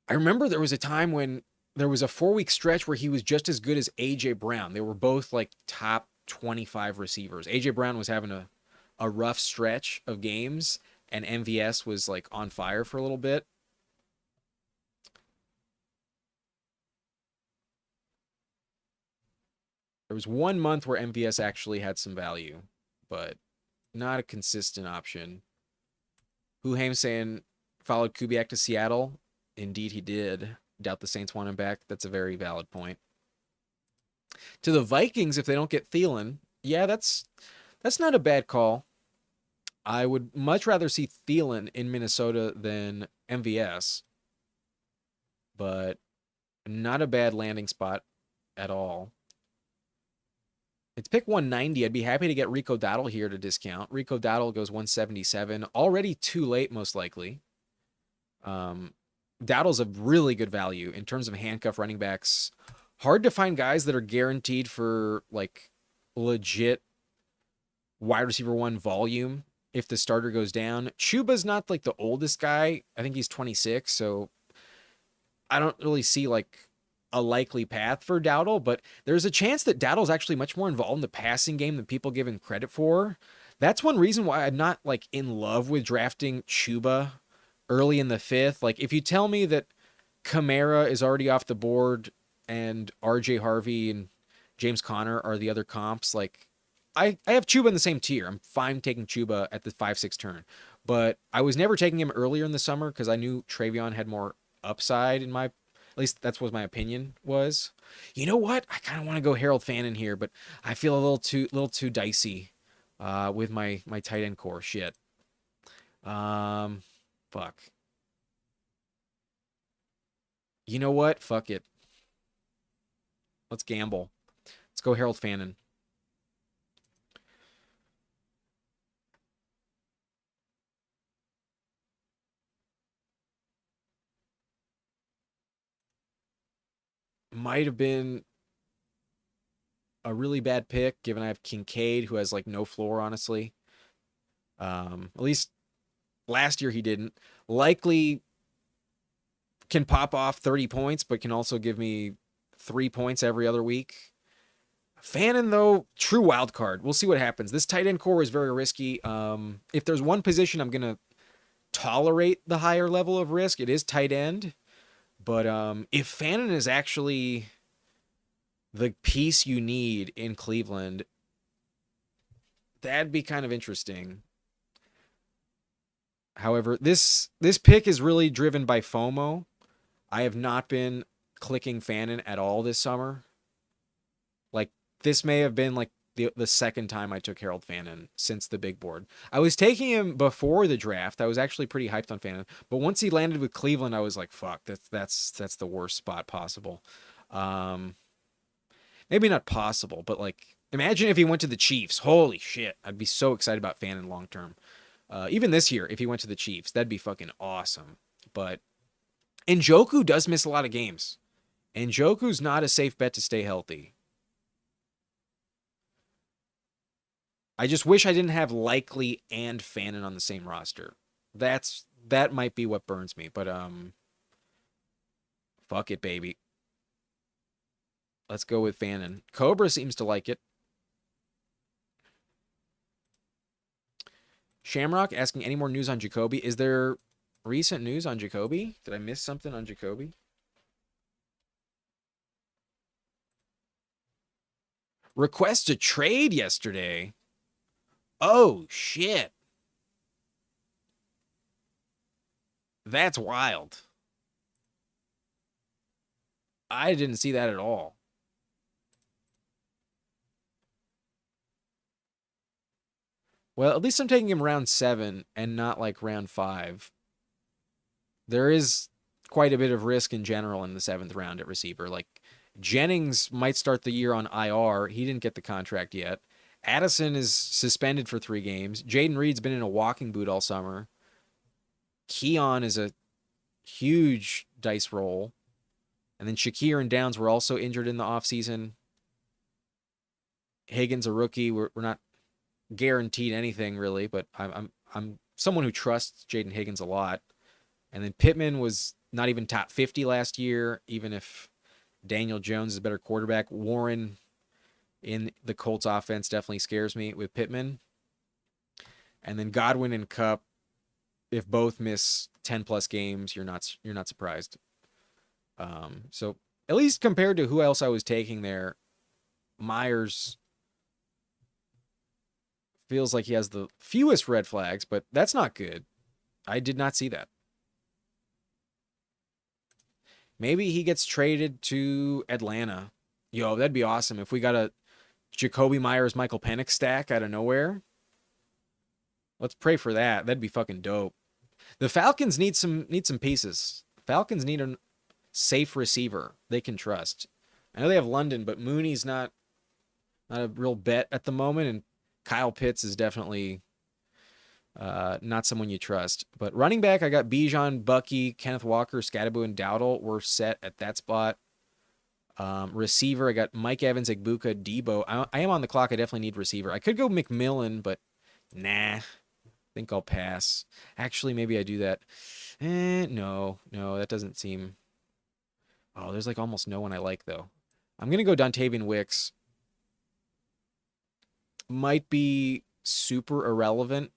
I remember there was a time when there was a 4-week stretch where he was just as good as A.J. Brown. They were both like top 25 receivers. A.J. Brown was having a rough stretch of games, and MVS was like on fire for a little bit. There was 1 month where MVS actually had some value, but not a consistent option. Huham saying followed Kubiak to Seattle. Indeed, he did. Doubt the Saints want him back. That's a very valid point. To the Vikings, if they don't get Thielen, yeah, that's not a bad call. I would much rather see Thielen in Minnesota than MVS, but not a bad landing spot at all. It's pick 190. I'd be happy to get Rico Dowdle here to discount. Rico Dowdle goes 177. Already too late, most likely. Dowdle's a really good value in terms of handcuff running backs. Hard to find guys that are guaranteed for like legit wide receiver 1 volume if the starter goes down. Chuba's not like the oldest guy. I think he's 26, so I don't really see like a likely path for Dowdle, but there's a chance that Dowdle's actually much more involved in the passing game than people give him credit for. That's one reason why I'm not like in love with drafting Chuba early in the 5th. Like if you tell me that Kamara is already off the board and RJ Harvey and James Conner are the other comps, like I have Chuba in the same tier. I'm fine taking Chuba at the 5-6 turn, but I was never taking him earlier in the summer because I knew Travion had more upside in my, at least that's what my opinion was. You know what? I kind of want to go Harold Fannin here, but I feel a little too dicey with my tight end core. Shit. Um, fuck. You know what? Fuck it. Let's gamble. Let's go Harold Fannin. Might have been a really bad pick, given I have Kincaid, who has like no floor, honestly. At least last year he didn't. Likely can pop off 30 points, but can also give me 3 points every other week. Fannin, though, true wild card. We'll see what happens. This tight end core is very risky. If there's one position I'm gonna tolerate the higher level of risk, it is tight end. But if Fannin is actually the piece you need in Cleveland, that'd be kind of interesting. However, this pick is really driven by FOMO. I have not been clicking Fannin at all this summer. Like, this may have been like the second time I took Harold Fannin since the big board. I was taking him before the draft. I was actually pretty hyped on Fannin, but once he landed with Cleveland, I was like, "Fuck, that's the worst spot possible." Um, Maybe not possible, but like, imagine if he went to the Chiefs. Holy shit, I'd be so excited about Fannin long term. Even this year, if he went to the Chiefs, that'd be fucking awesome. But Njoku does miss a lot of games. Njoku's not a safe bet to stay healthy. I just wish I didn't have Likely and Fannin on the same roster. That might be what burns me, but fuck it, baby. Let's go with Fannin. Cobra seems to like it. Shamrock asking any more news on Jacoby. Is there recent news on Jacoby? Did I miss something on Jacoby? Request to trade yesterday. Oh, shit. That's wild. I didn't see that at all. Well, at least I'm taking him round 7 and not like round 5. There is quite a bit of risk in general in the 7th round at receiver. Like, Jennings might start the year on IR. He didn't get the contract yet. Addison is suspended for 3 games. Jaden Reed's been in a walking boot all summer. Keon is a huge dice roll. And then Shakir and Downs were also injured in the offseason. Higgins, a rookie. We're not guaranteed anything really, but I'm someone who trusts Jaden Higgins a lot. And then Pittman was not even top 50 last year, even if Daniel Jones is a better quarterback. Warren in the Colts offense definitely scares me with Pittman. And then Godwin and Kupp, if both miss 10 plus games, you're not surprised. So at least compared to who else I was taking there, Myers feels like he has the fewest red flags, but that's not good. I did not see that. Maybe he gets traded to Atlanta. Yo, that'd be awesome if we got a Jacoby Myers, Michael Penix stack out of nowhere. Let's pray for that. That'd be fucking dope. The Falcons need some pieces. Falcons need a safe receiver they can trust. I know they have London, but Mooney's not a real bet at the moment, and Kyle Pitts is definitely not someone you trust. But running back, I got Bijan, Bucky, Kenneth Walker, Scatterbo, and Dowdle. We're set at that spot. Receiver, I got Mike Evans, Igbuka, Debo. I am on the clock. I definitely need receiver. I could go McMillan, but nah. I think I'll pass. Actually, maybe I do that. No, that doesn't seem... Oh, there's like almost no one I like, though. I'm going to go Dontavian Wicks. Might be super irrelevant,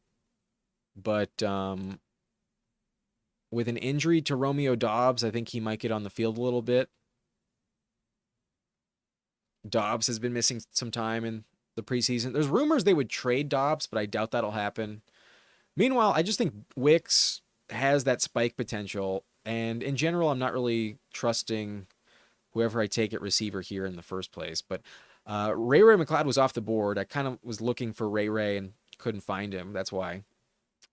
but with an injury to Romeo Dobbs, I think he might get on the field a little bit. Dobbs has been missing some time in the preseason. There's rumors they would trade Dobbs, but I doubt that'll happen. Meanwhile, I just think Wicks has that spike potential, and in general, I'm not really trusting whoever I take at receiver here in the first place. But Ray McLeod was off the board. I kind of was looking for Ray and couldn't find him. That's why.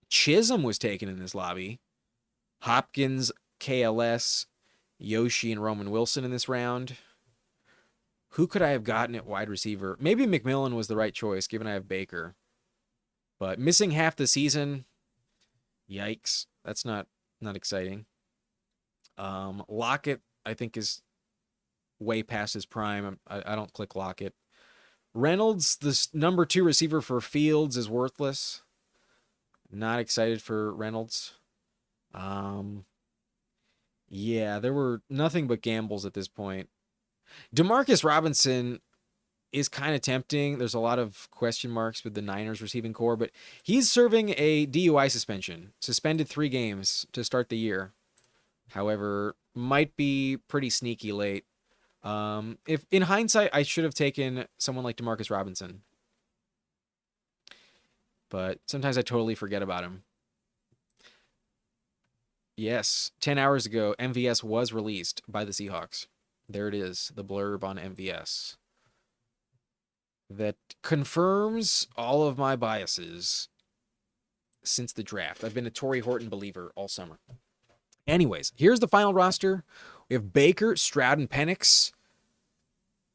Chisholm was taken in this lobby. Hopkins, KLS, Yoshi, and Roman Wilson in this round. Who could I have gotten at wide receiver? Maybe McMillan was the right choice, given I have Baker. But missing half the season, yikes. That's not exciting. Lockett, I think, is way past his prime. I don't click Lockett. Reynolds, the number 2 receiver for Fields, is worthless. Not excited for Reynolds. Yeah, there were nothing but gambles at this point. Demarcus Robinson is kind of tempting. There's a lot of question marks with the Niners receiving core, but he's serving a DUI suspension, suspended 3 games to start the year. However, might be pretty sneaky late. If in hindsight, I should have taken someone like Demarcus Robinson, but sometimes I totally forget about him. Yes, 10 hours ago, MVS was released by the Seahawks. There it is, the blurb on MVS. That confirms all of my biases since the draft. I've been a Torrey Horton believer all summer. Anyways, here's the final roster. We have Baker, Stroud, and Penix.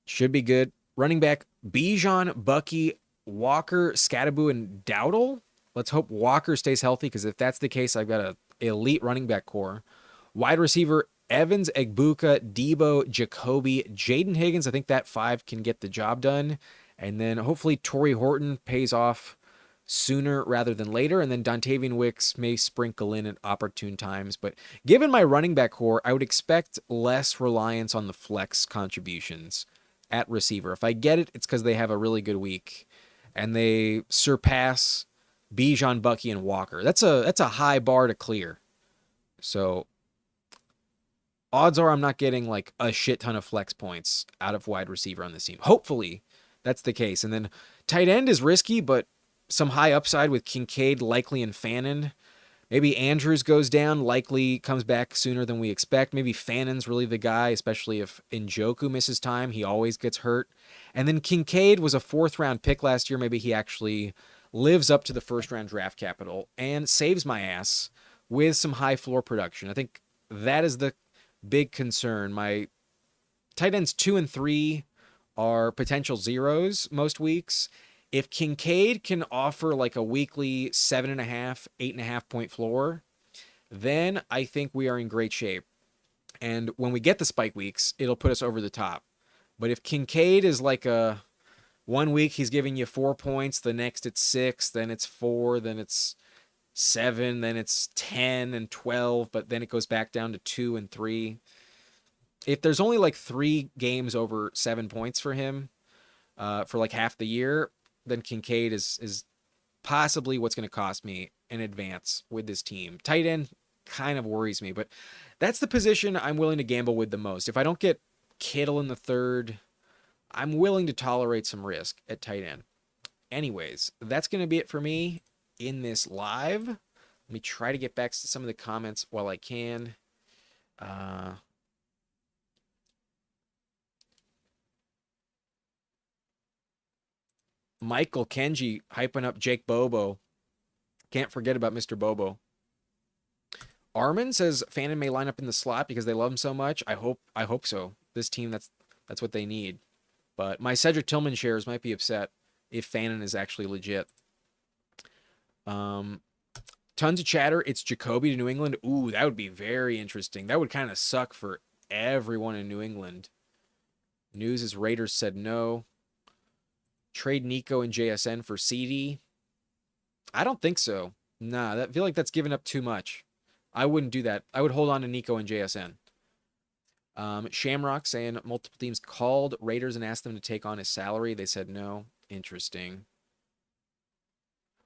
Should be good. Running back, Bijan, Bucky, Walker, Scatterbu, and Dowdle. Let's hope Walker stays healthy, because if that's the case, I've got an elite running back core. Wide receiver, Evans, Egbuka, Debo, Jacoby, Jaden Higgins. I think that 5 can get the job done. And then hopefully Torrey Horton pays off sooner rather than later. And then Dontavian Wicks may sprinkle in at opportune times. But given my running back core, I would expect less reliance on the flex contributions at receiver. If I get it, it's because they have a really good week and they surpass Bijan, Bucky, and Walker. That's a high bar to clear. So odds are I'm not getting like a shit ton of flex points out of wide receiver on this team. Hopefully that's the case. And then tight end is risky, but some high upside with Kincaid, Likely, and Fannin. Maybe Andrews goes down, Likely comes back sooner than we expect. Maybe Fannon's really the guy, especially if Njoku misses time. He always gets hurt. And then Kincaid was a 4th-round pick last year. Maybe he actually lives up to the 1st-round draft capital and saves my ass with some high floor production. I think that is the big concern. My tight ends 2 and 3 are potential zeros most weeks. If Kincaid can offer like a weekly 7.5, 8.5 point floor, then I think we are in great shape. And when we get the spike weeks, it'll put us over the top. But if Kincaid is like a 1 week, he's giving you 4 points, the next it's 6, then it's 4, then it's 7, then it's 10 and 12, but then it goes back down to 2 and 3. If there's only like 3 games over 7 points for him for like half the year, then Kincaid is possibly what's going to cost me an advance with this team. Tight end kind of worries me, but that's the position I'm willing to gamble with the most. If I don't get Kittle in the 3rd, I'm willing to tolerate some risk at tight end. Anyways, that's going to be it for me in this live. Let me try to get back to some of the comments while I can. Michael Kenji hyping up Jake Bobo. Can't forget about Mr. Bobo. Armin says Fannin may line up in the slot because they love him so much. I hope so. This team, that's what they need. But my Cedric Tillman shares might be upset if Fannin is actually legit. Tons of chatter. It's Jacoby to New England. Ooh, that would be very interesting. That would kind of suck for everyone in New England. News is Raiders said no. Trade Nico and JSN for CD. I don't think so. Nah, I feel like that's giving up too much. I wouldn't do that. I would hold on to Nico and JSN. Shamrock saying multiple teams called Raiders and asked them to take on his salary. They said no. Interesting.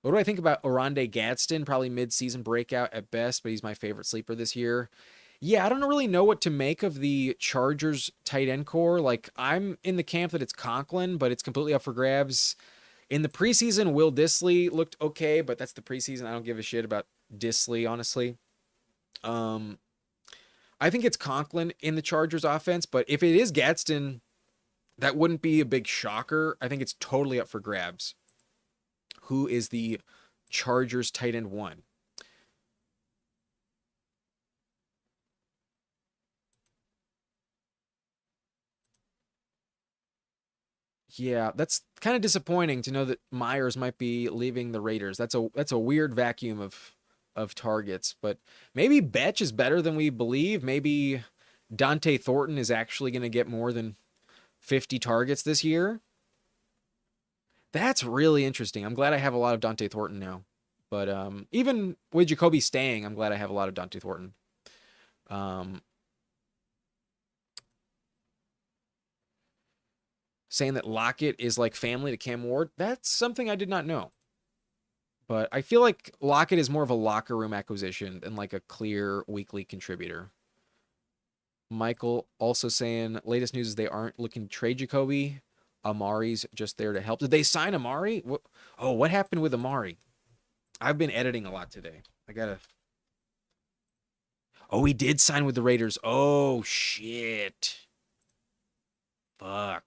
What do I think about Oronde Gadsden? Probably mid-season breakout at best, but he's my favorite sleeper this year. Yeah, I don't really know what to make of the Chargers tight end core. Like, I'm in the camp that it's Conklin, but it's completely up for grabs. In the preseason, Will Dissly looked okay, but that's the preseason. I don't give a shit about Dissly, honestly. I think it's Conklin in the Chargers offense, but if it is Gadsden, That wouldn't be a big shocker. I think it's totally up for grabs. Who is the Chargers tight end one? Yeah, that's kind of disappointing to know that Myers might be leaving the Raiders. That's a weird vacuum of targets, but maybe Betch is better than we believe. Maybe Dante Thornton is actually going to get more than 50 targets this year. That's really interesting. I'm glad I have a lot of Dante Thornton now. But even with Jacoby staying, I'm glad I have a lot of Dante Thornton. Um, Saying that Lockett is like family to Cam Ward, that's something I did not know. But I feel like Lockett is more of a locker room acquisition than like a clear weekly contributor. Michael also saying latest news is they aren't looking to trade Jacoby. Amari's just there to help. Did they sign Amari? What happened with Amari? I've been editing a lot today. I gotta. Oh, he did sign with the Raiders. Oh shit. Fuck.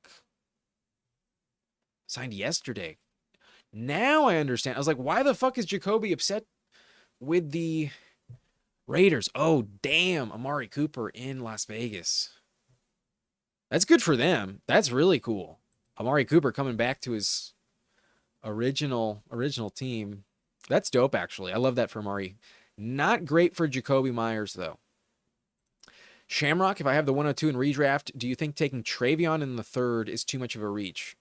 Signed yesterday. Now I understand. I was like, why the fuck is Jacoby upset with the Raiders? Oh, damn. Amari Cooper in Las Vegas. That's good for them. That's really cool. Amari Cooper coming back to his original team. That's dope, actually. I love that for Amari. Not great for Jacoby Myers, though. Shamrock, if I have the 102 in redraft, do you think taking Travion in the third is too much of a reach?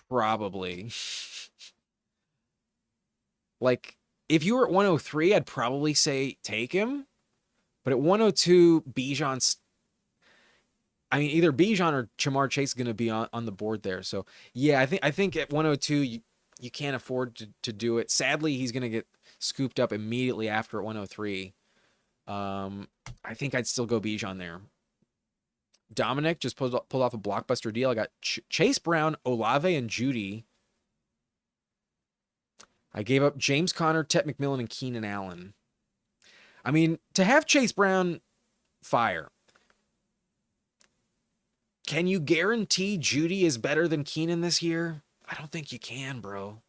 Probably. Like, if you were at 103, I'd probably say take him. But at 102, Bijan's. I mean, either Bijan or Jamar Chase is going to be on the board there. So, yeah, I think at 102, you can't afford to do it. Sadly, he's going to get scooped up immediately after at 103. I think I'd still go Bijan there. Dominic just pulled off a blockbuster deal. I got Chase Brown, Olave, and Judy. I gave up James Conner, Tet McMillan, and Keenan Allen. I mean, to have Chase Brown fire, can you guarantee Judy is better than Keenan this year? I don't think you can, bro.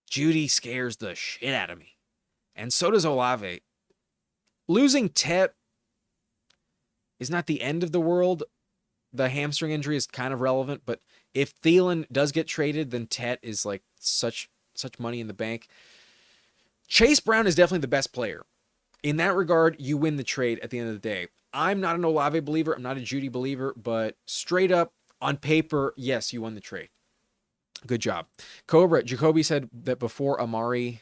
Judy scares the shit out of me. And so does Olave. Losing Tet is not the end of the world. The hamstring injury is kind of relevant, but if Thielen does get traded, then Tet is like such money in the bank. Chase Brown is definitely the best player. In that regard, you win the trade at the end of the day. I'm not an Olave believer. I'm not a Judy believer, but straight up on paper, yes, you won the trade. Good job. Cobra, Jacoby said that before Amari,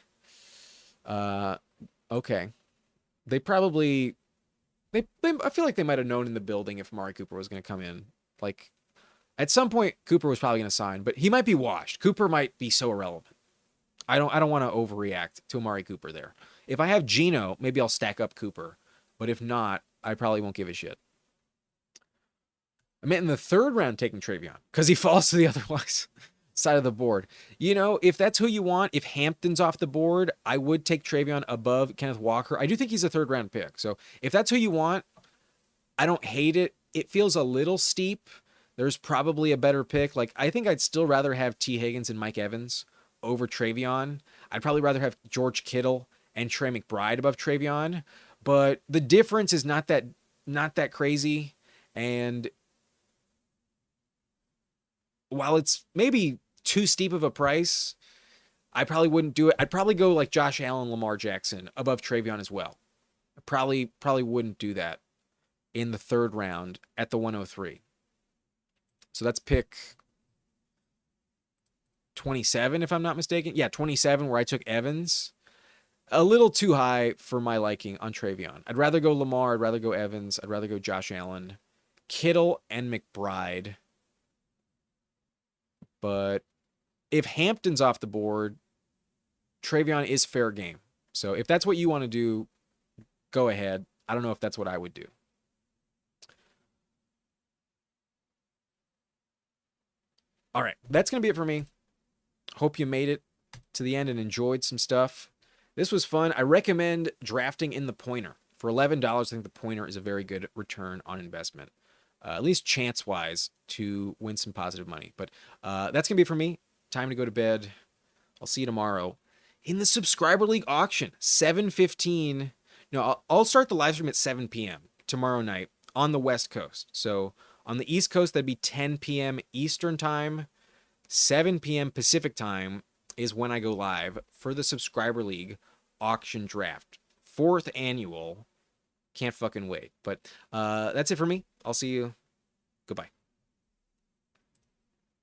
okay. They probably, I feel like they might have known in the building if Amari Cooper was going to come in. Like, at some point, Cooper was probably going to sign, but he might be washed. Cooper might be so irrelevant. I don't want to overreact to Amari Cooper there. If I have Geno, maybe I'll stack up Cooper. But if not, I probably won't give a shit. I meant in the third round taking Travion because he falls to the other side of the board. You know, if that's who you want, if Hampton's off the board, I would take Travion above Kenneth Walker. I do think he's a third round pick. So if that's who you want, I don't hate it. It feels a little steep. There's probably a better pick. Like, I think I'd still rather have T. Higgins and Mike Evans over Travion. I'd probably rather have George Kittle and Trey McBride above Travion. But the difference is not that crazy. And while it's maybe too steep of a price, I probably wouldn't do it. I'd probably go like Josh Allen, Lamar Jackson above Travion as well. I probably wouldn't do that in the third round at the 103. So that's pick 27, if I'm not mistaken. Yeah, 27, where I took Evans. A little too high for my liking on Travion. I'd rather go Lamar. I'd rather go Evans. I'd rather go Josh Allen, Kittle, and McBride. But if Hampton's off the board, Travion is fair game. So if that's what you want to do, go ahead. I don't know if that's what I would do. All right, that's going to be it for me. Hope you made it to the end and enjoyed some stuff. This was fun. I recommend drafting in the pointer. For $11, I think the pointer is a very good return on investment, at least chance wise, to win some positive money. But that's going to be it for me. Time to go to bed. I'll see you tomorrow in the Subscriber League auction, 7:15. No, I'll start the live stream at 7 p.m. tomorrow night on the West Coast. So on the East Coast, that'd be 10 p.m. Eastern time, 7 p.m. Pacific time is when I go live for the Subscriber League auction draft. 4th annual. Can't fucking wait. But that's it for me. I'll see you. Goodbye.